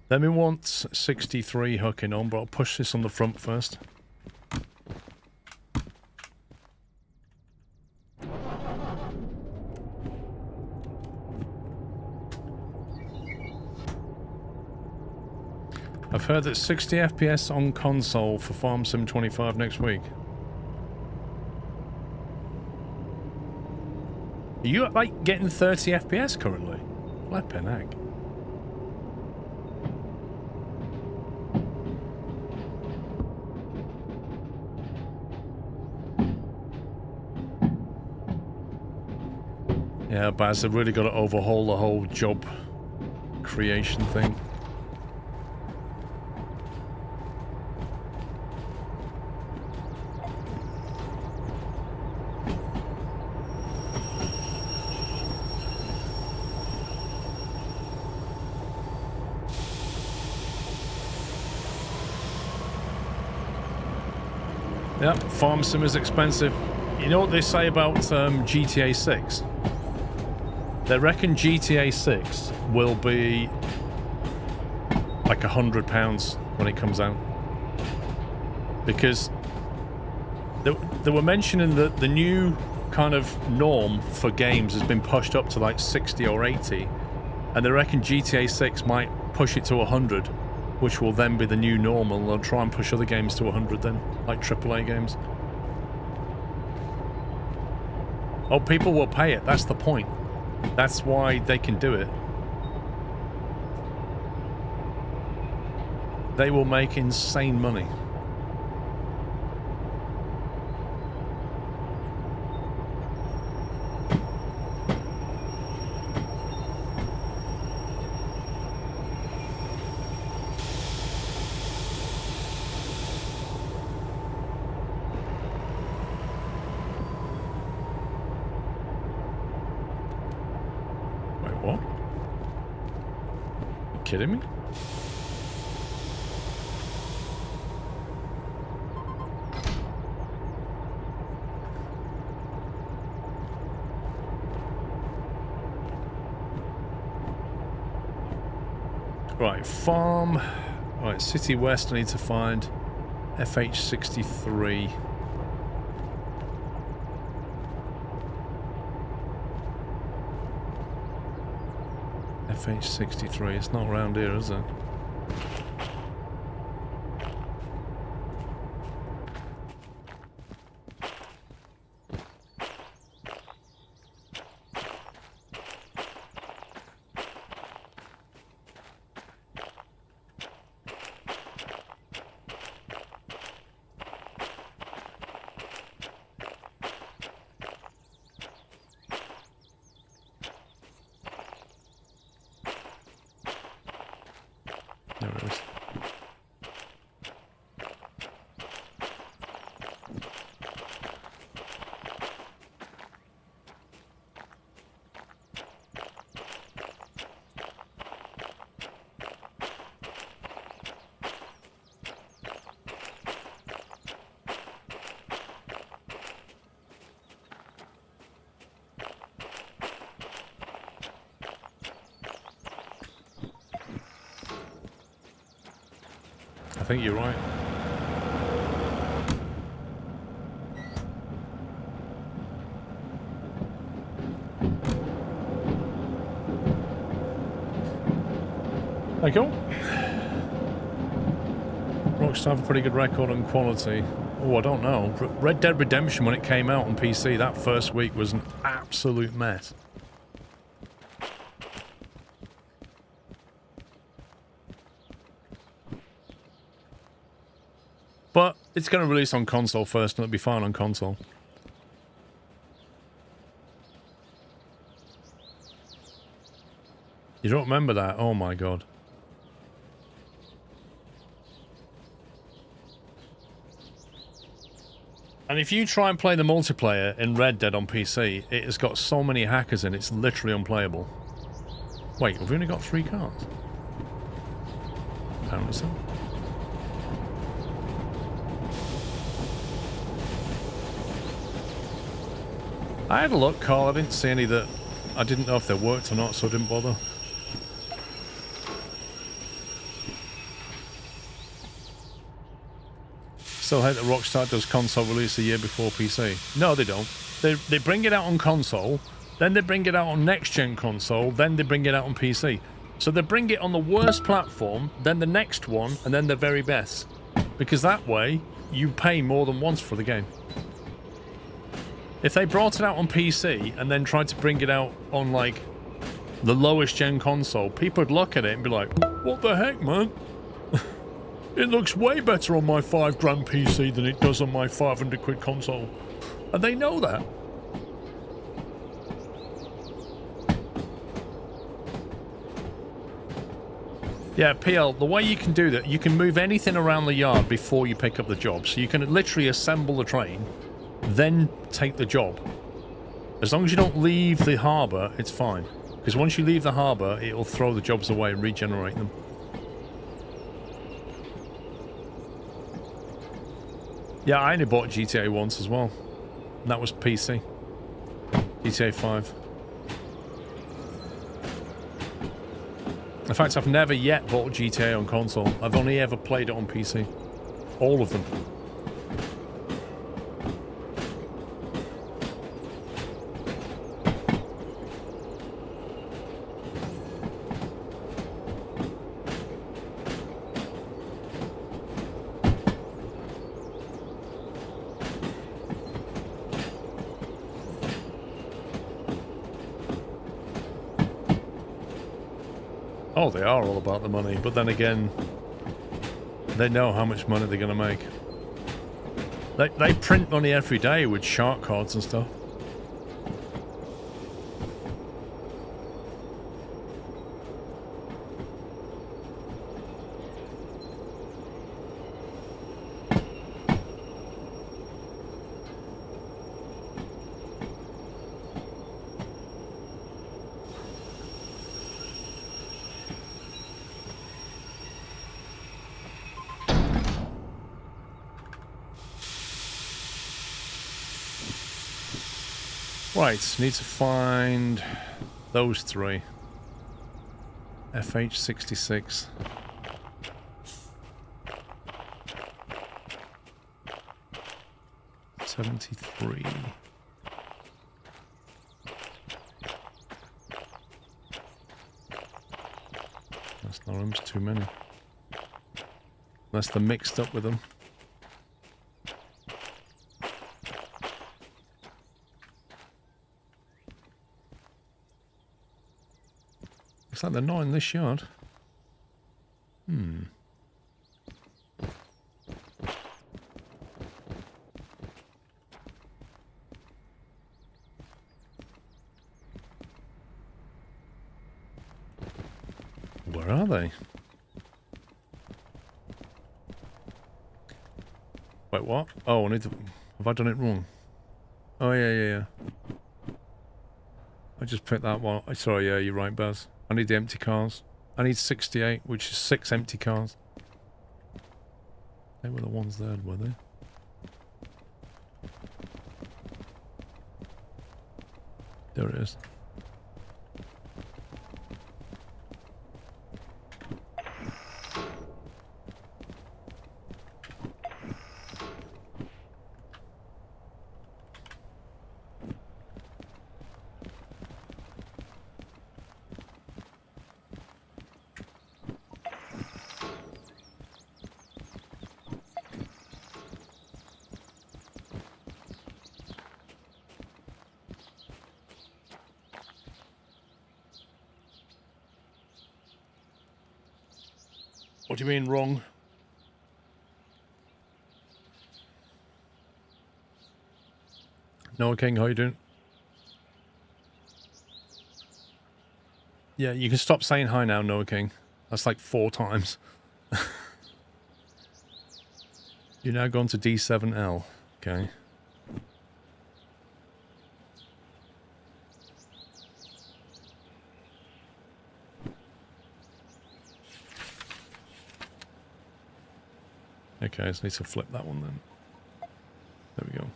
Then we want 63 hooking on, but I'll push this on the front first. I've heard that 60 FPS on console for Farm Sim 25 next week. Are you, like, getting 30 FPS currently? Flippin' heck. Yeah, Baz, they've really got to overhaul the whole job creation thing. Yep, farm sim is expensive. You know what they say about GTA 6? They reckon GTA 6 will be like £100 when it comes out. Because they were mentioning that the new kind of norm for games has been pushed up to like 60 or 80, and they reckon GTA 6 might push it to 100, which will then be the new normal. They'll try and push other games to 100 then, like AAA games. Oh, people will pay it. That's the point. That's why they can do it. They will make insane money. Kidding me? Right, farm. Right, City West, I need to find FH63. FH63, it's not around here, is it? There it is. I think you're right. There you go. Rockstar have a pretty good record on quality. Oh, I don't know. Red Dead Redemption, when it came out on PC, that first week was an absolute mess. But it's going to release on console first, and it'll be fine on console. You don't remember that? Oh my god. And if you try and play the multiplayer in Red Dead on PC, it has got so many hackers in, it's literally unplayable. Wait, have we only got 3 cars? Apparently so. I had a look, Carl. I didn't see any that... I didn't know if they worked or not, so I didn't bother. Still hate that Rockstar does console release a year before PC. No, they don't. They bring it out on console, then they bring it out on next-gen console, then they bring it out on PC. So they bring it on the worst platform, then the next one, and then the very best. Because that way, you pay more than once for the game. If they brought it out on PC and then tried to bring it out on, like, the lowest gen console, people would look at it and be like, what the heck, man? It looks way better on my $5 grand PC than it does on my 500 quid console. And they know that. Yeah, PL, the way you can do that, you can move anything around the yard before you pick up the job. So you can literally assemble the train, then take the job. As long as you don't leave the harbour, it's fine. Because once you leave the harbour, it'll throw the jobs away and regenerate them. Yeah, I only bought GTA once as well. And that was PC. GTA 5. In fact, I've never yet bought GTA on console. I've only ever played it on PC. All of them. Oh, they are all about the money, but then again, they know how much money they're going to make. They print money every day with shark cards and stuff. Right, need to find those three. FH66. $73. That's not them, it's too many. Unless they're mixed up with them. Looks like they're not in this yard. Where are they? Wait, what? Oh, I need to... Have I done it wrong? Oh, yeah. I just picked that one. Sorry, yeah, you're right, Baz. I need the empty cars. I need 68, which is 6 empty cars. They were the ones there, were they? There it is. What do you mean, wrong? Noah King, how you doing? Yeah, you can stop saying hi now, Noah King. That's like 4 times. You're now gone to D7L. Okay. Okay, I just need to flip that one then. There we go.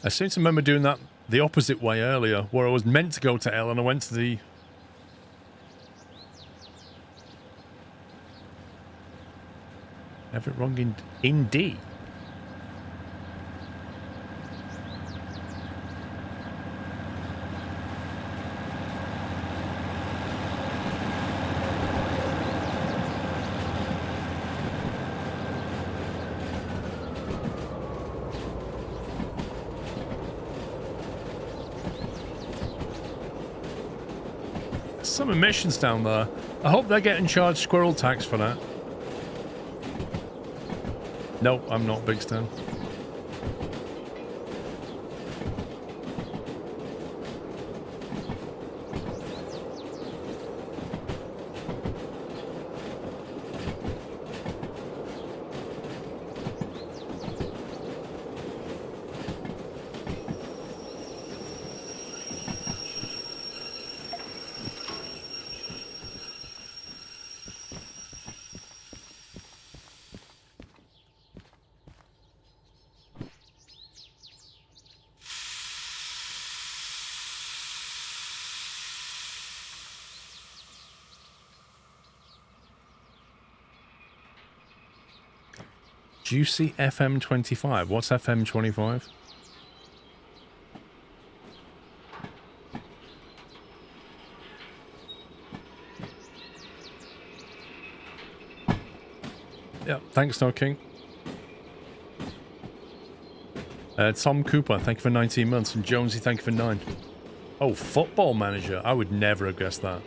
I seem to remember doing that the opposite way earlier, where I was meant to go to L and I went to the... Have it wrong in D. Some emissions down there. I hope they're getting charged squirrel tax for that. No, I'm not, Big Stan. Juicy FM25. What's FM25? Yep, thanks, No King. Tom Cooper, thank you for 19 months. And Jonesy, thank you for 9. Oh, Football Manager. I would never have guessed that.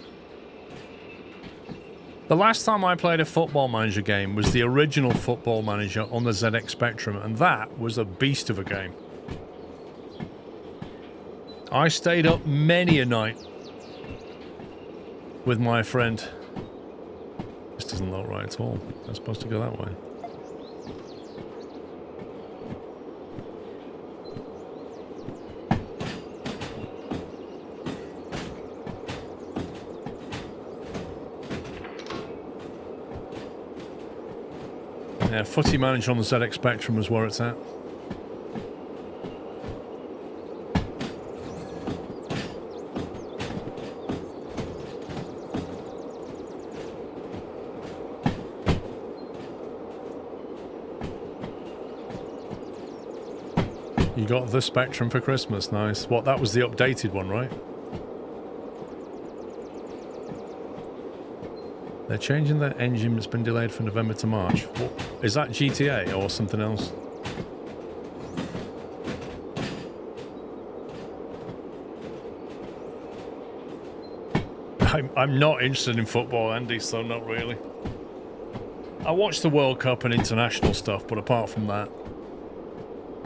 The last time I played a Football Manager game was the original Football Manager on the ZX Spectrum, and that was a beast of a game. I stayed up many a night with my friend. This doesn't look right at all. I'm supposed to go that way. Yeah, Footy Manager on the ZX Spectrum was where it's at. You got the Spectrum for Christmas, nice. What, that was the updated one, right? They're changing the engine that's been delayed from November to March. What, is that GTA or something else? I'm not interested in football, Andy, so not really. I watch the World Cup and international stuff, but apart from that,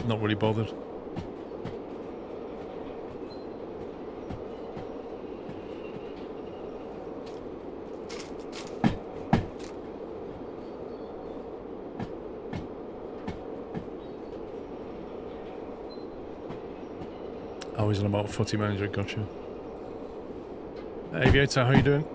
not really bothered. Oh, he's on about Footy Manager, gotcha. Aviator, how you doing?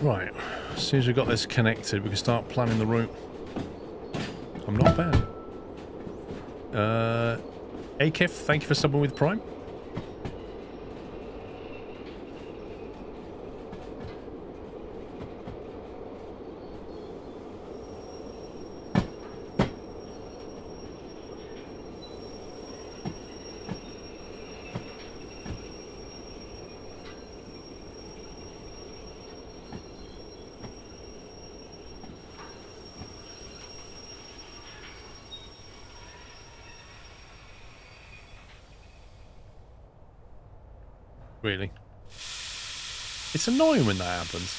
Right, as soon as we've got this connected, we can start planning the route. I'm not bad. Akif, thank you for subbing with Prime. Really? It's annoying when that happens.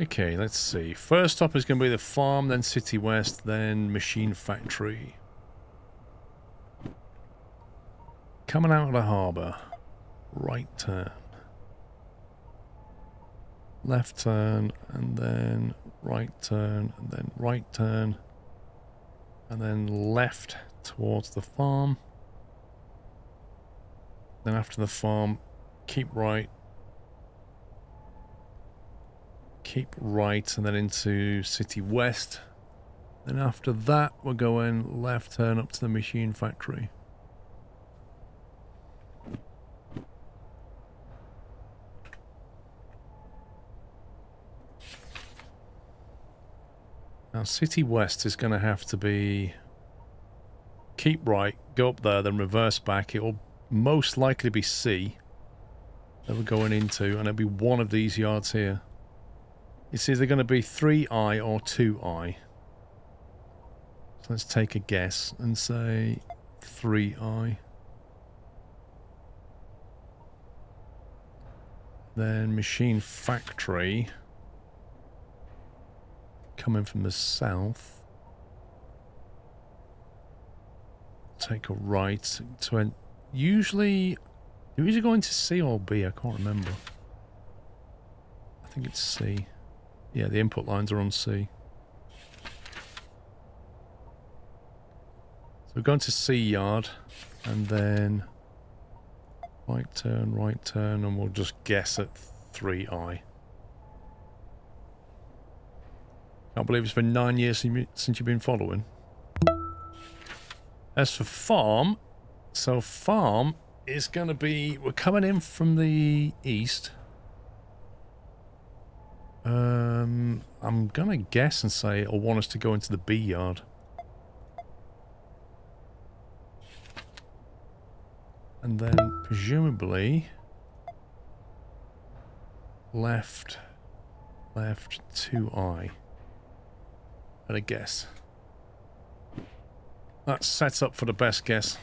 Okay, let's see. First stop is going to be the farm, then City West, then Machine Factory. Coming out of the harbour. Right turn. Left turn, and then right turn, and then right turn. And then left towards the farm. Then after the farm, keep right. Keep right, and then into City West. Then after that, we're going left turn up to the Machine Factory. Now, City West is going to have to be keep right, go up there, then reverse back. It will most likely be C that we're going into, and it'll be one of these yards here. It's either going to be 3I or 2I. So let's take a guess and say 3I. Then Machine Factory. Coming from the south. Take a right to usually going to C or B, I can't remember. think it's C. Yeah, the input lines are on C. So we're going to C yard, and then right turn, and we'll just guess at 3I. Can't believe it's been 9 years since you've been following. As for farm, so farm is going to be... We're coming in from the east. I'm going to guess and say it'll want us to go into the B yard. And then, presumably... Left 2I. At a guess. That sets up for the best guess.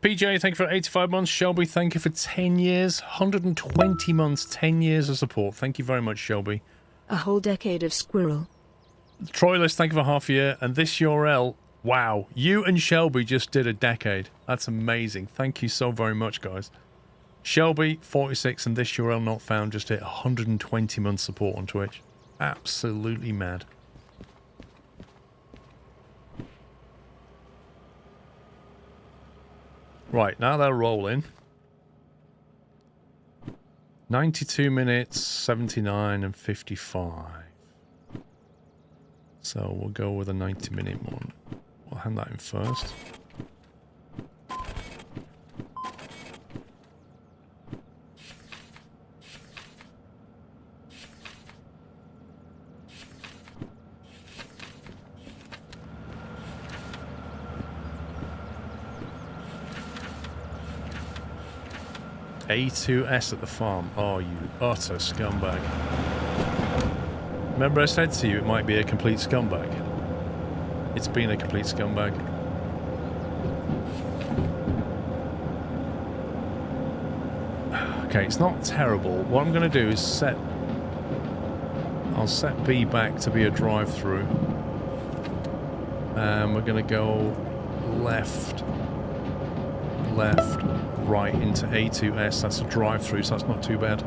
PJ, thank you for 85 months. Shelby, thank you for 10 years. 120 months, 10 years of support. Thank you very much, Shelby. A whole decade of squirrel. Troilus, thank you for half a year. And this URL, wow. You and Shelby just did a decade. That's amazing. Thank you so very much, guys. Shelby, 46, and this URL not found just hit 120 months support on Twitch. Absolutely mad. Right, now they're rolling. 92 minutes, 79 and 55. So we'll go with a 90-minute one. We'll hand that in first. A2S at the farm. Oh, you utter scumbag. Remember I said to you it might be a complete scumbag? It's been a complete scumbag. Okay, it's not terrible. What I'm going to do is set... I'll set B back to be a drive-through. And we're going to go left, right into A2S. That's a drive-through, so that's not too bad.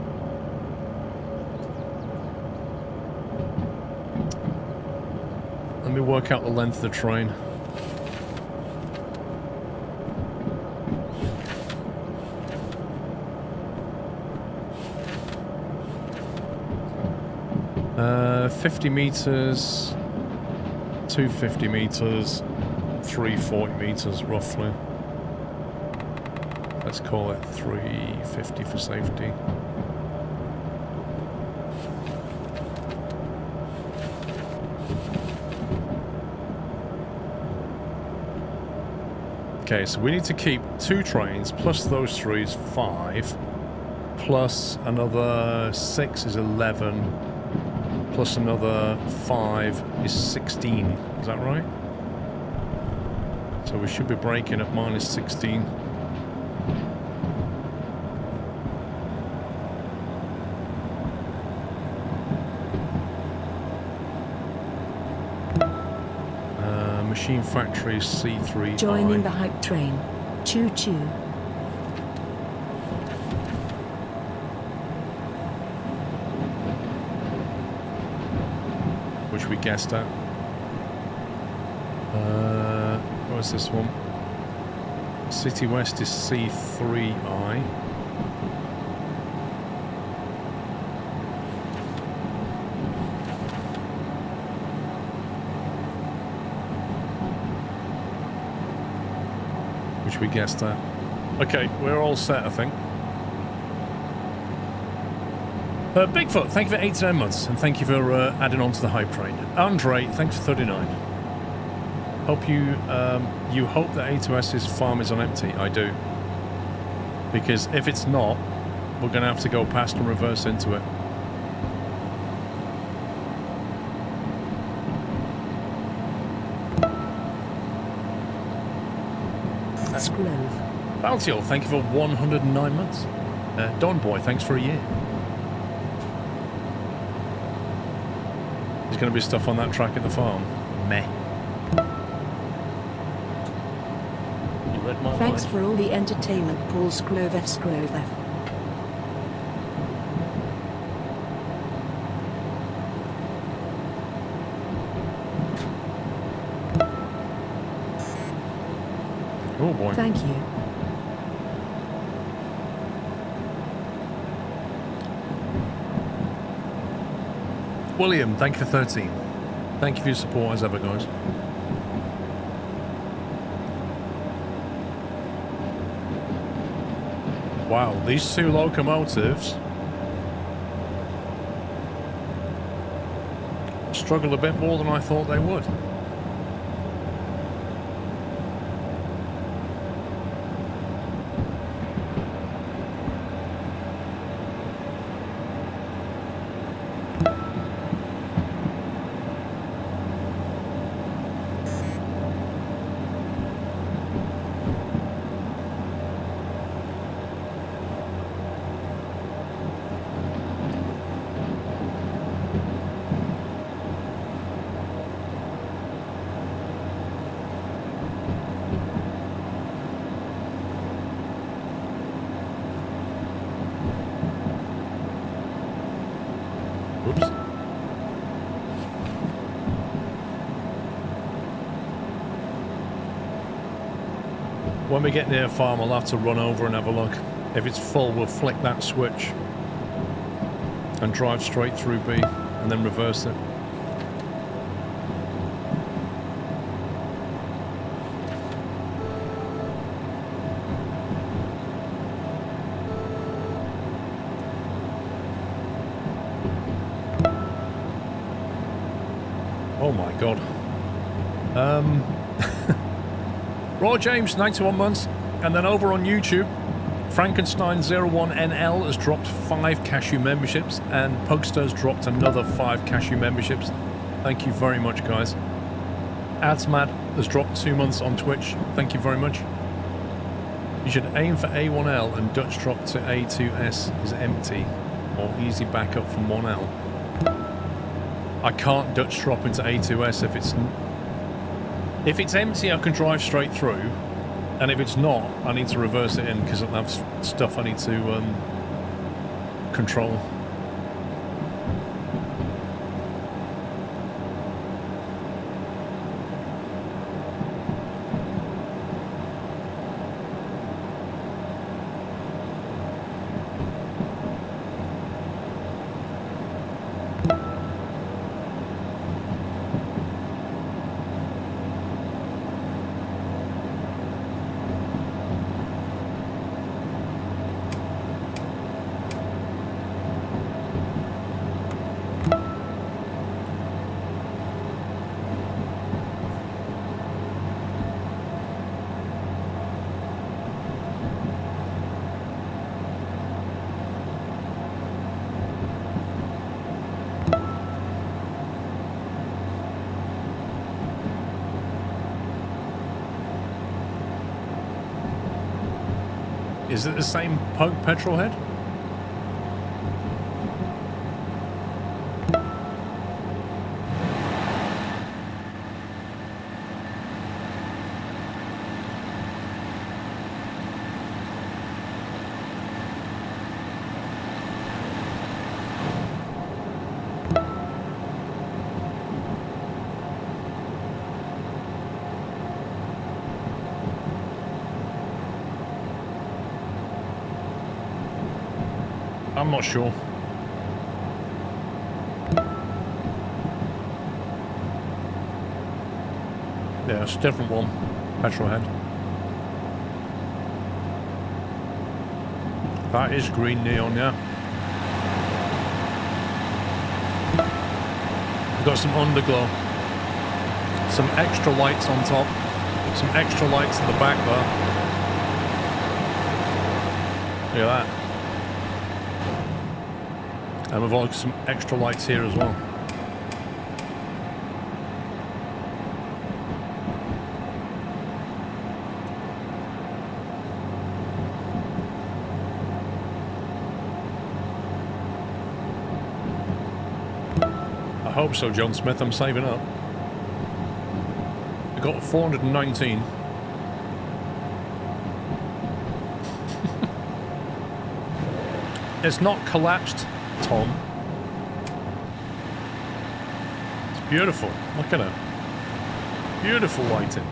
Let me work out the length of the train. Uh, 50 meters, 250 meters, 340 meters roughly. Let's call it 350 for safety. Okay, so we need to keep 2 trains, plus those 3 is 5, plus another 6 is 11, plus another 5 is 16. Is that right? So we should be braking at minus 16. Machine Factory C3. Joining the hype train. Choo choo. Which we guessed at. What's this one? City West is C3I. We guessed that. Okay, we're all set, I think. Bigfoot, thank you for 89 months, and thank you for adding on to the hype train. Andre, thanks for 39. Hope you you hope that A2S's farm is on empty. I do. Because if it's not, we're going to have to go past and reverse into it. Scrove. Baltiol, thank you for 109 months. Don Boy, thanks for a year. There's going to be stuff on that track at the farm. Meh. You read my Thanks mind. for all the entertainment, Paul Scrove F. Scrove F. Oh boy. Thank you. William, thank you for 13. Thank you for your support as ever, guys. Wow, these two locomotives struggle a bit more than I thought they would. Oops. When we get near a farm, I'll have to run over and have a look. If it's full, we'll flick that switch and drive straight through B and then reverse it. Oh my god. Raw James, 91 months. And then over on YouTube, Frankenstein01NL has dropped 5 cashew memberships, and Pugster's dropped another 5 cashew memberships. Thank you very much, guys. Adsmad has dropped 2 months on Twitch. Thank you very much. You should aim for A1L and Dutch drop to A2S is empty, or easy backup from 1L. I can't Dutch drop into A2S if it's empty. I can drive straight through, and if it's not, I need to reverse it in because I have stuff I need to control. Is it the same petrol head? I'm not sure. Yeah, it's a different one. Petrol head. That is green neon, yeah. We've got some underglow. Some extra lights on top. Some extra lights in the back there. Look at that. And we've got some extra lights here as well. hope so, John Smith. I'm saving up. I got 419. It's not collapsed, Tom. It's beautiful. Look at it. Beautiful lighting.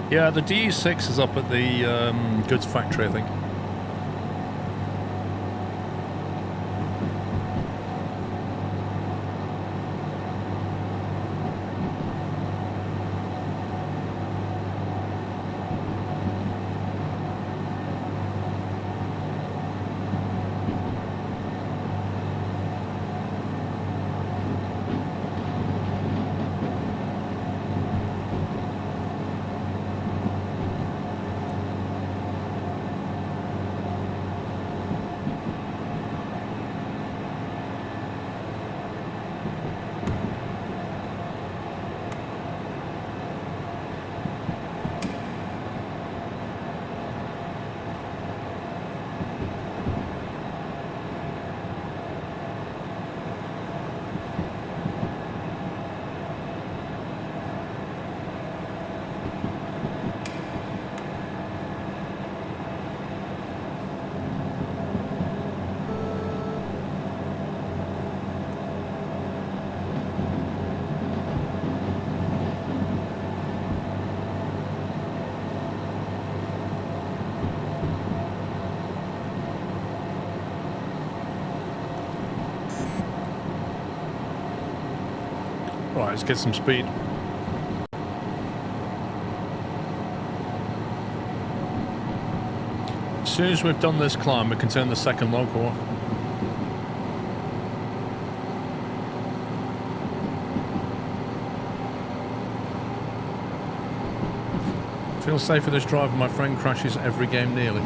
Yeah, the DE6 is up at the goods factory, I think. Right, let's get some speed. As soon as we've done this climb, we can turn the second local off. Feel safe with this drive. My friend crashes every game nearly.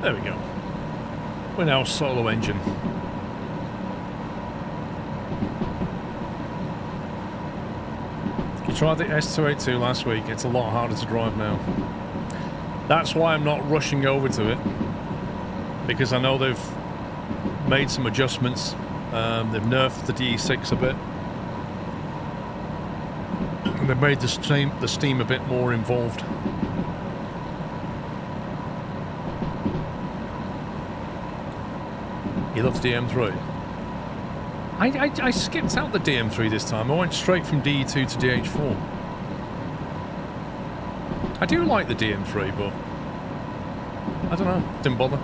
There we go. We're now solo engine. You tried the S282 last week, it's a lot harder to drive now. That's why I'm not rushing over to it, because I know they've made some adjustments. They've nerfed the DE6 a bit. And they've made the steam a bit more involved. He loves DM3. I skipped out the DM3 this time. I went straight from DE2 to DH4. I do like the DM3, but I don't know. Didn't bother.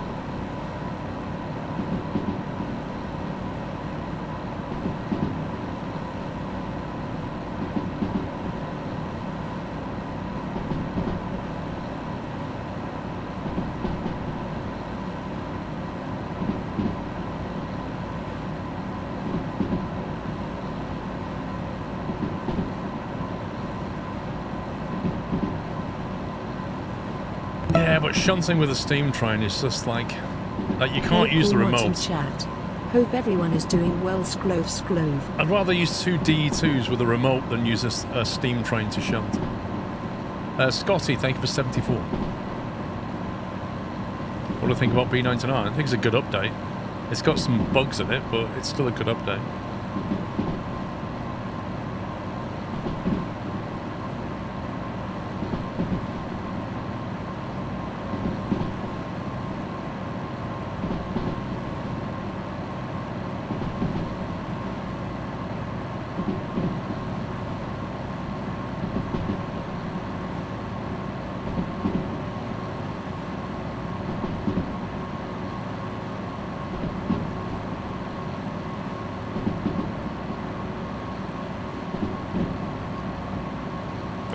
Yeah, but shunting with a steam train is just like you can't use the remote. Chat. Hope everyone is doing well. Sclove. I'd rather use two DE2s with a remote than use a steam train to shunt. Scotty, thank you for 74. What do I think about B99? I think it's a good update. It's got some bugs in it, but it's still a good update.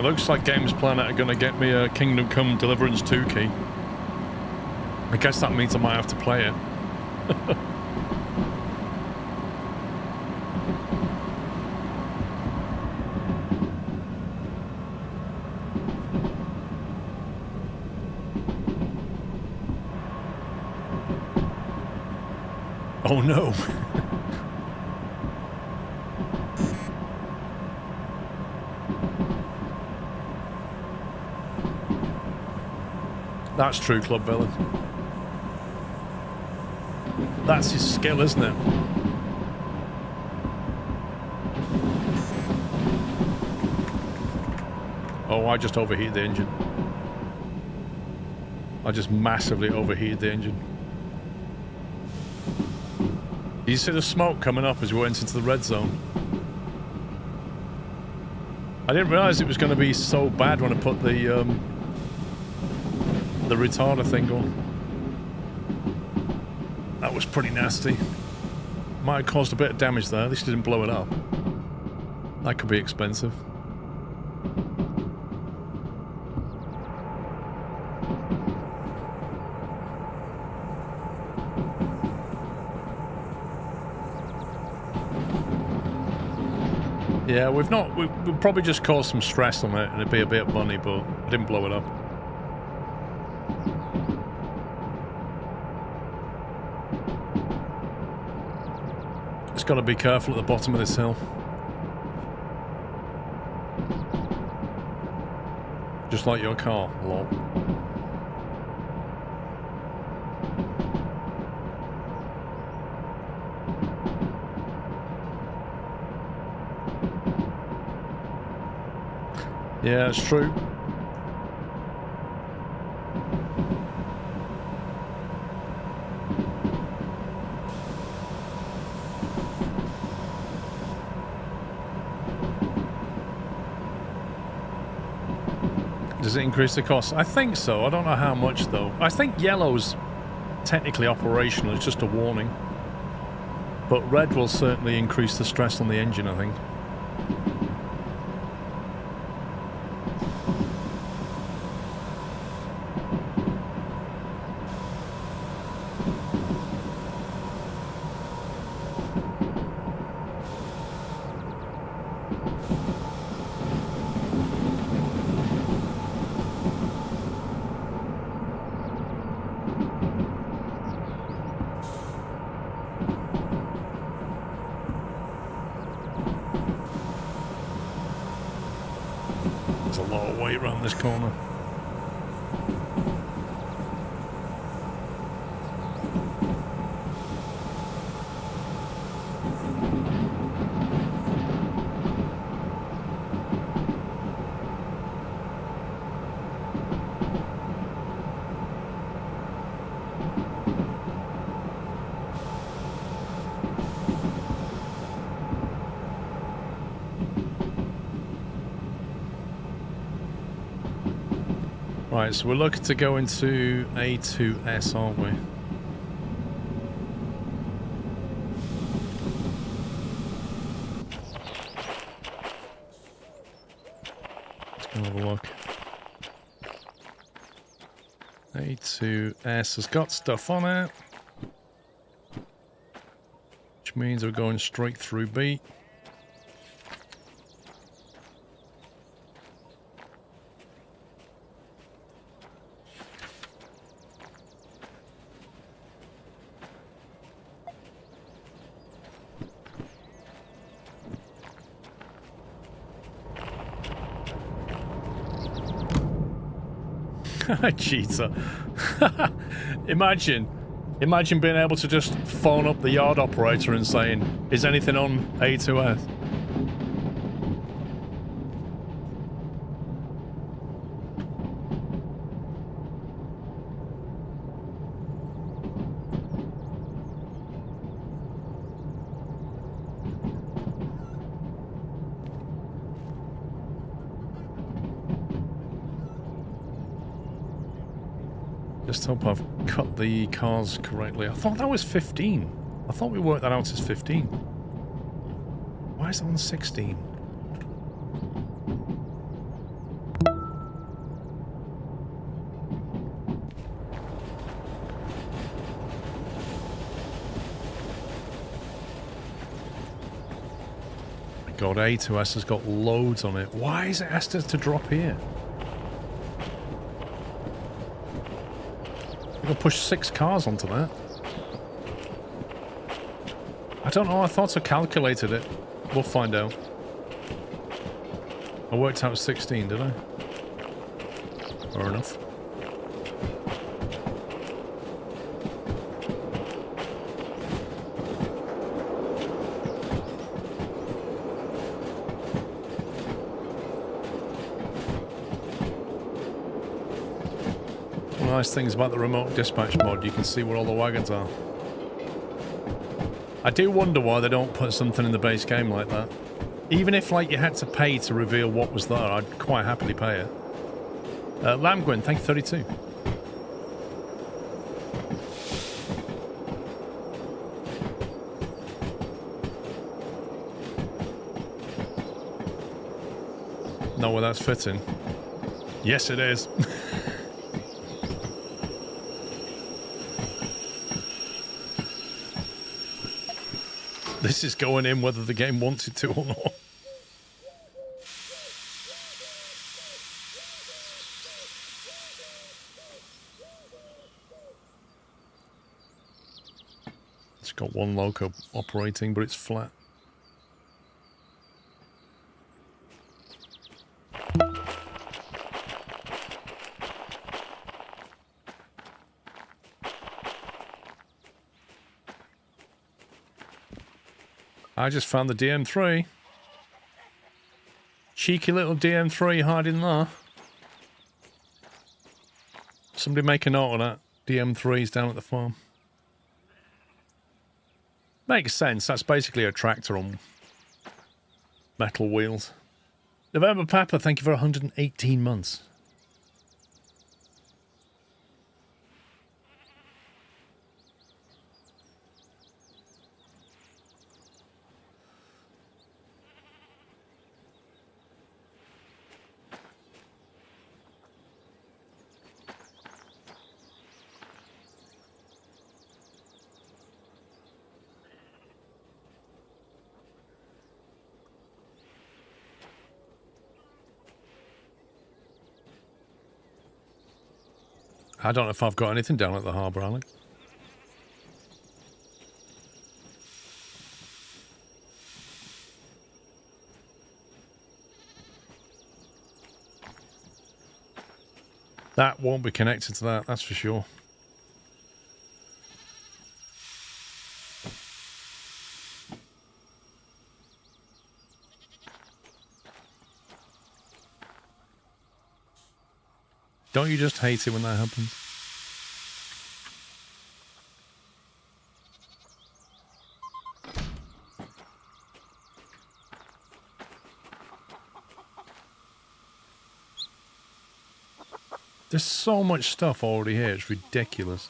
looks like Games Planet are going to get me a Kingdom Come Deliverance 2 key. I guess that means I might have to play it. Oh no. That's true, Club Villain. That's his skill, isn't it? Oh, I just overheated the engine. I just massively overheated the engine. You see the smoke coming up as we went into the red zone. I didn't realise it was going to be so bad when I put the retarder thing on. That was pretty nasty. Might have caused a bit of damage there. At least it didn't blow it up. That could be expensive. Yeah, we've probably just caused some stress on it and it'd be a bit bunny, but I didn't blow it up. Just got to be careful at the bottom of this hill. Just like your car, lol. Yeah, it's true. Does it increase the cost? I think so. I don't know how much though. I think yellow's technically operational. It's just a warning. But red will certainly increase the stress on the engine, I think. Corner. Right, so we're looking to go into A2S, aren't we? Let's go have a look. A2S has got stuff on it, which means we're going straight through B. Cheater. Imagine being able to just phone up the yard operator and saying, is anything on A2S? Just hope I've cut the cars correctly. I thought that was 15. I thought we worked that out as 15. Why is it on 16? God, A2S has got loads on it. Why is it asked us to drop here? We're going to push 6 cars onto that. I don't know, I thought I calculated it. We'll find out. I worked out 16, did I? Fair enough. One of the nice things about the remote dispatch mod, you can see where all the wagons are. I do wonder why they don't put something in the base game like that. Even if, like, you had to pay to reveal what was there, I'd quite happily pay it. Lamgwin, thank you, 32. Know where that's fitting? Yes, it is. This is going in whether the game wanted to or not. It's got one loco operating, but it's flat. I just found the DM3. Cheeky little DM3 hiding there. Somebody make a note of that. DM3's down at the farm. Makes sense. That's basically a tractor on metal wheels. November Papa, thank you for 118 months. I don't know if I've got anything down at the harbour, Alex. That won't be connected to that, that's for sure. Don't you just hate it when that happens? There's so much stuff already here, it's ridiculous.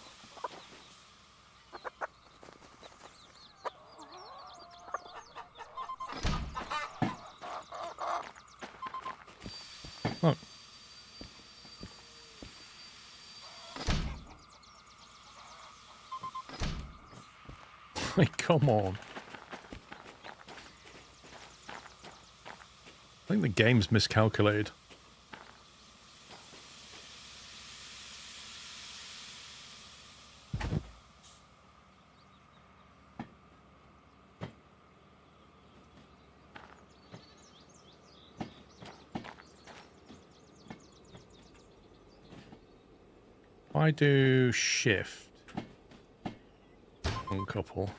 Look. Like, come on. I think the game's miscalculated. I do shift. Uncouple.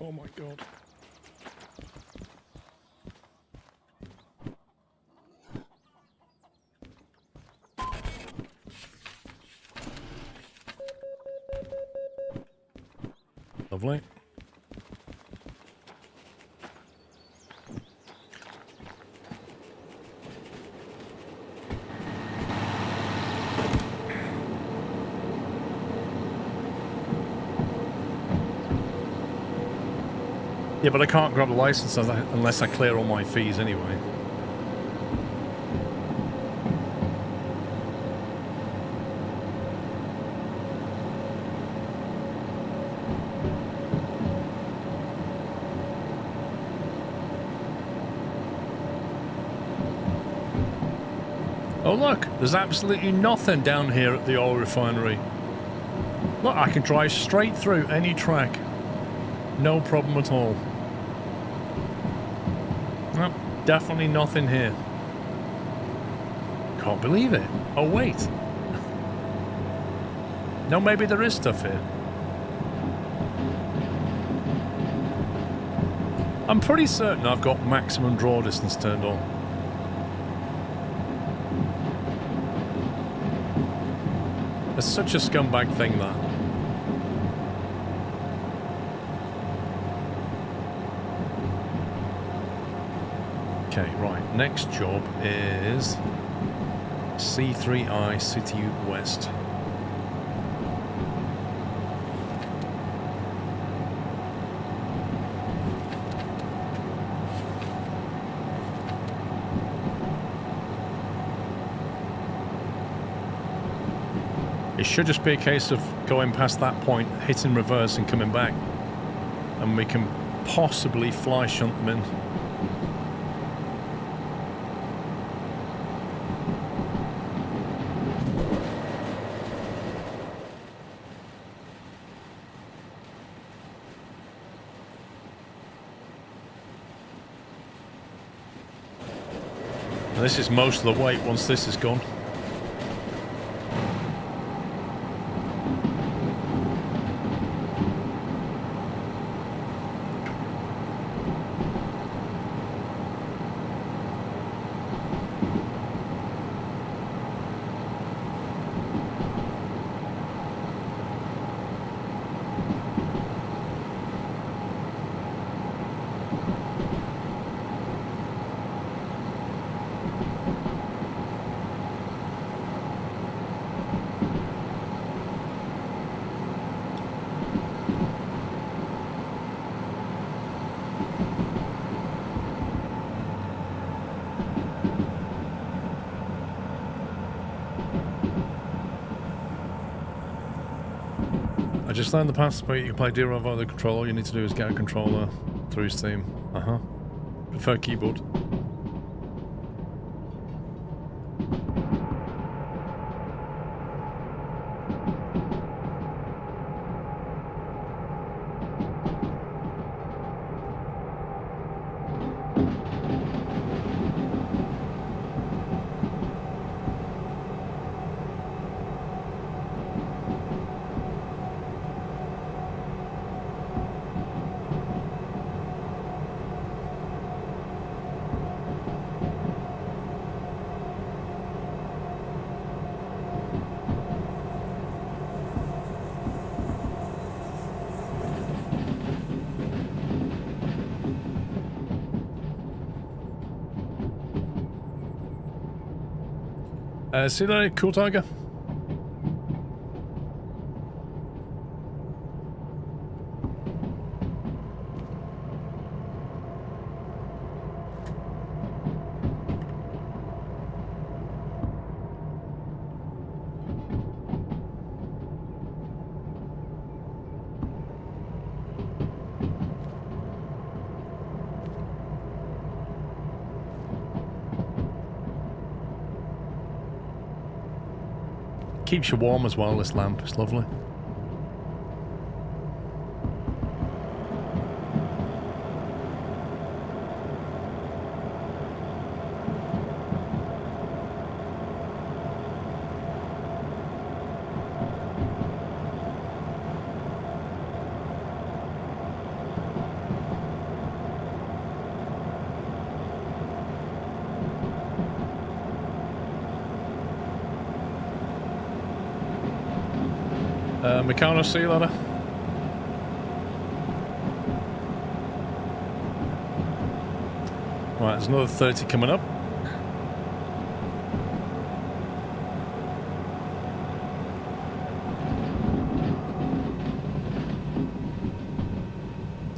Oh my god. Lovely. Yeah, but I can't grab a license unless I clear all my fees anyway. Oh look, there's absolutely nothing down here at the oil refinery. Look, I can drive straight through any track. No problem at all. No, definitely nothing here. Can't believe it. Oh wait. No, maybe there is stuff here. I'm pretty certain I've got maximum draw distance turned on. It's such a scumbag thing, that. Okay, right. Next job is C3I City West. It should just be a case of going past that point, hitting reverse and coming back. And we can possibly fly shunt them in. And this is most of the weight once this is gone. I just learned the past where you can play Derail via the controller. All you need to do is get a controller through Steam. Prefer keyboard. See you later, Cool Tiger. Keeps you warm as well, this lamp. It's lovely. Meccano, see you later. Right, there's another 30 coming up.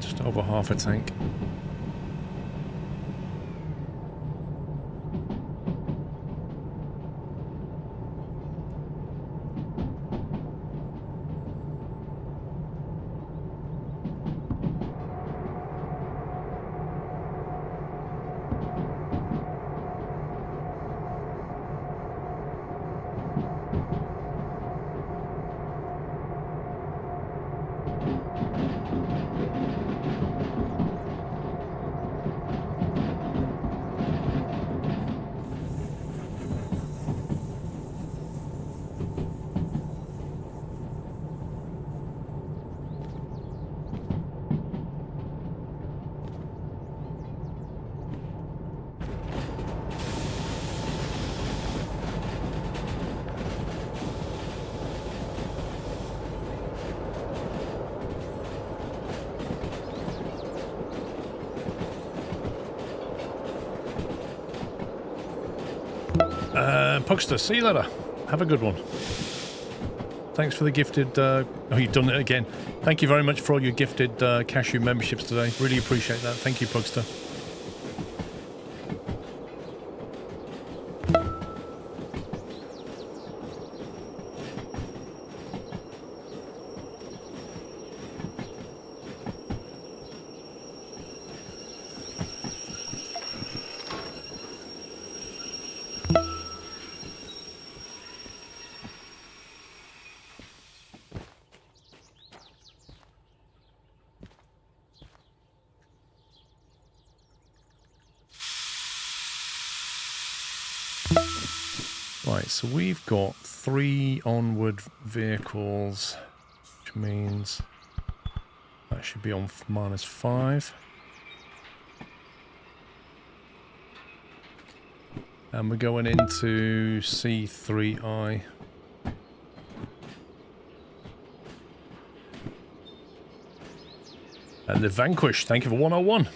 Just over half a tank. Pugster, see you later. Have a good one. Thanks for the gifted... oh, you've done it again. Thank you very much for all your gifted cashew memberships today. Really appreciate that. Thank you, Pugster. Right, so we've got 3 onward vehicles, which means that should be on -5. And we're going into C3I. And the Vanquish, thank you for 101.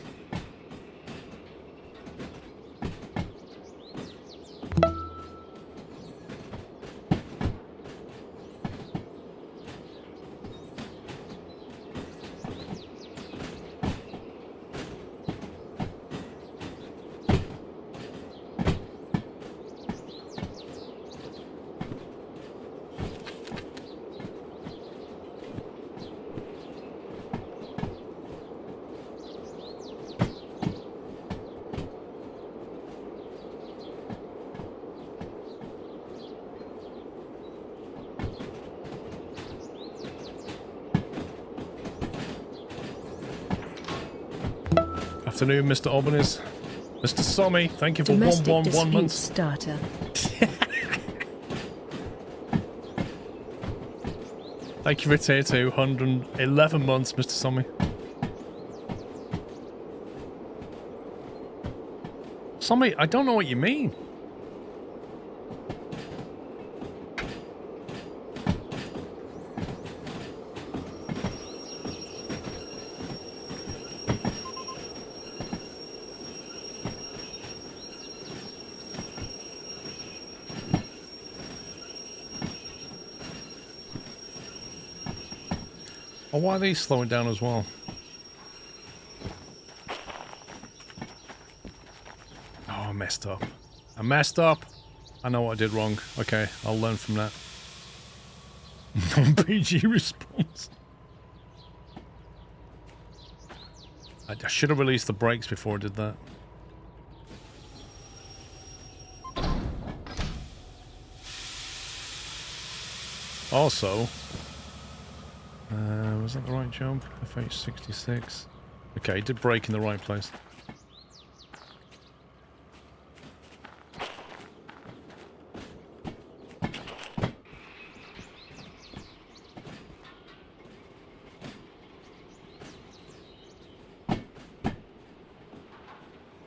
Afternoon, Mr. Albanese. Mr. Sommy, thank you for Domestic 111 months. starter. Thank you for tier 2, 111 months, Mr. Sommy. Sommy, I don't know what you mean. Oh, why are these slowing down as well? Oh, I messed up. I messed up. I know what I did wrong. Okay, I'll learn from that. Non-PG response. I should have released the brakes before I did that. Also... was that the right jump? FH66. Okay, did brake in the right place.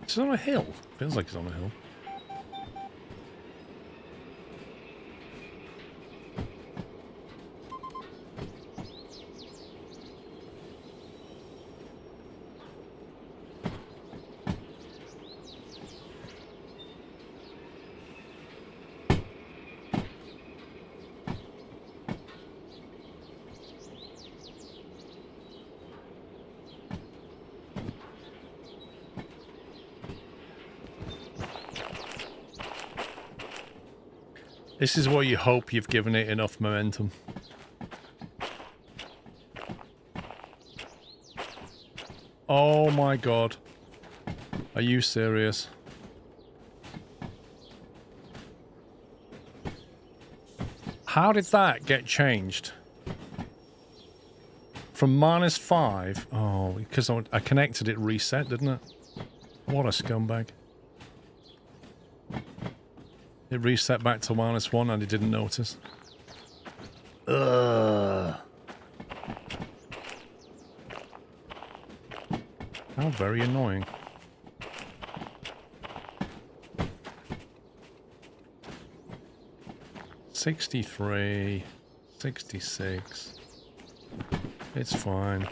It's on a hill. Feels like it's on a hill. This is where you hope you've given it enough momentum. Oh my god. Are you serious? How did that get changed? From -5? Oh, because I connected it reset, didn't it? What a scumbag. It reset back to -1 and it didn't notice. Ugh. How very annoying. $63, $66. It's fine.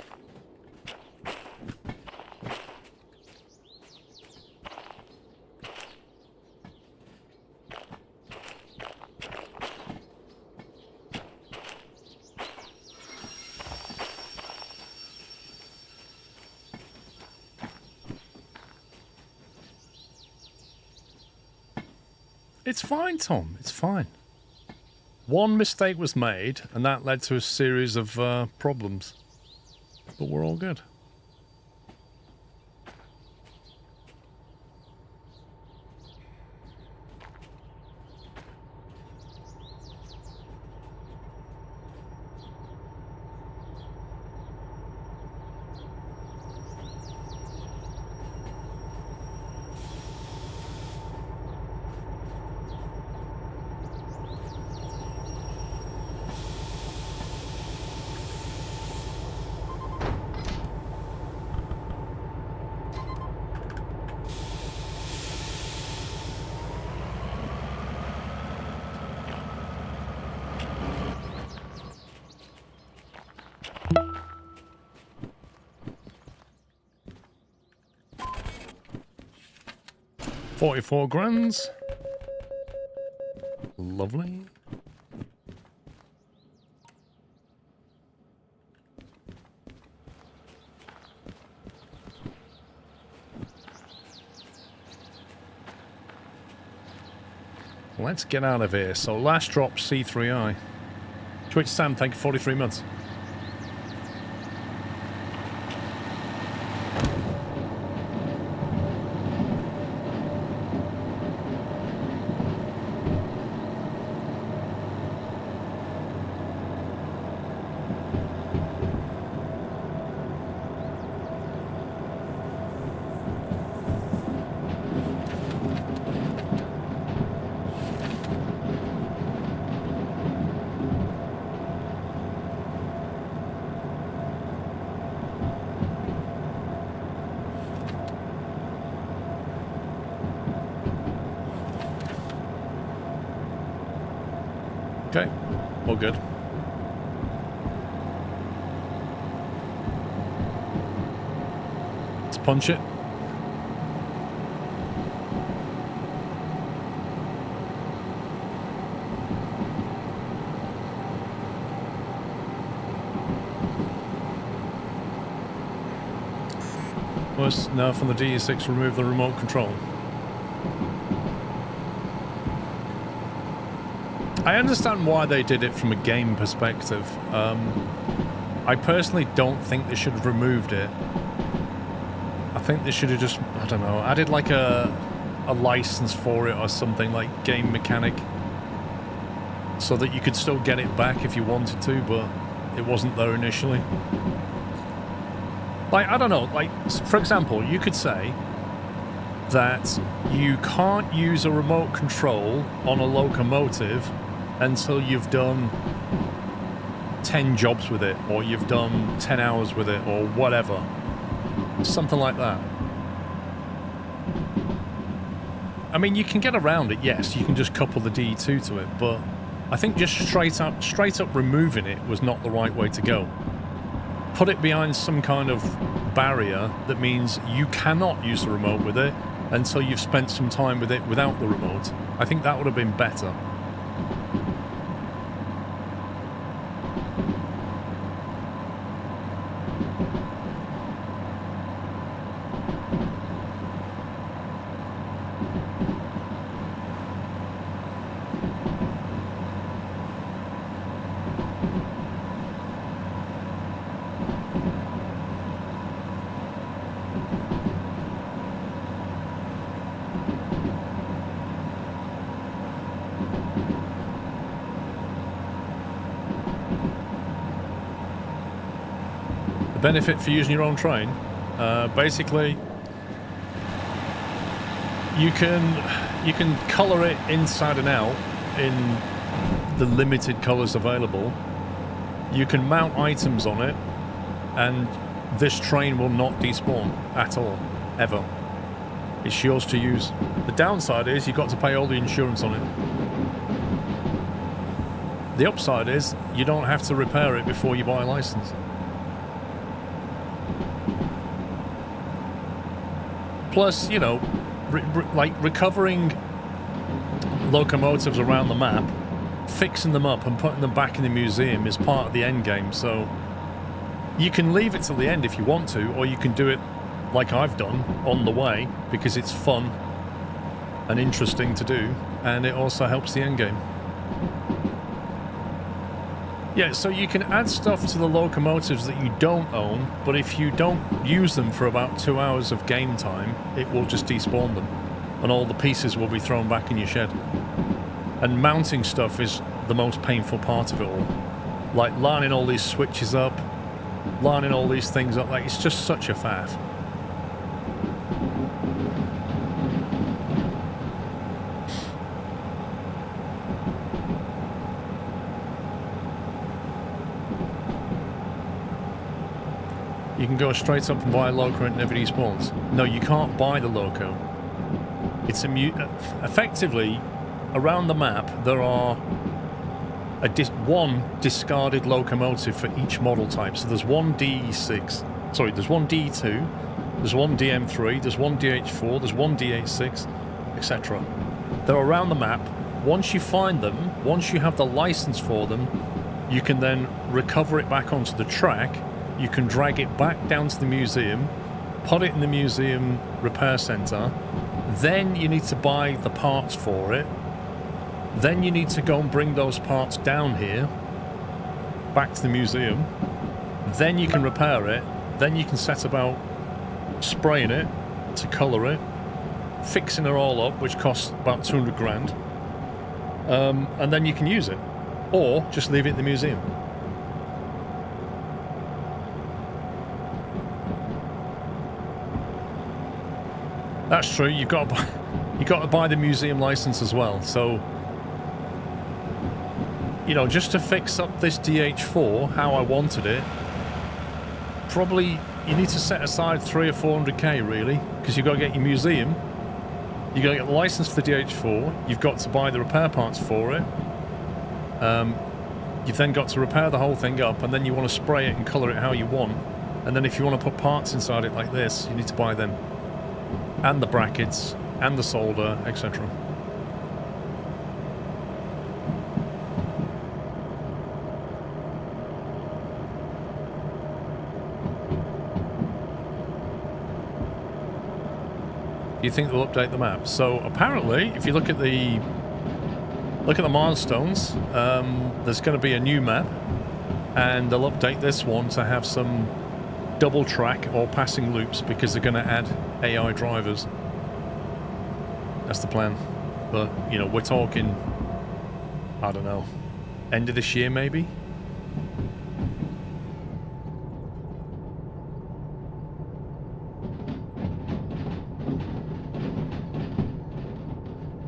It's fine, Tom. It's fine. One mistake was made, and that led to a series of problems. But we're all good. $44,000. Lovely. Let's get out of here. So last drop C3I. Twitch Sam, thank you 43 months. Okay, all good. Let's punch it. First, now from the DE6, remove the remote control. I understand why they did it from a game perspective. I personally don't think they should have removed it. I think they should have just, I don't know, added like a license for it or something, like game mechanic, so that you could still get it back if you wanted to, but it wasn't there initially. Like, I don't know, like, for example, you could say that you can't use a remote control on a locomotive until you've done 10 jobs with it, or you've done 10 hours with it, or whatever. Something like that. I mean, you can get around it, yes. You can just couple the D2 to it, but I think just straight up removing it was not the right way to go. Put it behind some kind of barrier that means you cannot use the remote with it until you've spent some time with it without the remote. I think that would have been better. The benefit for using your own train, basically, you can colour it inside and out in the limited colours available. You can mount items on it, and this train will not despawn at all, ever. It's yours to use. The downside is you've got to pay all the insurance on it. The upside is you don't have to repair it before you buy a license. Plus, you know, like recovering locomotives around the map, fixing them up and putting them back in the museum is part of the end game. So you can leave it till the end if you want to, or you can do it like I've done on the way because it's fun and interesting to do, and it also helps the end game. Yeah, so you can add stuff to the locomotives that you don't own, but if you don't use them for about 2 hours of game time, it will just despawn them, and all the pieces will be thrown back in your shed. And mounting stuff is the most painful part of it all. Like lining all these switches up, lining all these things up, like it's just such a faff. You can go straight up and buy a loco and it never despawns. No, you can't buy the loco. It's effectively, around the map, there are one discarded locomotive for each model type. So there's one D6, sorry, there's one D2, there's one DM3, there's one DH4, there's one DH6, etc. They're around the map. Once you find them, once you have the license for them, you can then recover it back onto the track. You can drag it back down to the museum, put it in the museum repair centre, then you need to buy the parts for it, then you need to go and bring those parts down here, back to the museum, then you can repair it, then you can set about spraying it to colour it, fixing it all up, which costs about 200 grand, and then you can use it, or just leave it in the museum. That's true. You've got to buy the museum license as well. So, you know, just to fix up this DH4 how I wanted it, probably you need to set aside 300 or 400k really, because you've got to get your museum, you've got to get the license for the DH4, you've got to buy the repair parts for it. You've then got to repair the whole thing up, and then you want to spray it and colour it how you want. And then if you want to put parts inside it like this, you need to buy them. And the brackets, and the solder, etc. Do you think they'll update the map? So apparently, if you look at the milestones, there's going to be a new map, and they'll update this one to have some double track or passing loops because they're going to add AI drivers. That's the plan. But, you know, we're talking, I don't know, end of this year maybe?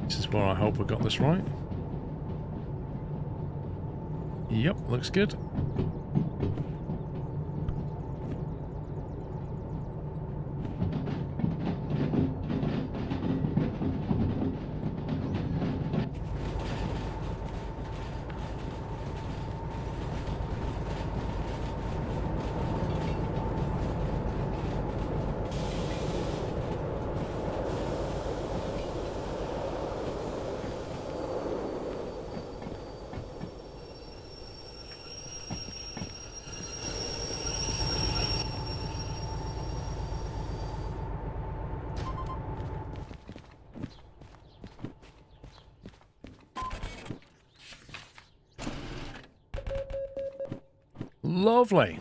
This is where I hope we got this right. Yep, looks good. Lovely.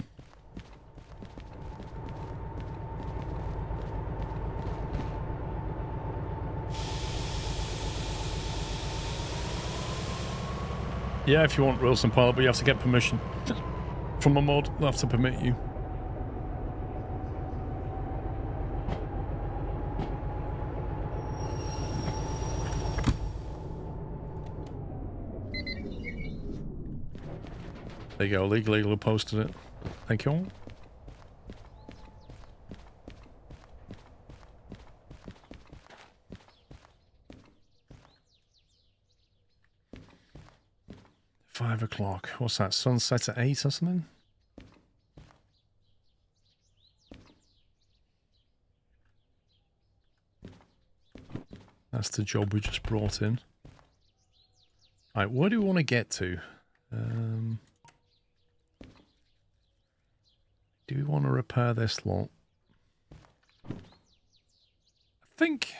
Yeah, if you want Wilson Pilot, but you have to get permission from a mod. They'll have to permit you. There you go. Legal posted it. Thank you all. $5 What's that? Sunset at 8 or something? That's the job we just brought in. Alright, where do we want to get to? Do we want to repair this lot? I think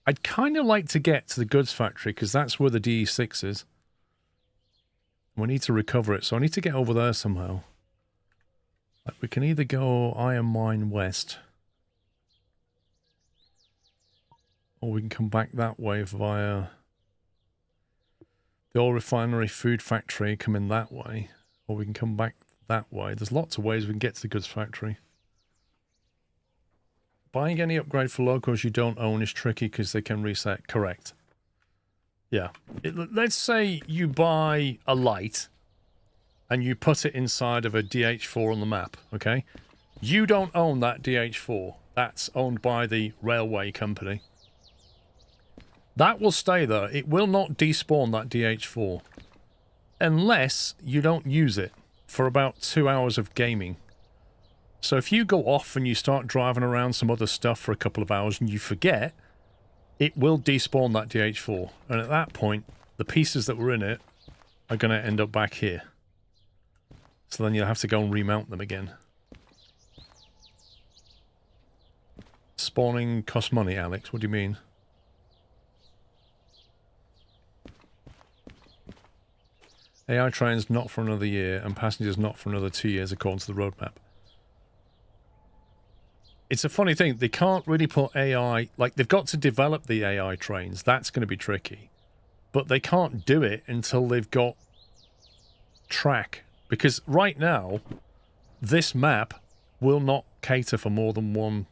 I'd kind of like to get to the goods factory because that's where the DE6 is. We need to recover it, so I need to get over there somehow. Like we can either go Iron Mine West, or we can come back that way via the oil refinery food factory, come in that way, or we can come back that way. There's lots of ways we can get to the goods factory. Buying any upgrade for locals you don't own is tricky because they can reset. Correct. Yeah. Let's say you buy a light and you put it inside of a DH4 on the map, okay? You don't own that DH4. That's owned by the railway company. That will stay there. It will not despawn that DH4 unless you don't use it for about 2 hours of gaming. So if you go off and you start driving around some other stuff for a couple of hours and you forget, it will despawn that DH4. And at that point, the pieces that were in it are going to end up back here. So then you'll have to go and remount them again. Spawning costs money, Alex. What do you mean? AI trains not for another year and passengers not for another 2 years according to the roadmap. It's a funny thing. They can't really put AI... Like, they've got to develop the AI trains. That's going to be tricky. But they can't do it until they've got track. Because right now, this map will not cater for more than one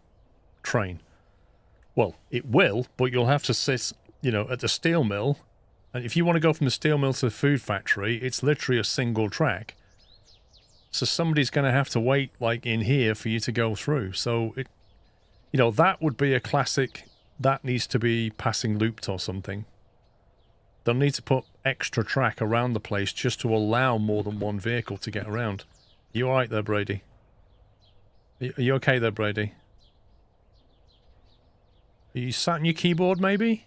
train. Well, it will, but you'll have to sit, you know, at the steel mill. And if you want to go from the steel mill to the food factory, it's literally a single track. So somebody's going to have to wait, like, in here for you to go through. So, it, you know, that would be a classic... That needs to be passing looped or something. They'll need to put extra track around the place just to allow more than one vehicle to get around. You alright there, Brady? Are you okay there, Brady? Are you sat on your keyboard, maybe?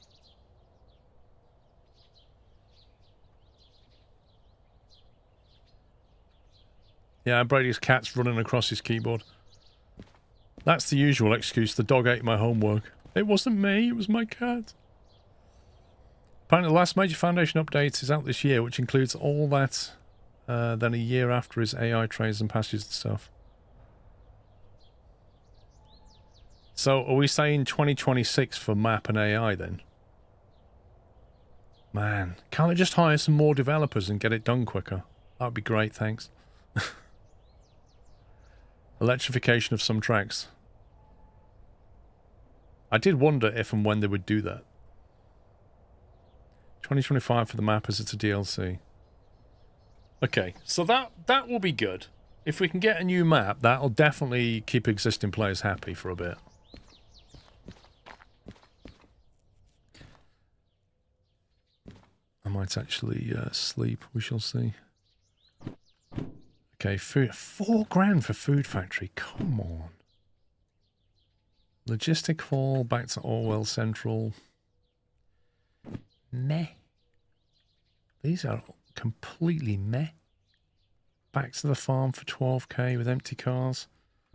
Yeah, Brady's cat's running across his keyboard. That's the usual excuse. The dog ate my homework. It wasn't me, it was my cat. Apparently the last major Foundation update is out this year, which includes all that, then a year after his AI trains and passengers and stuff. So, are we saying 2026 for map and AI then? Man, can't they just hire some more developers and get it done quicker? That would be great, thanks. Electrification of some tracks. I did wonder if and when they would do that. 2025 for the map as it's a DLC. Okay, so that will be good. If we can get a new map, that'll definitely keep existing players happy for a bit. I might actually sleep, we shall see. Okay, food. $4 grand for food factory. Come on. Logistic fall back to Orwell Central. Meh. These are completely meh. Back to the farm for 12k with empty cars.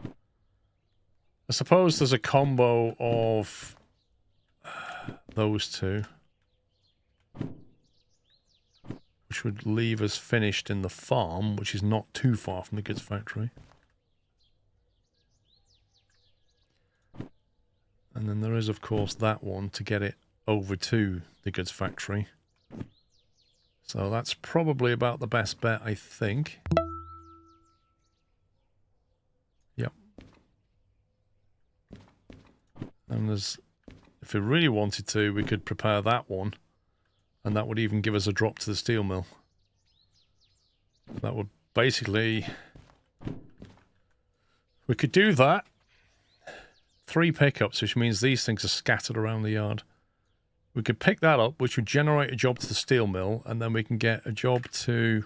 I suppose there's a combo of those two, which would leave us finished in the farm, which is not too far from the goods factory. And then there is, of course, that one to get it over to the goods factory. So that's probably about the best bet, I think. Yep. And there's... If we really wanted to, we could prepare that one. And that would even give us a drop to the steel mill. That would basically... We could do that. 3 pickups, which means these things are scattered around the yard. We could pick that up, which would generate a job to the steel mill, and then we can get a job to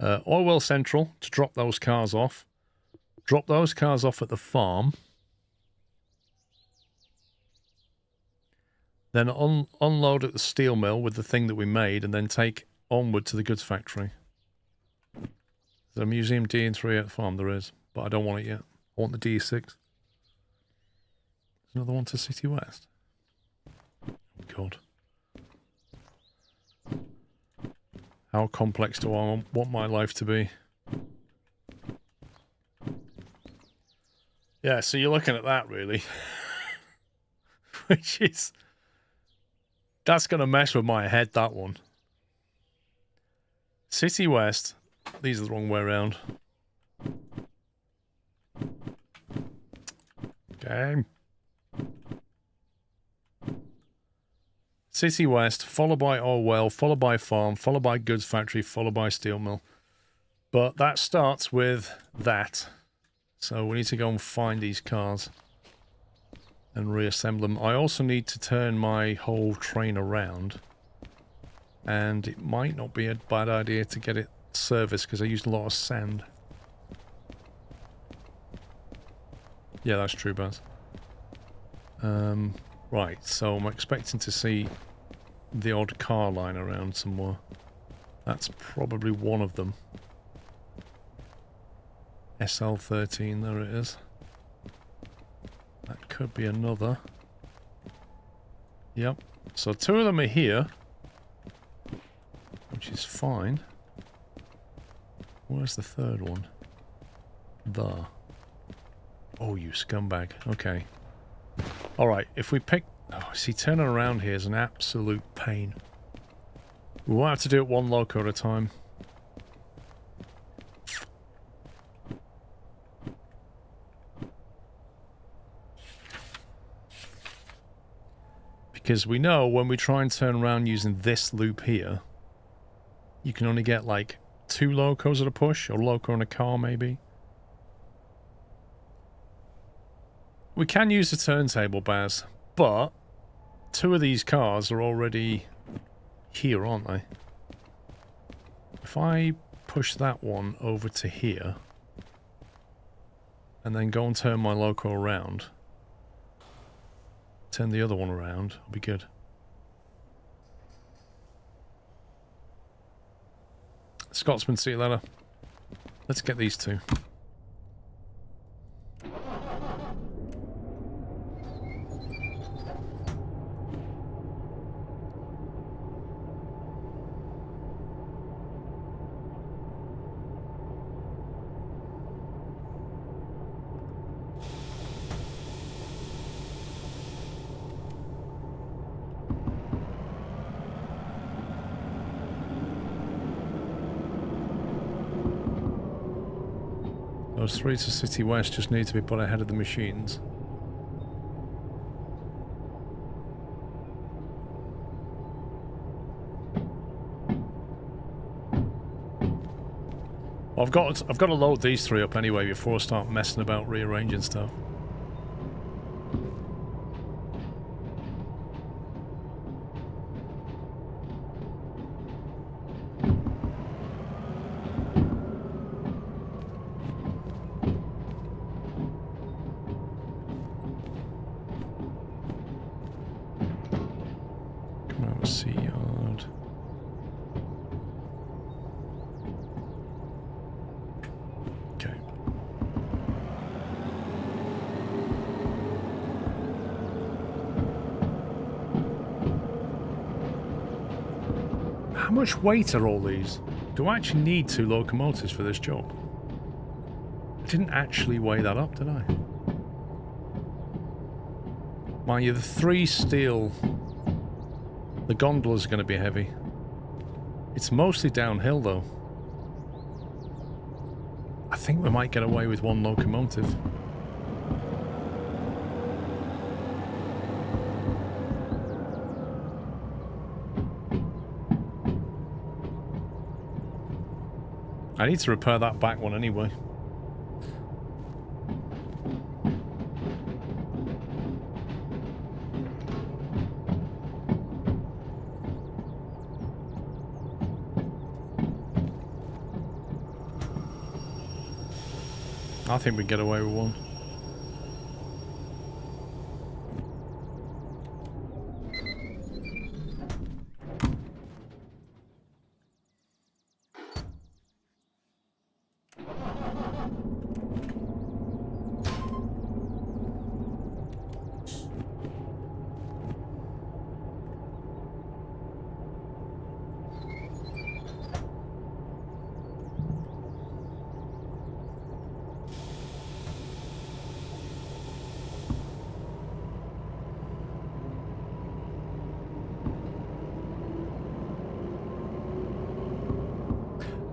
Oil Well Central to drop those cars off. Drop those cars off at the farm. Then unload at the steel mill with the thing that we made, and then take onward to the goods factory. Is there a Museum D3 at the farm? There is, but I don't want it yet. I want the D6. There's another one to City West. Oh, God. How complex do I want my life to be? Yeah, so you're looking at that, really. Which is... That's going to mess with my head, that one. City West. These are the wrong way around. Okay. City West, followed by Oil Well, followed by Farm, followed by Goods Factory, followed by Steel Mill. But that starts with that. So we need to go and find these cars and reassemble them. I also need to turn my whole train around. And it might not be a bad idea to get it serviced because I used a lot of sand. Yeah, that's true, Baz. Right, so I'm expecting to see the odd car line around somewhere. That's probably one of them. SL13, there it is. That could be another. Yep. So 2 of them are here. Which is fine. Where's the third one? There. Oh, you scumbag. Okay. Alright, if we pick... Oh, see, turning around here is an absolute pain. We won't have to do it 1 loco at a time. Because we know when we try and turn around using this loop here, you can only get like 2 locos at a push, or loco in a car maybe. We can use the turntable, Baz, but 2 of these cars are already here, aren't they? If I push that one over to here, and then go and turn my loco around, turn the other one around, it'll be good. Scotsman, see you later. Let's get these 2. Those 3 to City West just need to be put ahead of the machines. Well, I've got to load these 3 up anyway before I start messing about rearranging stuff. How much weight are all these? Do I actually need 2 locomotives for this job? I didn't actually weigh that up, did I? Mind you, the 3 steel... The gondola's going to be heavy. It's mostly downhill, though. I think we might get away with 1 locomotive. I need to repair that back one anyway. I think we can get away with one.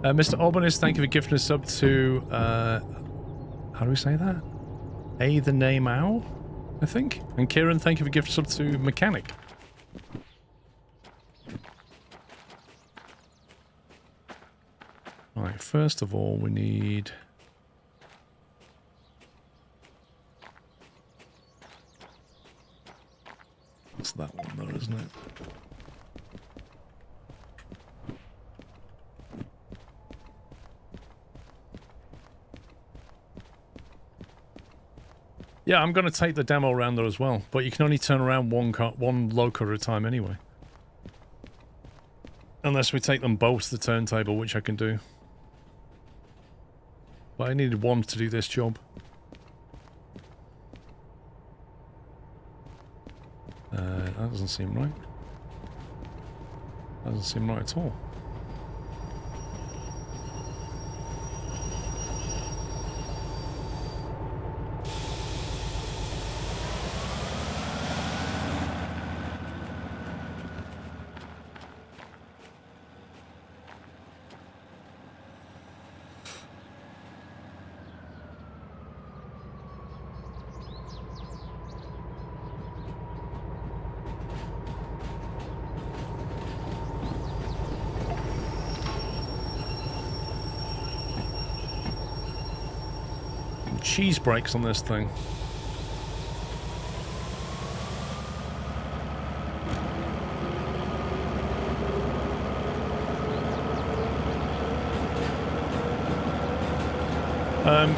Mr. Albanese, thank you for gifting a sub to, how do we say that? A the name Owl, I think. And Kieran, thank you for gifting a sub to Mechanic. Right, first of all, we need... It's that one though, isn't it? Yeah, I'm going to take the demo around there as well, but you can only turn around one loco at a time anyway. Unless we take them both to the turntable, which I can do. But I needed one to do this job. That doesn't seem right. That doesn't seem right at all. Cheese brakes on this thing.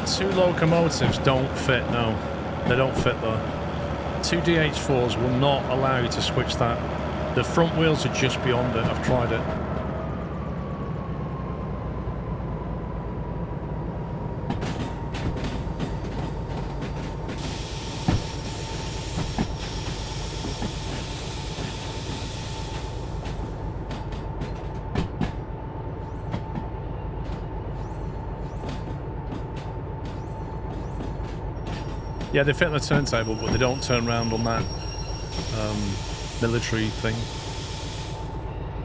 Two locomotives don't fit, no. They don't fit though. Two DH4s will not allow you to switch that. The front wheels are just beyond it, I've tried it. Yeah, they fit on the turntable, but they don't turn around on that military thing.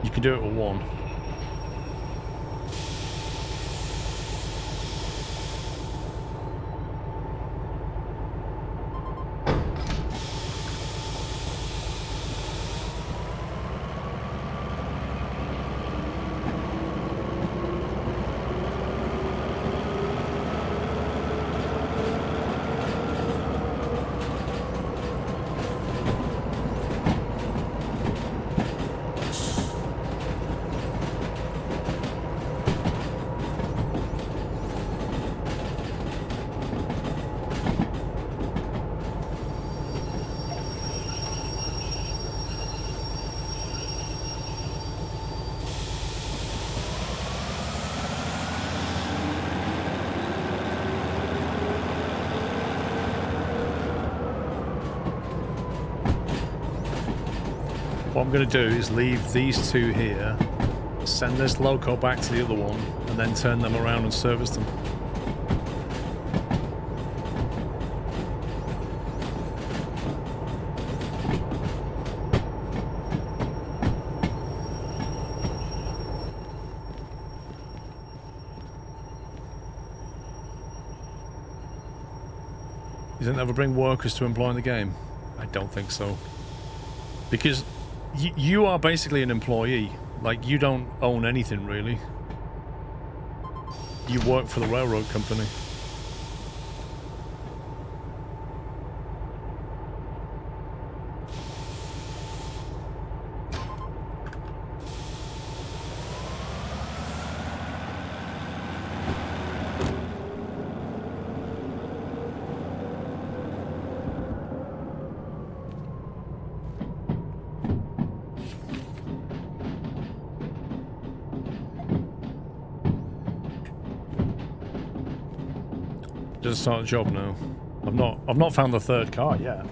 You can do it with one. What I'm going to do is leave these two here, send this loco back to the other one, and then turn them around and service them. You didn't ever bring workers to employ in the game? I don't think so. Because you are basically an employee. Like, you don't own anything, really. you work for the railroad company. Just start a job now. I've not found the third car yet.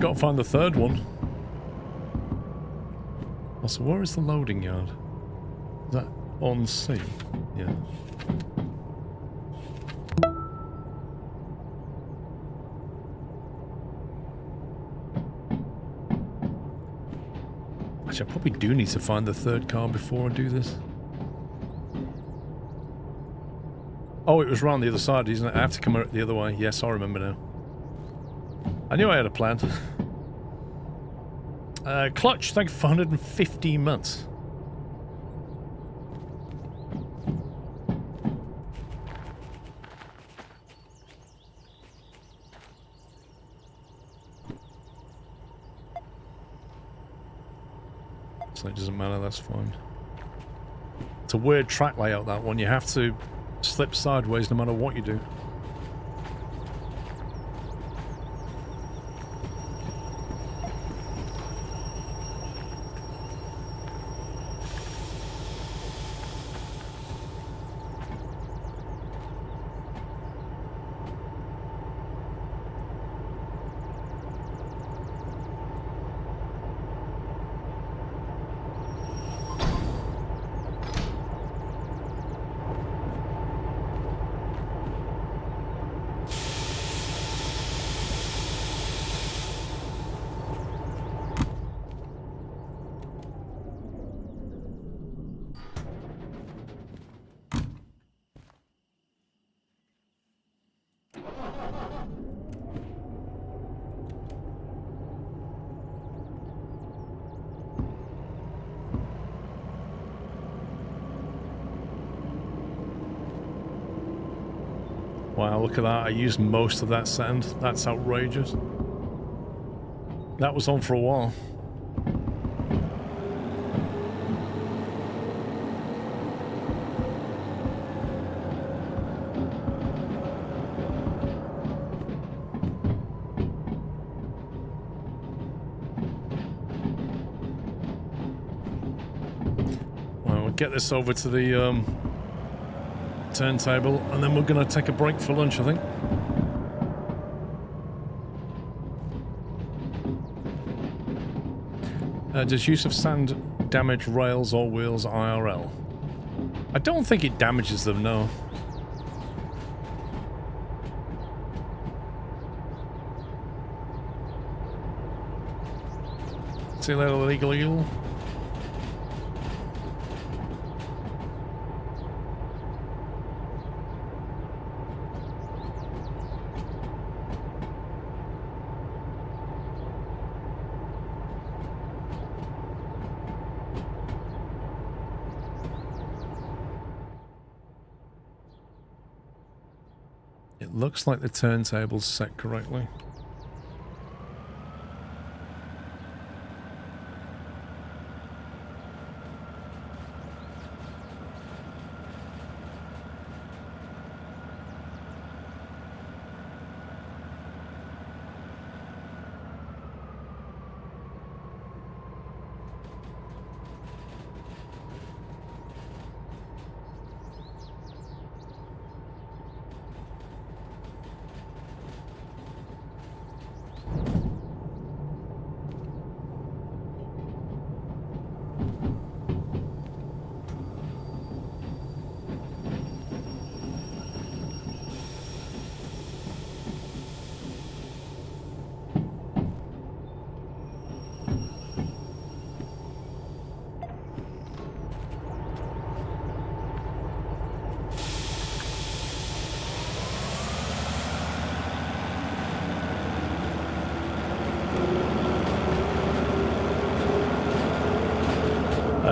Got to find the third one. Also, where is the loading yard? Is that on C? Yeah. Actually, I probably do need to find the third car before I do this. Oh, it was round the other side, isn't it? I have to come out the other way. Yes, I remember now. I knew I had a plan. Clutch, thank you for 150 months. So it doesn't matter, that's fine. It's a weird track layout, that one. You have to slip sideways no matter what you do. Wow, look at that. I used most of that sand. That's outrageous. That was on for a while. Well, we'll get this over to the turntable, and then we're going to take a break for lunch, I think. Does use of sand damage rails or wheels IRL? I don't think it damages them, no. See you later, Legal Eagle. Looks like the turntable's set correctly.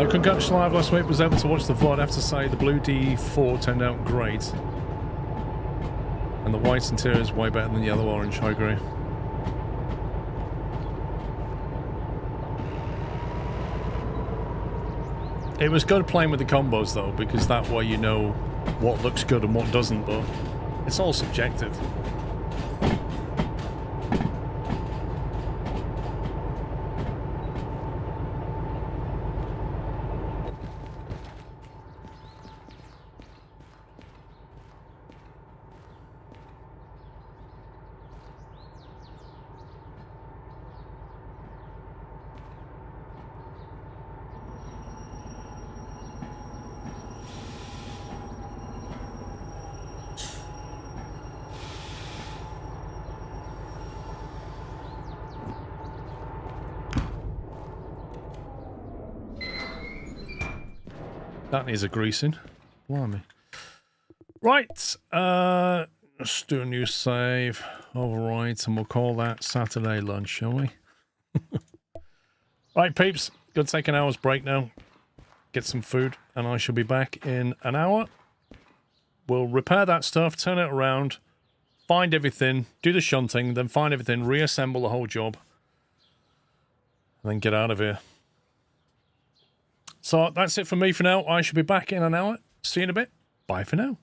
Concussion Live last week, was able to watch the VOD. I have to say the blue D4 turned out great. And the white interior is way better than the yellow orange, I agree. It was good playing with the combos though, because that way you know what looks good and what doesn't, but it's all subjective. That needs a greasing. Blimey. Right. Let's do a new save. Overwrite, and we'll call that Saturday lunch, shall we? Right, peeps. Gonna take an hour's break now. Get some food, and I shall be back in an hour. We'll repair that stuff, turn it around, find everything, do the shunting, then find everything, reassemble the whole job, and then get out of here. So that's it for me for now. I shall be back in an hour. See you in a bit. Bye for now.